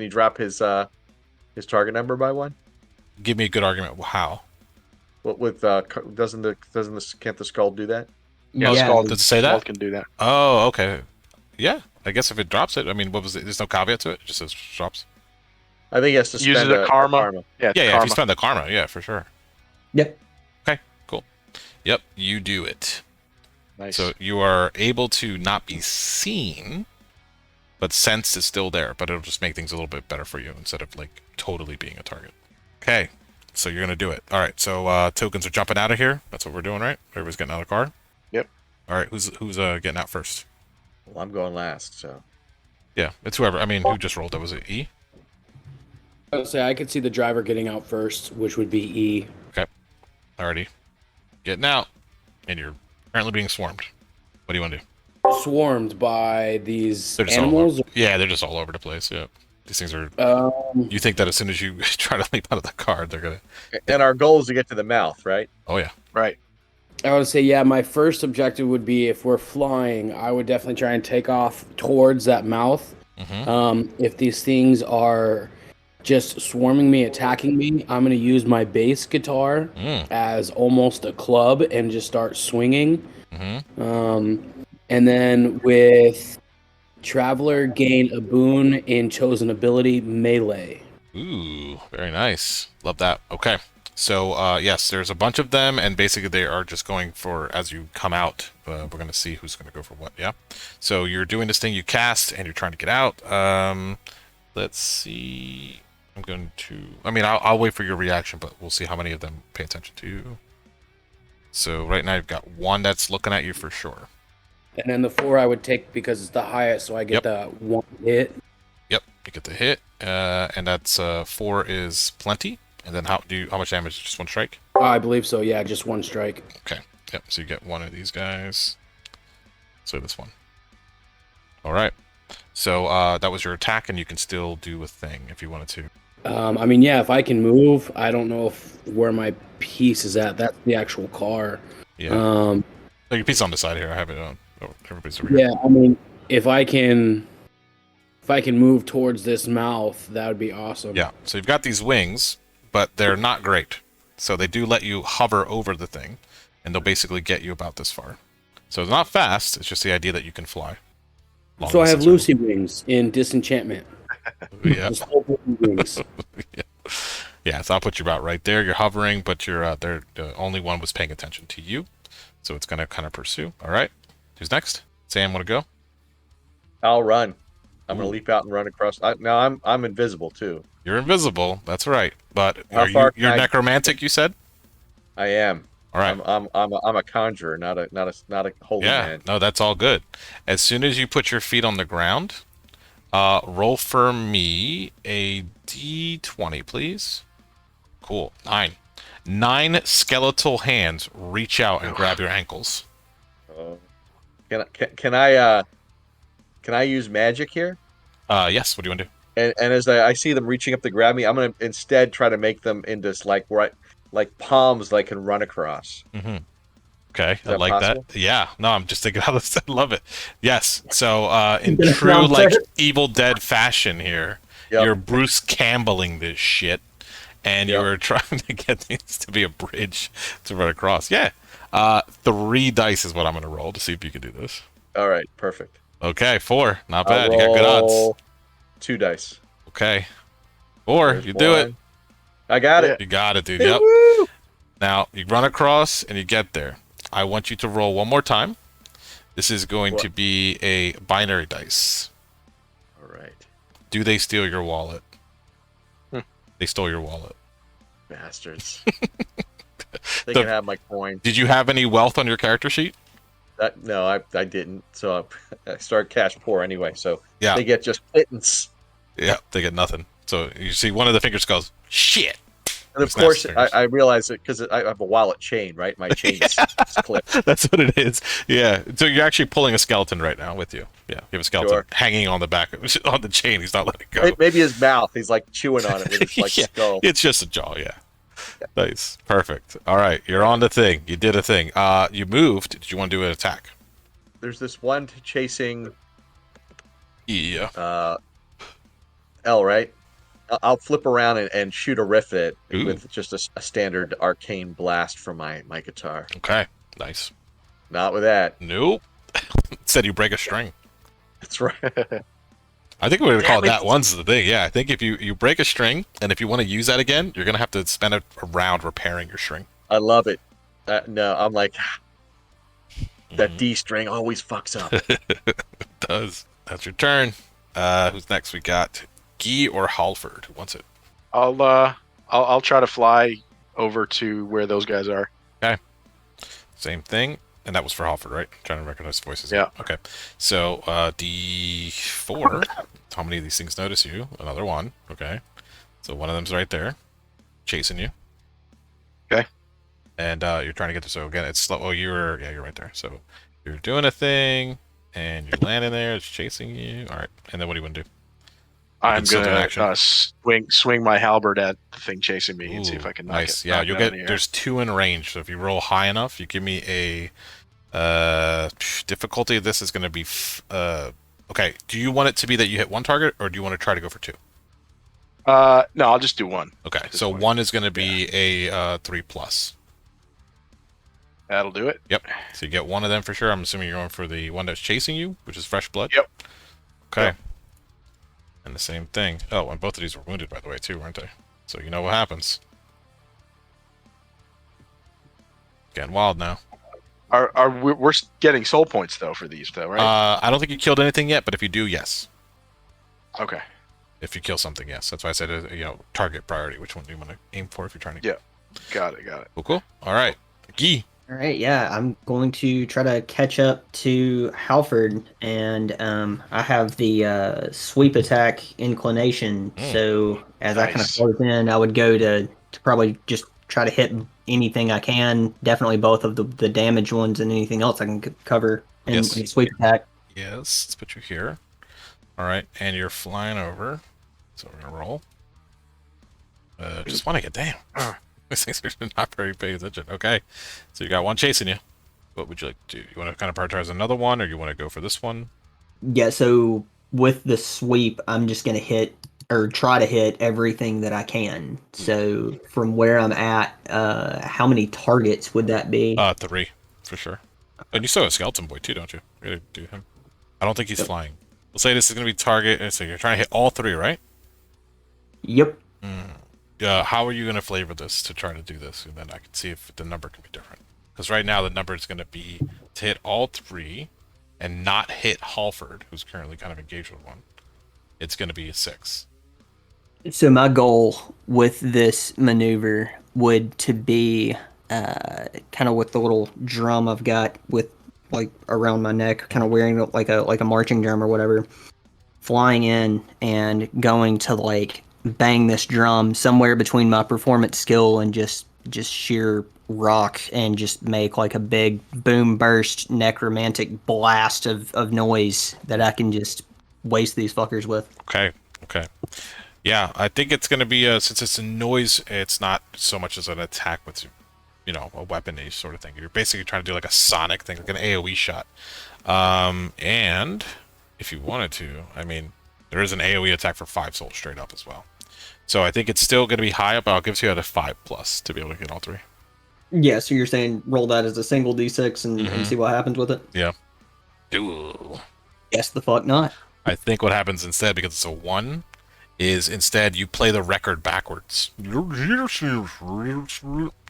you drop his target number by 1? Give me a good argument. How? What with can't the skull do that? Yeah, Yeah. Skull, Does it say that? Skull can do that. Oh, okay. Yeah, I guess if it drops it, I mean, what was it? There's no caveat to it. It just says drops. I think he has to Use spend it a karma. Yeah, Yeah, yeah. If karma. you spend the karma, yeah, for sure. Yep. Okay, cool. Yep, you do it. Nice. So you are able to not be seen, but sense is still there. But it'll just make things a little bit better for you instead of like totally being a target. Okay, so you're gonna do it. All right. So tokens are jumping out of here. That's what we're doing, right? Everybody's getting out of the car. Yep. All right. Who's getting out first? Well, I'm going last, so Yeah, it's whoever. I mean, who just rolled? That was it. E. I would say I could see the driver getting out first, which would be E. Alrighty. Getting out, and you're currently being swarmed. What do you want to do? Swarmed by these They're just animals. all over. Yeah, they're just all over the place. Yeah, these things are. You think that as soon as you try to leap out of the car, they're gonna. and our goal is to get to the mouth, right? Oh yeah. right. I would say, yeah, my first objective would be if we're flying, I would definitely try and take off towards that mouth. Mm-hmm. If these things are just swarming me, attacking me, I'm going to use my bass guitar as almost a club and just start swinging. Mm-hmm. And then with Traveler, gain a boon in chosen ability melee. Ooh, very nice. Love that. Okay. So, yes, there's a bunch of them, and basically they are just going for, as you come out, we're going to see who's going to go for what, yeah? So you're doing this thing you cast, and you're trying to get out. Let's see. I'm going to... I mean, I'll wait for your reaction, but we'll see how many of them pay attention to you. So right now you've got 1 that's looking at you for sure. And then the 4 I would take because it's the highest, so I get the 1 hit. Yep, you get the hit, and that's 4 is plenty. And then how much damage? Just 1 strike? I believe so, yeah, just 1 strike. Okay. Yep. So you get 1 of these guys. So this one. All right. So that was your attack, and you can still do a thing if you wanted to. I mean, yeah, if I can move, I don't know where my piece is at. That's the actual car. Yeah. So your piece on the side here. I have it on. Oh, everybody's over here. Yeah, I mean, if I can move towards this mouth, that would be awesome. Yeah. So you've got these wings, but they're not great. So they do let you hover over the thing, and they'll basically get you about this far. So it's not fast. It's just the idea that you can fly. Long So I have distance Lucy wings in Disenchantment. Yeah. Just hold Lucy wings. Yeah, so I'll put you about right there. You're hovering, but you're there. The only one was paying attention to you, so it's gonna kind of pursue. All right, who's next? Sam, want to go? I'll run. I'm gonna Ooh. leap out and run across. Now I'm invisible too. You're invisible. That's right. But How far you're can I- necromantic? You said. I am. All right. I'm a conjurer, not a holy Yeah. man. No, that's all good. As soon as you put your feet on the ground, roll for me a d20, please. Cool. 9. 9 skeletal hands reach out and grab your ankles. Can I use magic here? Yes. What do you want to do? And as I see them reaching up to grab me, I'm gonna instead try to make them into like palms that I can run across. Mm-hmm. Okay, Is I that like possible? that. Yeah, no, I'm just thinking how this. I love it. Yes. So, in Gonna true pronounce like it? Evil Dead fashion here, Yep. you're Bruce Campbelling this shit, and Yep. you're trying to get these to be a bridge to run across. Yeah. 3 dice is what I'm going to roll to see if you can do this. All right, perfect. Okay, 4. Not I'll bad. You got good odds. roll 2 dice. Okay. 4. There's You do it. one. I got it. You got it, dude. Yep. Woo! Now, you run across and you get there. I want you to roll one more time. This is going to be a binary dice. All right, Do they steal your wallet? They stole your wallet. bastards. They The- can have my coin. Did you have any wealth on your character sheet? No, I didn't. So I start cash poor anyway. So Yeah. they get just pittance. Yeah, they get nothing. So you see one of the fingers goes, shit. And of Snaps course, fingers. I realize it because I have a wallet chain, right? My chain is clipped. That's what it is. Yeah. So you're actually pulling a skeleton right now with you. Yeah. You have a skeleton Sure. hanging on the back, on the chain. He's not letting go. Maybe his mouth. He's like chewing on it with his like Yeah, skull. it's just a jaw, yeah. Nice. Perfect. All right. You're on the thing. You did a thing. You moved. Did you want to do an attack? There's this one chasing Yeah. L, right? I'll flip around and shoot a riff at it Ooh. with just a standard arcane blast from my guitar. Okay. Nice. Not with that. Nope. Said you break a string. That's right. I think we're going to call it Damn it. that once the thing. Yeah, I think if you break a string, and if you want to use that again, you're going to have to spend a round repairing your string. I love it. No, I'm like, that Mhm. D string always fucks up. It does. That's your turn. Who's next? We got Guy or Halford. Who wants it? I'll try to fly over to where those guys are. Same thing. And that was for Halford, right? trying to recognize voices. Yeah. Okay. So, D4. How many of these things notice you? Another one. Okay. So one of them's right there, chasing you. Okay. And you're trying to get to. So again, it's slow. Oh, you're right there. So you're doing a thing, and you're landing there. It's chasing you. All right. And then what do you want to do? I'm still do gonna action. swing my halberd at the thing chasing me and see if I can knock nice. it. Yeah, knock you'll it out of get. the air. There's 2 in range. So if you roll high enough, you give me a difficulty of this is going to be okay. Do you want it to be that you hit 1 target, or do you want to try to go for 2? No, I'll just do 1. Okay, This so one. 1 is going to be a 3+. That'll do it. Yep. So you get 1 of them for sure. I'm assuming you're going for the one that's chasing you, which is fresh blood. Yep. Okay. Yep. And the same thing. Oh, and both of these were wounded, by the way, too, weren't they? So you know what happens. Getting wild now. We're getting soul points though for these though, right? I don't think you killed anything yet, but if you do, yes. Okay. If you kill something, yes. That's why I said, target priority. Which one do you want to aim for if you're trying to? Yeah. Got it. Cool. All right. Guy. All right, yeah, I'm going to try to catch up to Halford, and I have the sweep attack inclination. So as I kind of Nice. close in, I would go to probably just try to hit anything I can. Definitely both of the damaged ones and anything else I can cover in Yes. in sweep attack. Yes. Let's put you here. All right. And you're flying over. So we're going to roll. Just want to get damn. These things are not very paying attention. Okay. So you got 1 chasing you. What would you like to do? You want to kind of prioritize another one, or you want to go for this one? Yeah, so with the sweep, I'm just going to hit or try to hit everything that I can. So from where I'm at, how many targets would that be? 3, for sure. And you still have Skeleton Boy, too, don't you? You gotta do him. I don't think he's flying. We'll say this is going to be target. So you're trying to hit all 3, right? Yep. How are you going to flavor this to try to do this? And then I can see if the number can be different. Because right now the number is going to be to hit all 3 and not hit Halford, who's currently kind of engaged with 1. it's going to be a 6. So my goal with this maneuver would to be kind of with the little drum I've got with like around my neck, kind of wearing like a marching drum or whatever, flying in and going to like bang this drum somewhere between my performance skill and just sheer rock and just make like a big boom burst necromantic blast of noise that I can just waste these fuckers with. Okay. Yeah, I think it's going to be, since it's a noise, it's not so much as an attack with, a weapon-y sort of thing. You're basically trying to do like a sonic thing, like an AoE shot. And if you wanted to, I mean, there is an AoE attack for 5 souls straight up as well. So I think it's still going to be high up, but I'll give you a 5+ to be able to get all 3. Yeah, so you're saying roll that as a single d6 and see what happens with it? Yeah. Duel. Yes, the fuck not. I think what happens instead, because it's a 1, is instead you play the record backwards.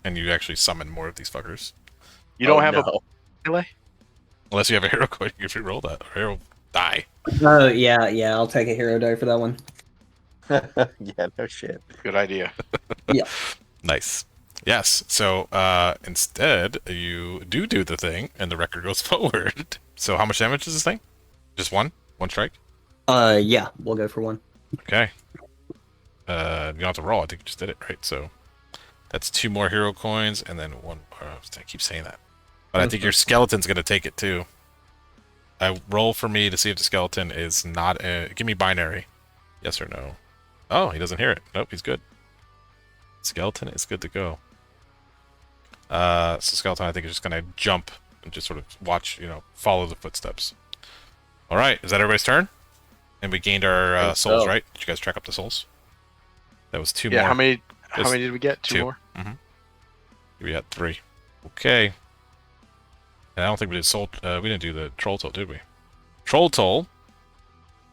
And you actually summon more of these fuckers. You don't have a melee? Unless you have a hero code, you can roll that. Or hero die. Oh, yeah, I'll take a hero die for that one. Yeah, no shit. Good idea. Yeah. Nice. Yes. So instead, you do the thing, and the record goes forward. So how much damage is this thing? Just 1? 1 strike? Yeah, we'll go for 1. Okay. You don't have to roll. I think you just did it, right? So that's 2 more hero coins, and then 1. I keep saying that, but I think your skeleton's gonna take it too. Roll for me to see if the skeleton is not. Give me binary, yes or no. Oh, he doesn't hear it. Nope, he's good. Skeleton is good to go. So skeleton, I think, is just gonna jump and just sort of watch, follow the footsteps. All right, is that everybody's turn? And we gained our souls, right? Did you guys track up the souls? That was 2 more. Yeah, how many did we get? 2 more? Mm-hmm. We had 3. Okay. And I don't think we did soul. We didn't do the troll toll, did we? Troll toll.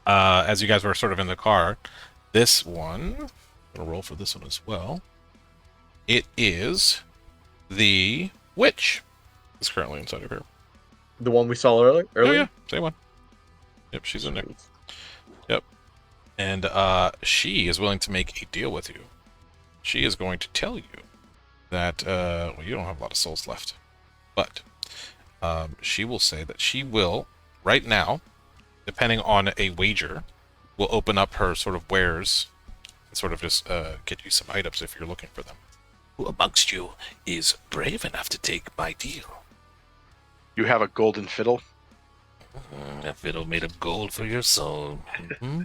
As you guys were sort of in the car, this one. I'm gonna roll for this one as well. It is the witch. It's currently inside of here. The one we saw earlier? Oh yeah, same one. Yep, she's in there. Yep. And she is willing to make a deal with you. She is going to tell you that, well, you don't have a lot of souls left, but she will say that she will, right now, depending on a wager, will open up her sort of wares and sort of just get you some items if you're looking for them. Who amongst you is brave enough to take my deal? You have a golden fiddle? A fiddle made of gold for your soul. Mm-hmm.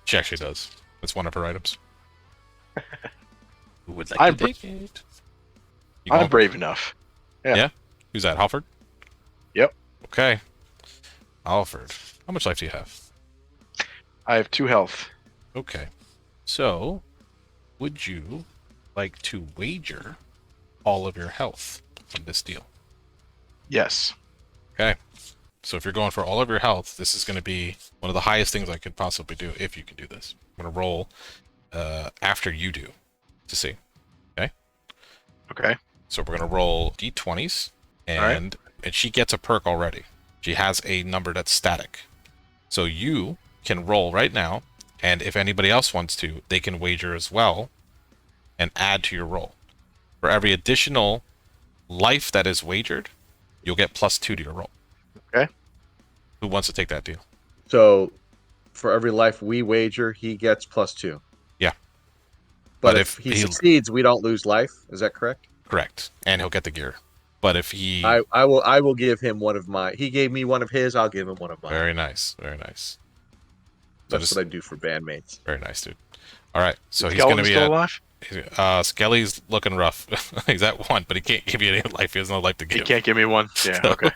She actually does. It's one of her items. Who would like to take it? I'm brave enough. Yeah. Who's that, Halford? Yep. Okay. Halford. How much life do you have? I have 2 health. Okay. So, would you like to wager all of your health on this deal? Yes. Okay. So if you're going for all of your health, this is going to be one of the highest things I could possibly do if you can do this. I'm going to roll after you do to see. Okay? Okay. So we're going to roll d20s, and she gets a perk already. She has a number that's static. So you can roll right now, and if anybody else wants to, they can wager as well and add to your roll. For every additional life that is wagered, you'll get +2 to your roll. Okay. Who wants to take that deal? So, for every life we wager, he gets +2. Yeah. But if he succeeds, we don't lose life. Is that correct? Correct. And he'll get the gear. But if he... I will give him one of my... He gave me one of his, I'll give him one of mine. Very nice. Very nice. That's what I do for bandmates. Very nice, dude. All right. So Is he's going to be still alive? Skelly's looking rough. He's at 1, but he can't give you any life. He has no life to give. He can't give me 1. Yeah, okay.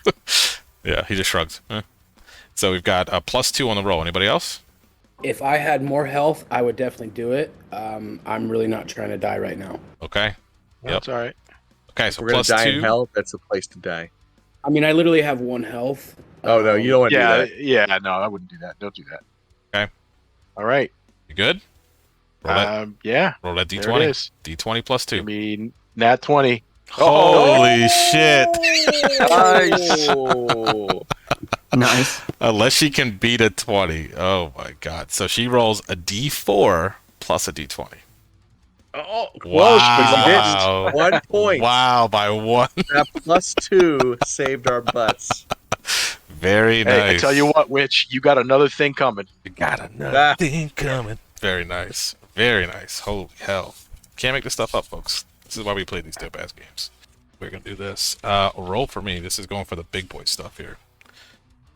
Yeah, he just shrugs. So we've got a +2 on the roll. Anybody else? If I had more health, I would definitely do it. I'm really not trying to die right now. Okay. That's all right. Okay, so We're going to die +2. in hell. That's the place to die. I mean, I literally have 1 health. Oh, no, you don't want to do that. Yeah, no, I wouldn't do that. Don't do that. Okay. All right. You good? Roll that, yeah. roll that There d20. it is. D20 +2. Give me nat 20. Holy shit! Nice. Nice. Unless she can beat a 20. Oh my god. So she rolls a d4 plus a d20. Oh, close, but you Wow. missed 1 point. Wow, by 1. That +2 saved our butts. Very Hey, nice. I tell you what, Witch, you got another thing coming. You got Ah. another thing coming. Very nice. Very nice. Holy hell. Can't make this stuff up, folks. This is why we play these dope-ass games. We're going to do this. Roll for me. This is going for the big boy stuff here.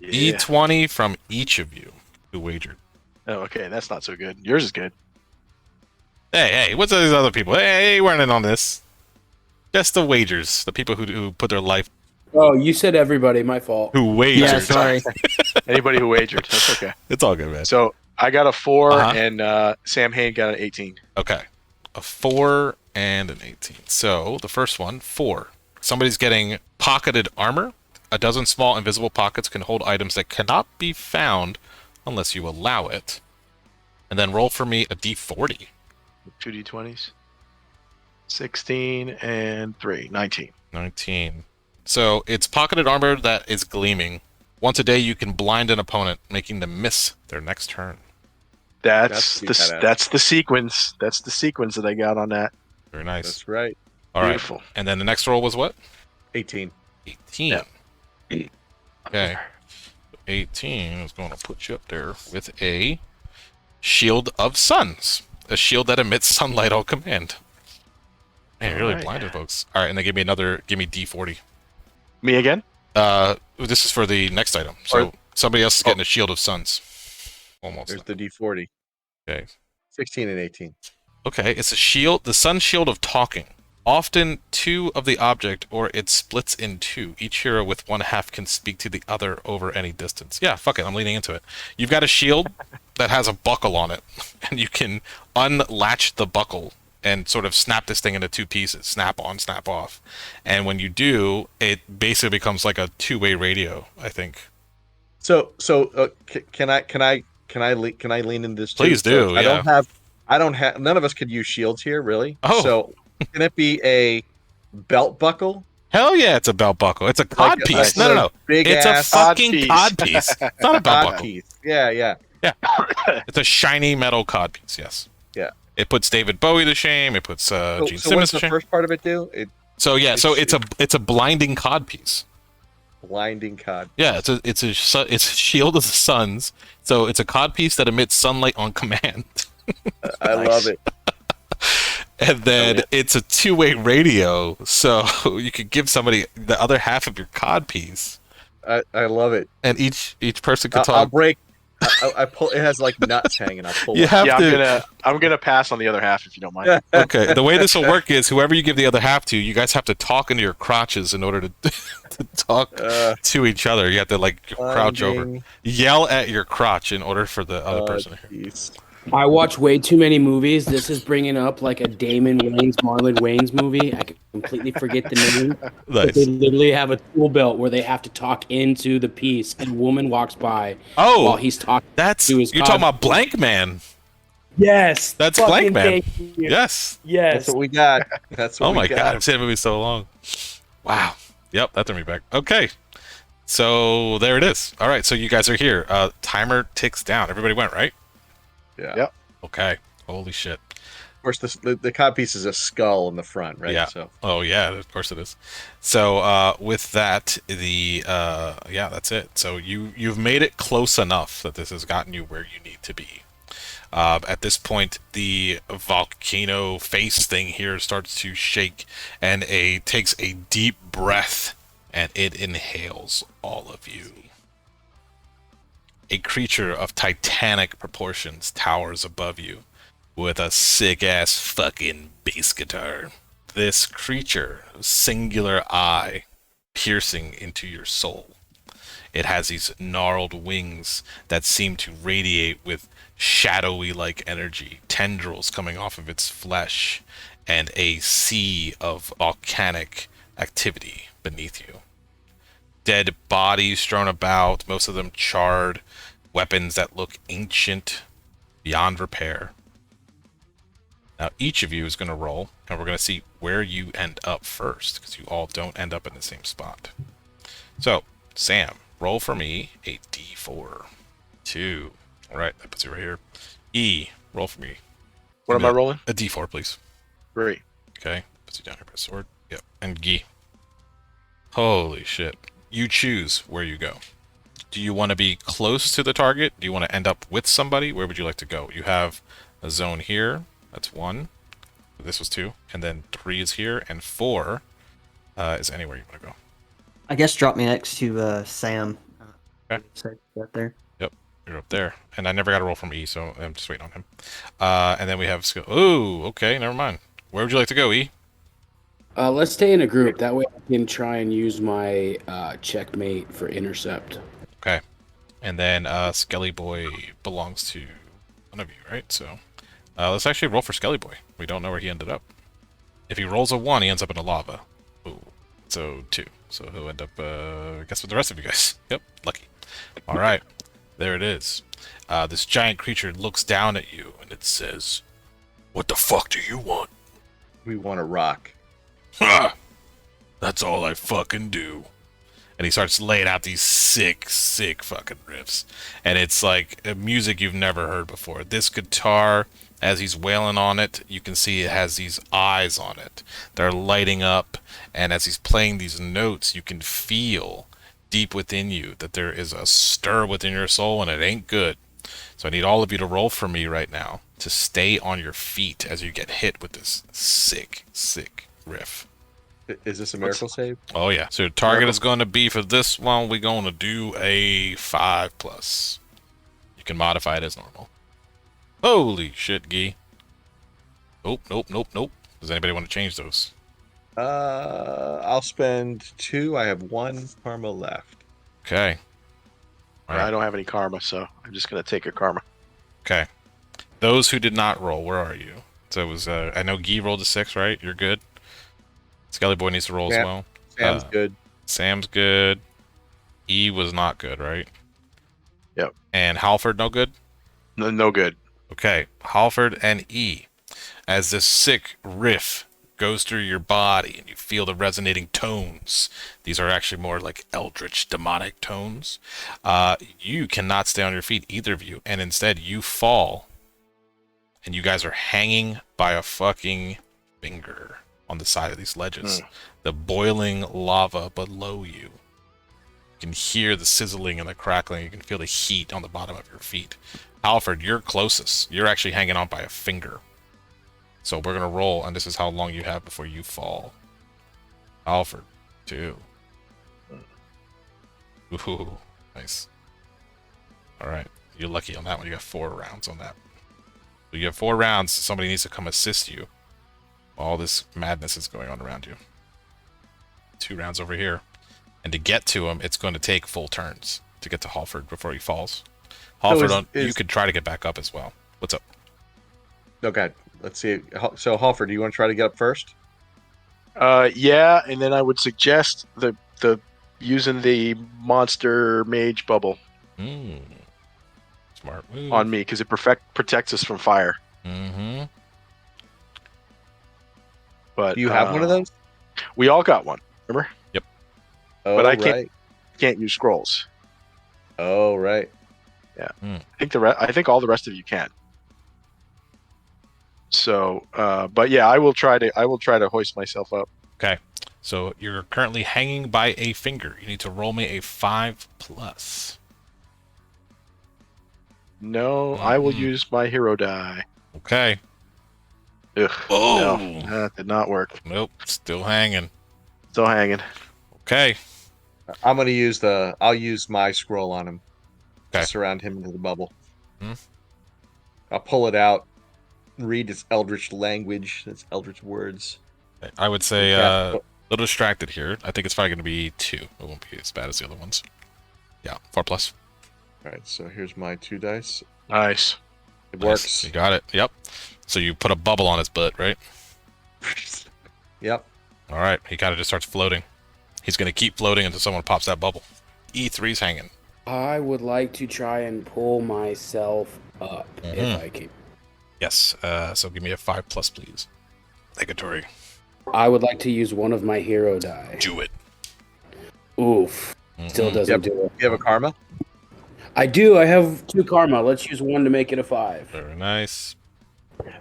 Yeah. D20 from each of you who wagered. Oh, okay, that's not so good. Yours is good. Hey, what's these other people? Hey, we're in on this. Just the wagers. The people who put their life... Oh, you said everybody. My fault. Who wagered. Yeah, sorry. Anybody who wagered, that's okay. It's all good, man. So I got a 4, Uh-huh. and Sam Hain got an 18. Okay. A 4 and an 18. So, the first one, 4. Somebody's getting pocketed armor. A dozen small invisible pockets can hold items that cannot be found unless you allow it. And then roll for me a d40. 2 d20s. 16 and 3. 19. 19. So, it's pocketed armor that is gleaming. Once a day, you can blind an opponent, making them miss their next turn. That's That's the sequence. That's the sequence that I got on that. Very nice. That's right. All right. Beautiful. And then the next roll was what? 18. 18. Yeah. Okay. 18 is going to put you up there with a Shield of Suns. A shield that emits sunlight on command. Man, you're really Alright. blinded, folks. All right, and then give me D40. Me again? This is for the next item. So somebody else is getting a Shield of Suns. Almost. There's the D40. Okay. 16 and 18. Okay, it's a shield, the sun shield of talking. Often two of the object, or it splits in two. Each hero with one half can speak to the other over any distance. Yeah, fuck it, I'm leaning into it. You've got a shield that has a buckle on it, and you can unlatch the buckle and sort of snap this thing into two pieces. Snap on, snap off. And when you do, it basically becomes like a two-way radio, I think. So can I lean into this too? Please do, So yeah. I don't have none of us could use shields here, really. Oh. So can it be a belt buckle? Hell yeah, it's a belt buckle. It's a cod piece. like No. a big It's a ass fucking cod piece. It's not a belt cod buckle. piece. Yeah. It's a shiny metal cod piece, yes. Yeah. It puts David Bowie to shame. It puts So, Gene so Simmons what's to the shame. first part of it do? So it's a blinding cod piece. Blinding cod. Yeah, it's a shield of the suns. So it's a cod piece that emits sunlight on command. I love it. And then it's a two-way radio, so you could give somebody the other half of your cod piece, I love it. and each person could I'll talk. break. I pull. It has like nuts hanging. I'll pull. You it. have Yeah, to. I'm gonna pass on the other half if you don't mind. Okay, the way this will work is whoever you give the other half to, you guys have to talk into your crotches in order to talk to each other. You have to like crouch over, Blinding yell at your crotch in order for the other person to hear. piece. I watch way too many movies. This is bringing up like a Damon Wayans, Marlon Wayans movie. I completely forget the name. But they Nice. literally have a tool belt where they have to talk into the piece, and a woman walks by Oh, while he's talking. that's to his you're talking about Blank Man. Yes, That's fucking Blank Man. thank you. Yes. Yes. That's what we got. That's what Oh we my got. god, I've seen that movie so long. Wow. Yep, that threw me back. Okay. So there it is. All right, so you guys are here. Timer ticks down. Everybody went, right? Yeah. Yep. Okay. Holy shit. Of course, the cod piece is a skull in the front, right? Yeah. So Oh yeah, of course it is. So with that, that's it. So you've made it close enough that this has gotten you where you need to be. At this point, the volcano face thing here starts to shake, and takes a deep breath, and it inhales all of you. A creature of titanic proportions towers above you, with a sick-ass fucking bass guitar. This creature, singular eye, piercing into your soul. It has these gnarled wings that seem to radiate with shadowy-like energy, tendrils coming off of its flesh, and a sea of volcanic activity beneath you. Dead bodies strewn about, most of them charred, weapons that look ancient, beyond repair. Now, each of you is going to roll, and we're going to see where you end up first, because you all don't end up in the same spot. So, Sam, roll for me a d4. 2. All right, that puts you right here. E, roll for me. What am I rolling? A d4, please. 3. Okay, puts you down here by sword. Yep, and Gi. Holy shit. You choose where you go. Do you want to be close to the target? Do you want to end up with somebody? Where would you like to go? You have a zone here. That's 1. This was 2. And then 3 is here. And 4 is anywhere you want to go. I guess drop me next to Sam. Okay. Right there. Yep, you're up there. And I never got a roll from E, so I'm just waiting on him. And then we have... Ooh, okay, never mind. Where would you like to go, E? Let's stay in a group. That way I can try and use my checkmate for intercept. Okay. And then Skelly Boy belongs to one of you, right? So let's actually roll for Skelly Boy. We don't know where he ended up. If he rolls a 1, he ends up in a lava. Ooh. So 2. So he'll end up, I guess, with the rest of you guys. Yep, lucky. All right. There it is. This giant creature looks down at you, and it says, "What the fuck do you want?" We want to rock. Ha! That's all I fucking do. And he starts laying out these sick fucking riffs. And it's like music you've never heard before. This guitar, as he's wailing on it, you can see it has these eyes on it. They're lighting up. And as he's playing these notes, you can feel deep within you that there is a stir within your soul, and it ain't good. So I need all of you to roll for me right now to stay on your feet as you get hit with this sick riff. Is this a miracle save? Oh yeah. So your target is going to be, for this one, we're going to do a 5+. You can modify it as normal. Holy shit, Guy. Nope. Does anybody want to change those? I'll spend 2. I have 1 karma left. Okay. All right. I don't have any karma, so I'm just going to take a karma. Okay. Those who did not roll, where are you? So it was, I know Guy rolled a 6, right? You're good. Skelly Boy needs to roll as well. Sam's good. Sam's good. E was not good, right? Yep. And Halford, no good? No good. Okay. Halford and E. As this sick riff goes through your body and you feel the resonating tones. These are actually more like eldritch demonic tones. You cannot stay on your feet, either of you. And instead you fall. And you guys are hanging by a fucking finger on the side of these ledges. The boiling lava below you. You can hear the sizzling and the crackling. You can feel the heat on the bottom of your feet. Alfred, you're closest. You're actually hanging on by a finger. So we're going to roll, and this is how long you have before you fall. Alfred, 2. Ooh, nice. All right. You're lucky on that one. You got 4 rounds on that. So you have 4 rounds. Somebody needs to come assist you. All this madness is going on around you. 2 rounds over here. And to get to him, it's going to take full turns to get to Halford before he falls. Halford, you could try to get back up as well. What's up? Okay, let's see. So, Halford, do you want to try to get up first? Yeah, and then I would suggest the using the monster mage bubble Smart move. on me, because it protects us from fire. Mm-hmm. But Do you have one of those? We all got one, remember? Yep. Oh, but I right. can't use scrolls. Oh, right. Yeah. I think all the rest of you can. So, but yeah, I will try to hoist myself up. Okay. So you're currently hanging by a finger. You need to roll me a 5+. No, I will use my hero die. Okay. Ugh. Oh. No, that did not work. Nope. Still hanging. Still hanging. Okay. I'm gonna use I'll use my scroll on him. Okay. To surround him into the bubble. I'll pull it out, read its eldritch language, its eldritch words. I would say Yeah. a little distracted here. I think it's probably going to be 2. It won't be as bad as the other ones. Yeah, 4+. All right, so here's my 2 dice. Nice. It Nice. works. You got it. Yep. So you put a bubble on his butt, right? Yep. All right. He kind of just starts floating. He's going to keep floating until someone pops that bubble. E3's hanging. I would like to try and pull myself up if I can. Yes. So give me a 5+, please. Negatory. I would like to use one of my hero die. Do it. Oof. Still Mhm. doesn't do it. You have a karma? I do. I have 2 karma. Let's use 1 to make it a 5. Very nice.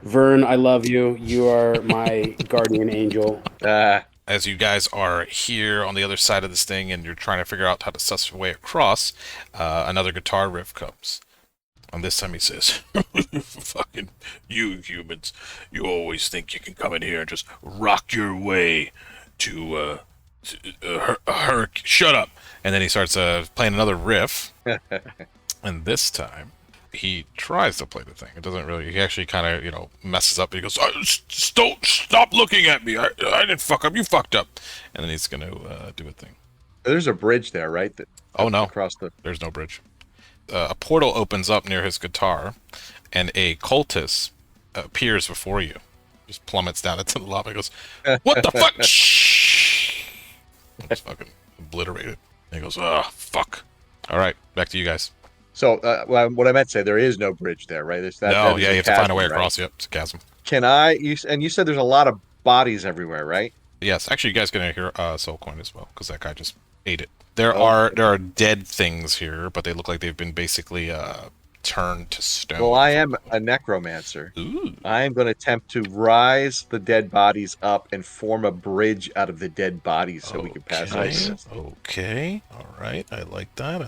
Vern, I love you. You are my guardian angel. As you guys are here on the other side of this thing and you're trying to figure out how to suss your way across, another guitar riff comes. And this time he says, fucking you humans, you always think you can come in here and just rock your way to shut up. And then he starts playing another riff. And this time he tries to play the thing. It doesn't really, he actually kind of, messes up. He goes, don't stop looking at me. I didn't fuck up. You fucked up. And then he's going to do a thing. There's a bridge there, right? Oh, no. Across the... There's no bridge. A portal opens up near his guitar, and a cultist appears before you. Just plummets down into the lava and goes, what the fuck? Shh! Just fucking obliterated. And he goes, fuck. All right, back to you guys. So, what I meant to say, there is no bridge there, right? You have to find a way right? across. Yep, it's a chasm. Can you said there's a lot of bodies everywhere, right? Yes, actually, you guys can hear Soul Coin as well, because that guy just ate it. There are dead things here, but they look like they've been basically turned to stone. Well, I am a necromancer. Ooh. I am going to attempt to rise the dead bodies up and form a bridge out of the dead bodies so we can pass over. Okay. All right. I like that.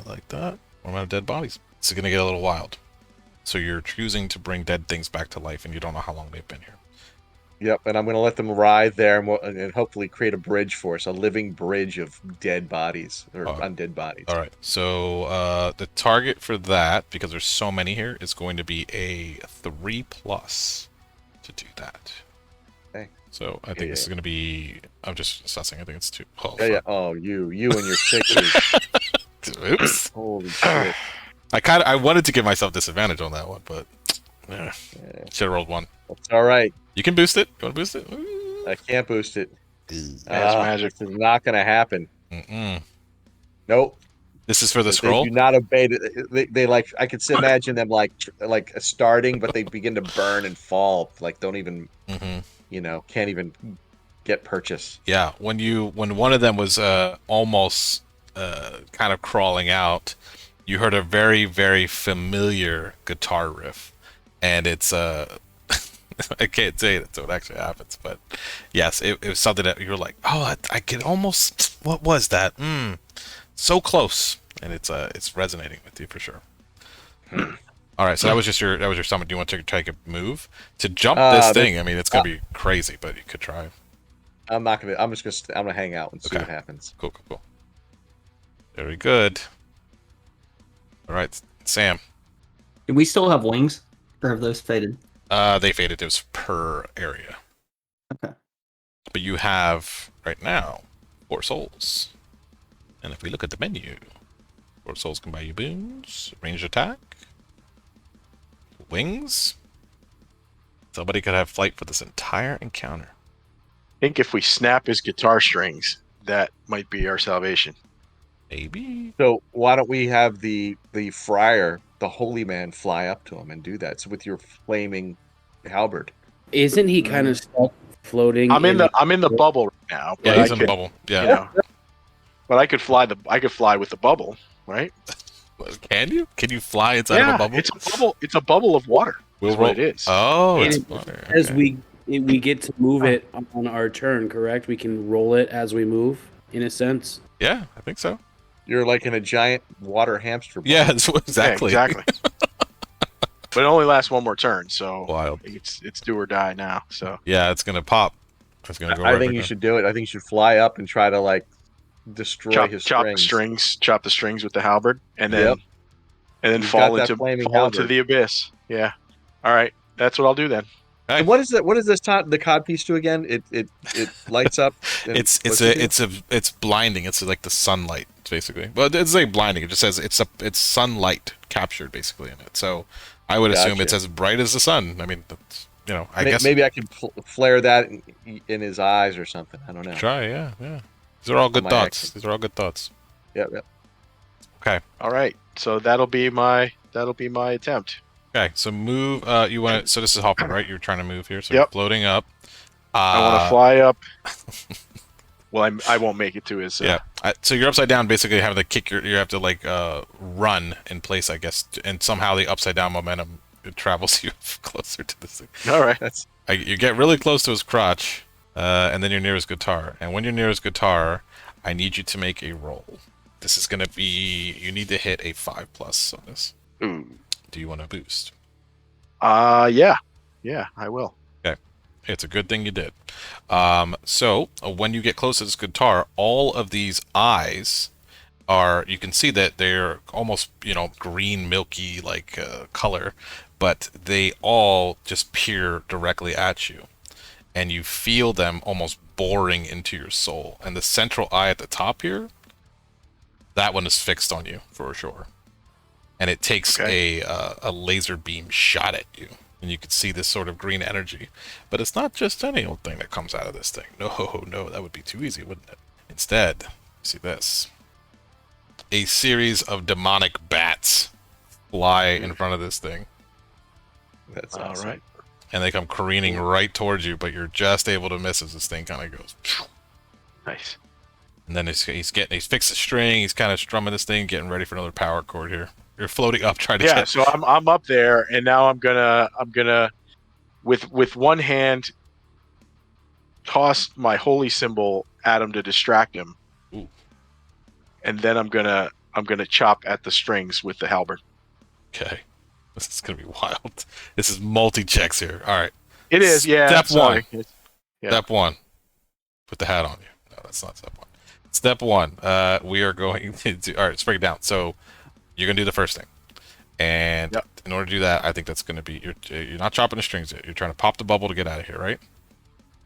What about dead bodies? This is going to get a little wild. So you're choosing to bring dead things back to life, and you don't know how long they've been here. Yep, and I'm going to let them ride there and hopefully create a bridge for us, a living bridge of dead bodies, or undead bodies. All right, so the target for that, because there's so many here, is going to be a 3+ to do that. Okay. So I think this is going to be, I'm just assessing, I think it's 2. Oh, yeah. Oh, you and your 6s. Oops. Holy shit. I wanted to give myself disadvantage on that one, but should have rolled 1. It's all right. You can boost it. You want to boost it? I can't boost it. That's magic. This is not going to happen. Mm-mm. Nope. This is for the scroll? They do not obey it. They like, I could imagine them like starting, but they begin to burn and fall. Like, don't even, can't even get purchase. Yeah. When one of them was almost kind of crawling out, you heard a very, very familiar guitar riff. And it's I can't say it until it actually happens, but yes, it was something that you were like, oh, I could almost, what was that? So close, and it's resonating with you for sure. All right, so that was your summon. Do you want to take a move to jump this thing? I mean, it's gonna be crazy, but you could try. I'm not gonna. I'm gonna hang out and see what happens. Cool. Very good. All right, Sam. Do we still have wings, or have those faded? They faded. It was per area. Okay. But you have, right now, 4 souls. And if we look at the menu, 4 souls can buy you boons, ranged attack, wings. Somebody could have flight for this entire encounter. I think if we snap his guitar strings, that might be our salvation. Maybe. So why don't we have the friar, the holy man, fly up to him and do that? So with your flaming halberd. Isn't he kind of stuck floating? I'm in the bubble right now. Yeah, he's in the bubble. Yeah. But I could fly with the bubble, right? Can you? Can you fly inside of a bubble? It's a bubble. It's a bubble of water. That's what it is. Oh, it's water. As we get to move it on our turn, correct? We can roll it as we move, in a sense. Yeah, I think so. You're like in a giant water hamster ball. Yeah, exactly. Yeah, exactly. But it only lasts 1 more turn, so wild. It's do or die now. So yeah, it's gonna pop. It's gonna go. I think you should do it. I think you should fly up and try to like destroy his strings. Chop the strings with the halberd, and then fall into the abyss. Yeah. All right, that's what I'll do then. And what is that? What does this the cod piece do again? It lights up. It's blinding. It's like the sunlight, basically. Well, it's like blinding. It just says it's sunlight captured basically in it. So I would assume it's as bright as the sun. I mean, that's, I guess maybe I could flare that in his eyes or something. I don't know. Try, yeah. These are all good thoughts. Yep. Okay. All right. So that'll be my attempt. Okay, so move. You want to? So this is hopping, right? You're trying to move here. So you're floating up. I want to fly up. Well, I won't make it to his. Yeah. So you're upside down, basically having to kick you have to like run in place, I guess, and somehow the upside down momentum it travels you closer to this thing. All right. You get really close to his crotch, and then you're near his guitar. And when you're near his guitar, I need you to make a roll. This is gonna be you need to hit a 5+ on this. Ooh. Do you want to boost? Yeah, I will. Okay, it's a good thing you did. So when you get close to this guitar, all of these eyes are, you can see that they're almost, green, milky, like color, but they all just peer directly at you. And you feel them almost boring into your soul. And the central eye at the top here, that one is fixed on you for sure. And it takes a laser beam shot at you. And you can see this sort of green energy. But it's not just any old thing that comes out of this thing. No, that would be too easy, wouldn't it? Instead, see this. A series of demonic bats fly in front of this thing. That's All awesome. right. And they come careening right towards you, but you're just able to miss as this thing kind of goes. Nice. And then he's fixed the string. He's kind of strumming this thing, getting ready for another power chord here. You're floating up, trying to Yeah. get. So I'm up there, and now I'm gonna with one hand toss my holy symbol at him to distract him. Ooh. And then I'm gonna chop at the strings with the halberd. Okay, this is gonna be wild. This is multi-checks here. All right. It is, yeah. Step one. Yeah. Step one. Put the hat on you. No, that's not step one. Step one. We are going to do. All right, let's break it down. So you're gonna do the first thing, and in order to do that, I think that's gonna be you're not chopping the strings yet. You're trying to pop the bubble to get out of here, right?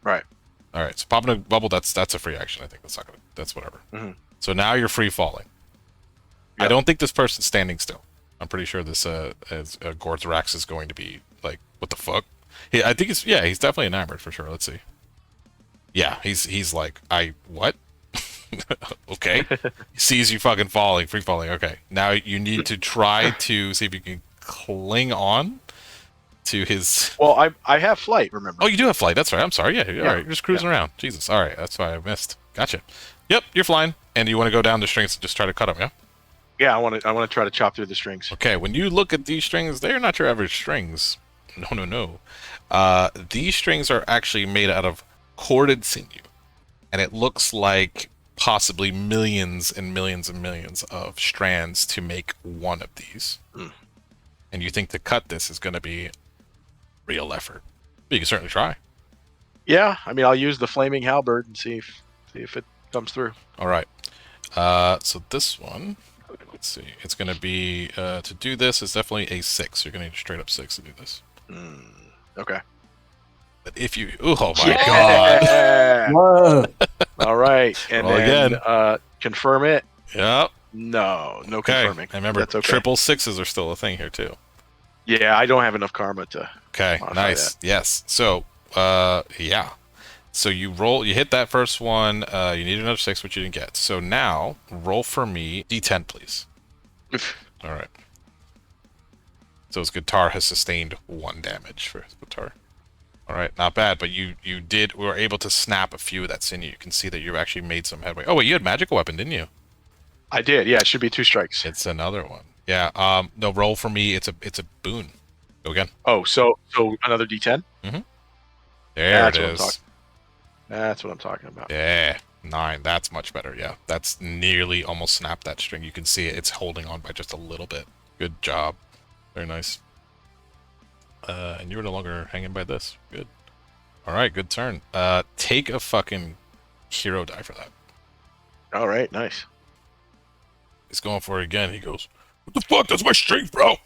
Right. All right. So popping a bubble, that's a free action. I think that's whatever. Mm-hmm. So now you're free falling. I don't think this person's standing still. I'm pretty sure this Gorthrax is going to be like, what the fuck? I think he's definitely enamored for sure. Let's see. Yeah, he's like, what? Okay. He sees you fucking falling, free falling. Okay. Now you need to try to see if you can cling on to his. Well, I have flight. Remember? Oh, you do have flight. That's right. I'm sorry. Yeah. All right. You're just cruising around. Jesus. All right. That's why I missed. Gotcha. Yep. You're flying, and you want to go down the strings and just try to cut them. Yeah. Yeah. I want to try to chop through the strings. Okay. When you look at these strings, they're not your average strings. No. These strings are actually made out of corded sinew, and it looks like possibly millions and millions and millions of strands to make one of these. And you think to cut this is going to be real effort. But you can certainly try. Yeah. I mean, I'll use the flaming halberd and see if it comes through. All right. So this one, let's see. It's going to be to do this is definitely a 6. You're going to need a straight up 6 to do this. Okay. But if you, oh my god! Yeah. Whoa. All right, and Roll then again. Confirm it. Yep. No Okay. confirming. And remember, That's okay. triple 6s are still a thing here too. Yeah, I don't have enough karma to. Okay, modify nice. Yes. So, yeah. So you hit that first one. You need another 6, which you didn't get. So now, roll for me D10, please. All right. So his guitar has sustained 1 damage for his guitar. All right, not bad. But you were able to snap a few of that sinew. You can see that you actually made some headway. Oh wait, you had magical weapon, didn't you? I did. Yeah, it should be 2 strikes. It's another one. Yeah. No, roll for me. It's a boon. Go again. Oh, so another D10. There That's it what I'm is. talking- That's what I'm talking about. Yeah, 9. That's much better. Yeah, that's nearly almost snapped that string. You can see it. It's holding on by just a little bit. Good job. Very nice. And you were no longer hanging by this. Good. All right, good turn. Take a fucking hero die for that. All right, nice. He's going for it again. He goes, "What the fuck? That's my string, bro." And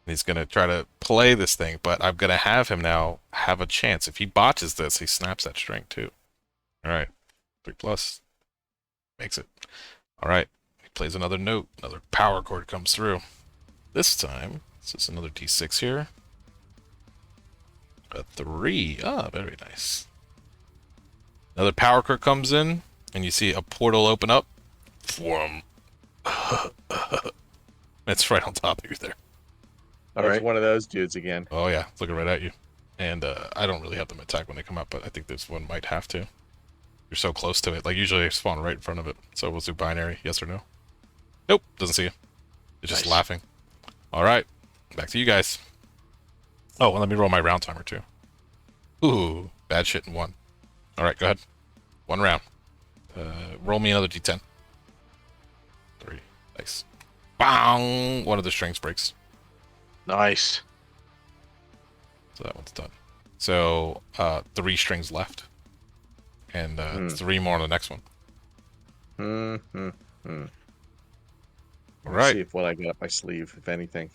he's gonna try to play this thing, but I'm gonna have him now have a chance. If he botches this, he snaps that string too. All right, 3+. Makes it. All right, he plays another note. Another power chord comes through. This time, this is another D6 here. A 3. Ah, very nice. Another power chord comes in, and you see a portal open up. From. It's right on top of you there. All There's right. one of those dudes again. Oh yeah, it's looking right at you. And I don't really have them attack when they come up, but I think this one might have to. You're so close to it. Like, usually they spawn right in front of it. So we'll do binary, yes or no. Nope, doesn't see you. It's just Nice. laughing. All right, back to you guys. Oh, and let me roll my round timer, too. Ooh, bad shit in 1. All right, go ahead. 1 round. Roll me another d10. 3. Nice. Bang! One of the strings breaks. Nice. So that one's done. So 3 strings left. And 3 more on the next one. All Let's right. see if what I got up my sleeve, if anything.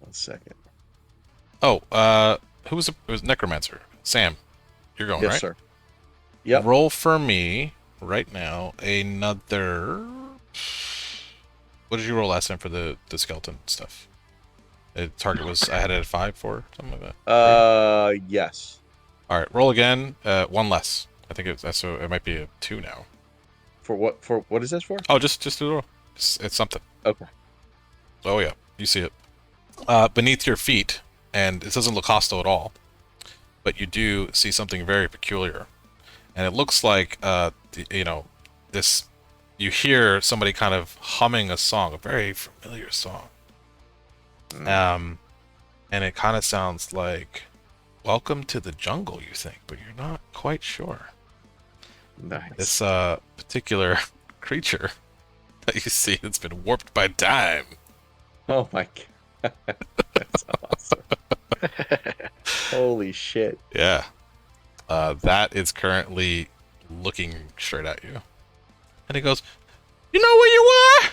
1 second. Oh, who was it? It was Necromancer. Sam, you're going, Yes, right? sir. Yep. Roll for me right now another... What did you roll last time for the skeleton stuff? The target was... I had it at 5 for something like that. Yes. All right, roll again. 1 less. I think so it might be a 2 now. For what is this for? Oh, just do the roll. It's something. Okay. Oh yeah, you see it. Beneath your feet, and it doesn't look hostile at all, but you do see something very peculiar. And it looks like, this... You hear somebody kind of humming a song, a very familiar song. And it kind of sounds like, "Welcome to the jungle," you think, but you're not quite sure. Nice. This particular creature that you see that's been warped by time. Oh my god. That's awesome. Holy shit. Yeah. That is currently looking straight at you. And it goes, "You know where you are?"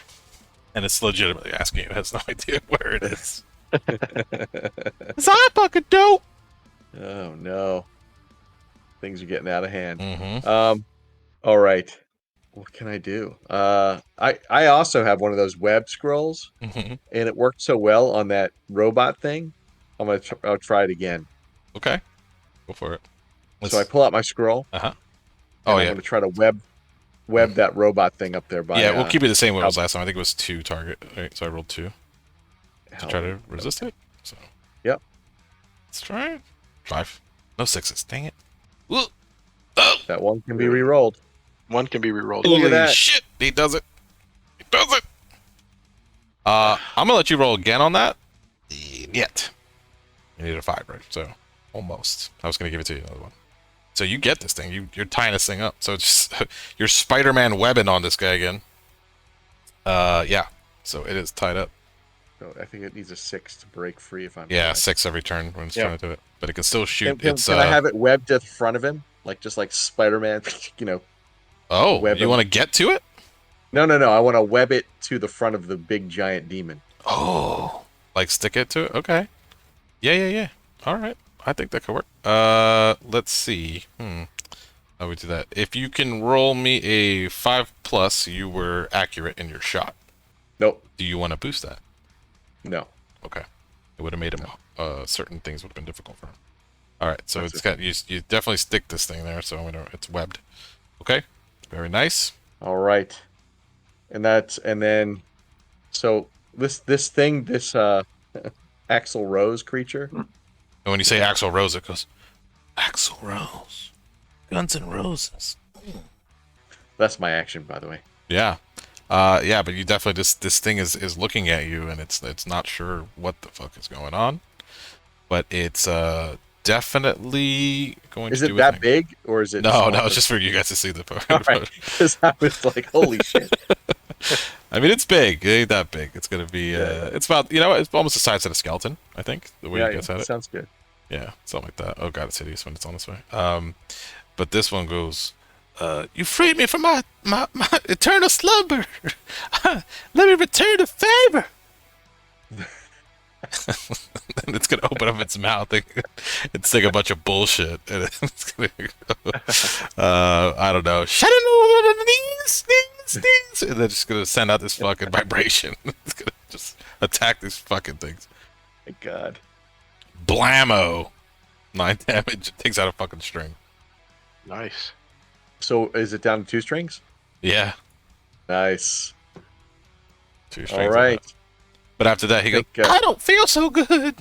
And it's legitimately asking you. It has no idea where it is. It's I fucking do. Oh no. Things are getting out of hand. Mm-hmm. All right. What can I do? I also have one of those web scrolls, Mm-hmm. and it worked so well on that robot thing. I'll try it again. Okay. Go for it. So I pull out my scroll. Uh-huh. Oh, Oh, I'm yeah. going to try to web that robot thing up there by. Yeah, we'll keep it the same way it was last time. I think it was 2 target. Right, so I rolled 2 to try to resist it. So. Yep. Let's try it. 5. No 6s. Dang it. Ooh. Oh. That one can be re-rolled. 1 can be rerolled. Look at Holy that. shit. He does it. He does it. I'm going to let you roll again on that. Yet. You need a 5, right? So, almost. I was going to give it to you another one. So you get this thing. You're tying this thing up. So it's just, you're Spider-Man webbing on this guy again. Yeah. So it is tied up. So I think it needs a 6 to break free if I'm Yeah, correct. 6 every turn when it's trying to do it. But it can still shoot. Can I have it webbed to the front of him? Just like Spider-Man, Oh, web you him? want to get to it? No. I want to web it to the front of the big giant demon. Oh. Like stick it to it? Okay. Yeah. All right. I think that could work. Let's see. How we do that? If you can roll me a 5+, you were accurate in your shot. Nope. Do you want to boost that? No. Okay. It would have made him, certain things would have been difficult for him. All right, so That's it's got, you definitely stick this thing there, so it's webbed. Okay, very nice. All right. And then, so this Axl Rose creature. And when you say Axl Rose, it goes, Axl Rose, Guns N' Roses. That's my action, by the way. Yeah. Yeah, but you definitely, this thing is looking at you, and it's not sure what the fuck is going on. But it's definitely going Is to it do that a thing. big, or is it? No, it's just for you guys to see the part. All right. Because I was like, holy shit. I mean, it's big. It ain't that big. It's gonna be. It's about. It's almost the size of a skeleton. I think the way you guys had it. Sounds good. Yeah, something like that. Oh god, it's hideous when it's on this way. But this one goes. You freed me from my eternal slumber. Let me return the favor. And it's gonna open up its mouth and sing a bunch of bullshit. And it's gonna I don't know. And they're just gonna send out this fucking vibration. It's gonna just attack these fucking things. Thank God. Blammo! 9 damage. It takes out a fucking string. Nice. So is it down to 2 strings? Yeah. Nice. 2 strings. All right. But after that, he goes, Think, I don't feel so good.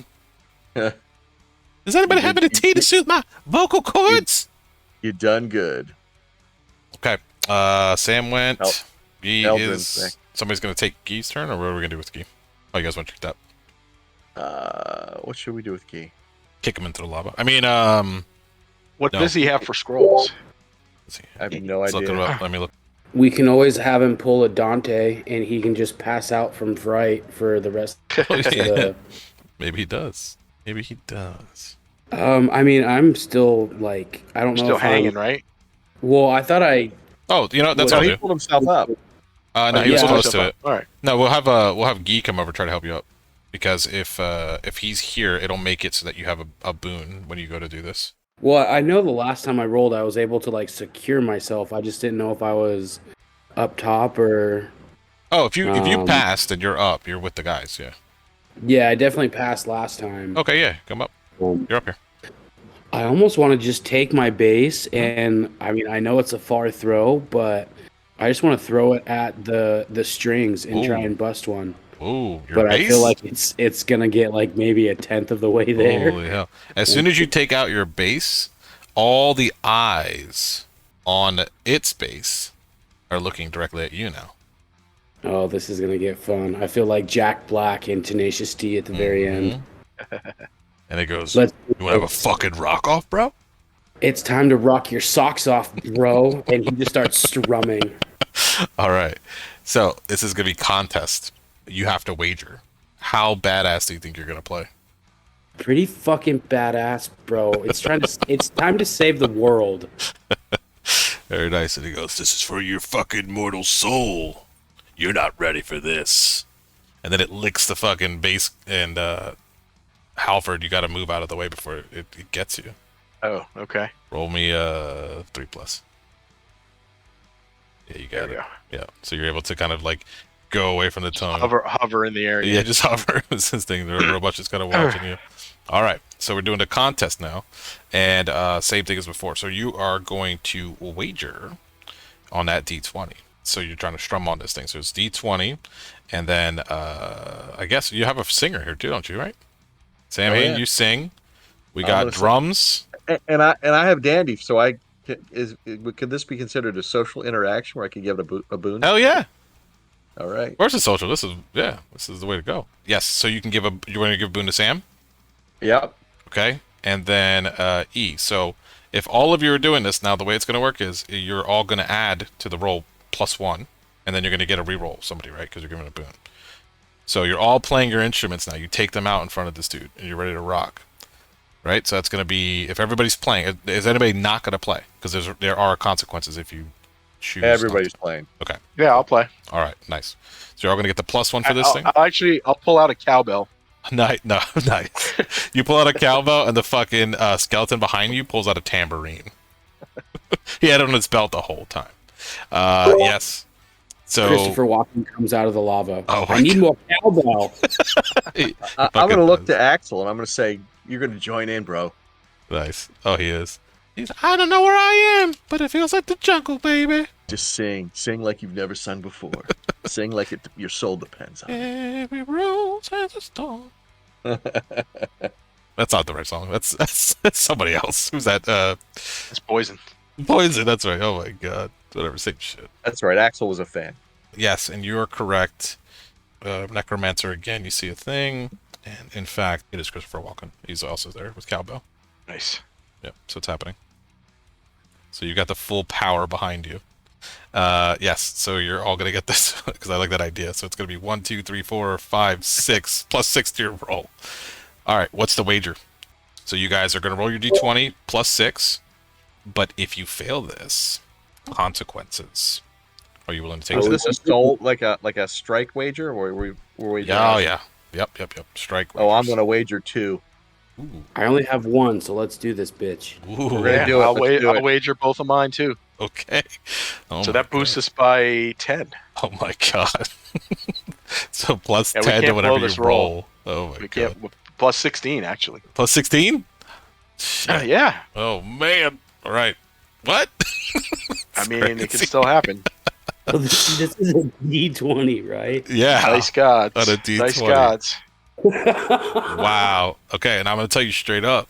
Does anybody have any tea to soothe my vocal cords? You done good. Okay. Sam went. Guy Eldrin's is. Somebody's gonna take Guy's turn, or what are we gonna do with Guy? Oh, you guys want to kick that? What should we do with Guy? Kick him into the lava. I mean, What No. does he have for scrolls? let's see. I have no Let's look idea. it up. Let me look. We can always have him pull a Dante, and he can just pass out from fright for the rest of the. Maybe he does. Maybe he does. I mean, I'm still like, I don't know. Still if hanging, right? Well, I thought I. Oh, you know what? That's No, what I'll he do. pulled himself up. No, Oh, he was yeah. close to it. All right. No, we'll have Guy come over try to help you up, because if he's here, it'll make it so that you have a boon when you go to do this. Well, I know the last time I rolled, I was able to like secure myself. I just didn't know if I was up top or. Oh, if you Um, passed and you're up, you're with the guys. Yeah. Yeah, I definitely passed last time. Okay. Yeah. Come up. You're up here. I almost want to just take my base, and I mean, I know it's a far throw, but I just want to throw it at the strings and try Ooh. and bust one. Ooh, your But base? I feel like it's gonna get like maybe a tenth of the way there. Holy hell! As soon as you take out your base, all the eyes on its base are looking directly at you now. Oh, this is gonna get fun. I feel like Jack Black and Tenacious D at the very end. And it goes, Let's. "You want to have a fucking rock off, bro?" It's time to rock your socks off, bro. And he just starts strumming. All right. So this is gonna be contest. You have to wager. How badass do you think you're gonna play? Pretty fucking badass, bro. It's time to save the world. Very nice. And he goes, "This is for your fucking mortal soul. You're not ready for this." And then it licks the fucking base, and Halford, you got to move out of the way before it gets you. Oh, okay. Roll me 3+. Yeah, you got There we it. go. Yeah, so you're able to kind of like go away from the tongue. Hover in the area. Yeah, just hover. This thing, the robot's just kind of watching you. All right, so we're doing a contest now, and same thing as before. So you are going to wager on that D20. So you're trying to strum on this thing. So it's D20, and then I guess you have a singer here too, don't you? Right? Sam, Oh, Hayden, yeah. you sing. We I'm got gonna sing. drums. And I have Dandy, so could this be considered a social interaction where I could give it a boon? Hell yeah! All right. Of course it's social. This is the way to go. Yes. So you can you want to give a boon to Sam? Yep. Okay, and then E. So if all of you are doing this now, the way it's going to work is you're all going to add to the roll +1, and then you're going to get a reroll somebody, right? Because you're giving a boon. So you're all playing your instruments now. You take them out in front of this dude, and you're ready to rock, right? So that's going to be if everybody's playing. Is anybody not going to play? Because there are consequences if you choose. not Everybody's to. playing. Okay. Yeah, I'll play. All right. Nice. So you're all going to get the +1 for this thing. I'll pull out a cowbell. Nice. You pull out a cowbell, and the fucking skeleton behind you pulls out a tambourine. He had it on his belt the whole time. Yes. So Christopher Walken comes out of the lava. Oh my I need more cowbell. I'm going to look to Axel, and I'm going to say, you're going to join in, bro. Nice. Oh, he is. I don't know where I am, but it feels like the jungle, baby. Just sing. Sing like you've never sung before. Sing like your soul depends on it. Every rose has a storm. That's not the right song. That's somebody else. Who's that? It's poison. Poison. That's right. Oh my god. Whatever. Same shit. That's right. Axel was a fan. Yes, and you are correct. Necromancer again. You see a thing, and in fact, it is Christopher Walken. He's also there with cowbell. Nice. Yep. So it's happening. So you got the full power behind you. Yes. So you're all gonna get this because I like that idea. So it's gonna be 1, 2, 3, 4, 5, 6 +6 to your roll. All right. What's the wager? So you guys are gonna roll your d20 +6, but if you fail this, consequences. Are you willing to take? Is them? this a soul like a strike wager, or we're wagering? Oh yeah. Yep. Strike. Oh, I'm wagers. going to wager 2. Ooh. I only have one, so let's do this, bitch. Ooh. We're gonna do it. I'll, Let's do I'll it. wager both of mine too. Okay. Oh So my that boosts God. us by 10. Oh my god. So plus Yeah, we 10 to can't whatever blow you this roll. roll. Oh my We god. can't plus 16 actually. Plus 16? Shit. Yeah. Oh man. All right. What? I mean, it Crazy. can still happen. So this is a D20, right? Yeah. Nice gods. On a D20. Nice gods. Wow. Okay, and I'm going to tell you straight up.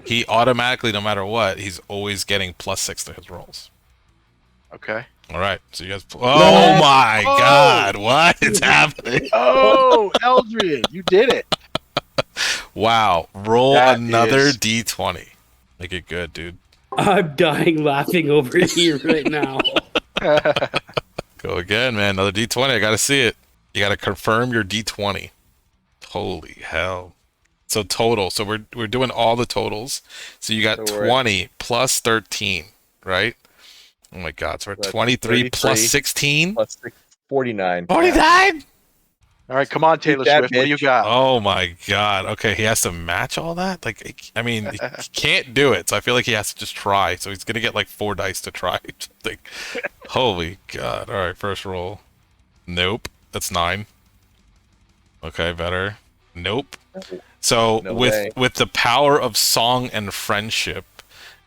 He automatically, no matter what, he's always getting +6 to his rolls. Okay. All right. So you guys. Oh my Oh! God! What is happening? Oh, Eldred, you did it. Wow. Roll That another is- d20. Make it good, dude. I'm dying laughing over here right now. Go again, man. Another d20. I gotta see it. You gotta confirm your d20. Holy hell. So total. So we're doing all the totals. So you got So we're at- 20 plus 13, right? Oh my God. So we're at That's 23 plus 33 16. plus 49. 49? All right, come on, Taylor that Swift. What do you bitch. got? Oh my God. Okay, he has to match all that? Like, I mean, he can't do it, so I feel like he has to just try. So he's gonna get like 4 dice to try. Like, holy God. All right, first roll. Nope. That's 9. Okay, better. Nope. So No with way. with the power of song and friendship,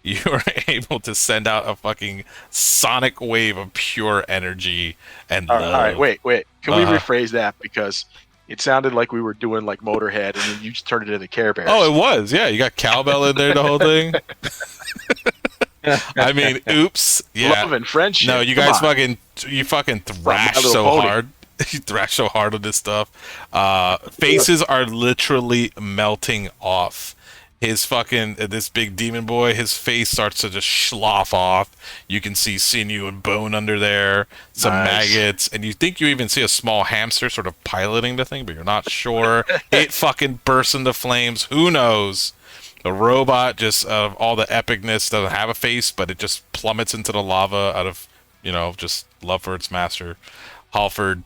you are able to send out a fucking sonic wave of pure energy and All love. right, wait. Can we Uh-huh. rephrase that because it sounded like we were doing like Motorhead, and then you just turned it into Care Bears. Oh, it was. Yeah, you got cowbell in there, the whole thing. I mean, oops. Yeah. Love and friendship. No, you Come guys on. fucking thrash My Little so Pony. hard. You thrash so hard on this stuff. Faces are literally melting off. His fucking this big demon boy, his face starts to just slough off. You can see sinew and bone under there, some Nice. maggots, and you think you even see a small hamster sort of piloting the thing, but you're not sure. It fucking bursts into flames. Who knows? The robot just all the epicness doesn't have a face, but it just plummets into the lava out of just love for its master. Halford,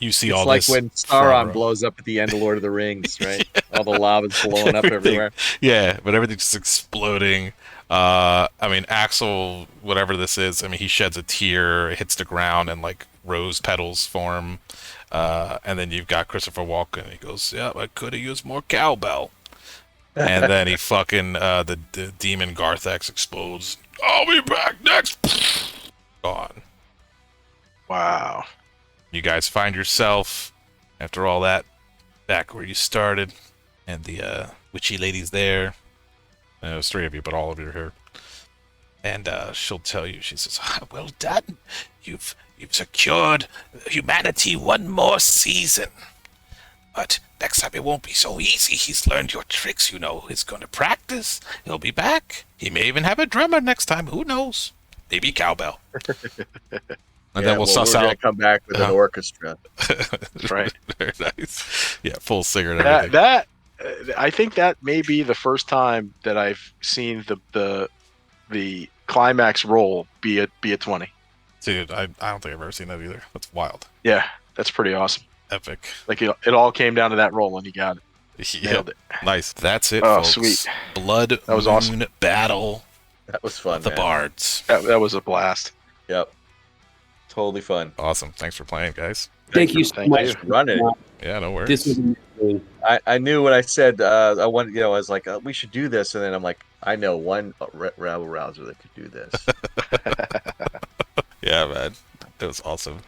you see It's all like this when forever. Sauron blows up at the end of Lord of the Rings, right? All the lava's blowing up Everything- everywhere. Yeah, but everything's just exploding. I mean, Axel, whatever this is, I mean, he sheds a tear, it hits the ground, and like rose petals form. And then you've got Christopher Walken. He goes, "Yeah, I could have used more cowbell." And then he fucking the demon Garthax explodes. I'll be back next. Gone. Wow. You guys find yourself after all that back where you started, and the witchy lady's there. There's 3 of you, but all of you are here. And she'll tell you. She says, "Well done. You've secured humanity one more season. But next time it won't be so easy. He's learned your tricks, He's going to practice. He'll be back. He may even have a drummer next time. Who knows? Maybe cowbell." And then we'll suss we're gonna out. come back with an orchestra. Right. Very nice. Yeah, full singer and everything. That I think that may be the first time that I've seen the climax roll be a 20. Dude, I don't think I've ever seen that either. That's wild. Yeah, that's pretty awesome. Epic. Like it all came down to that roll, and you got it. Yeah, Nailed it. nice. That's it, Oh, folks. sweet. Blood That was Moon awesome. Battle That was fun, of the man. Bards. That was a blast. Yep. Totally fun. Awesome. Thanks for playing, guys. Thank you so Thank much. you. Running it. Yeah, no worries. This was amazing. I knew when I said I wanted, I was like, we should do this, and then I'm like, I know one rabble rouser that could do this. Yeah, man. It was awesome.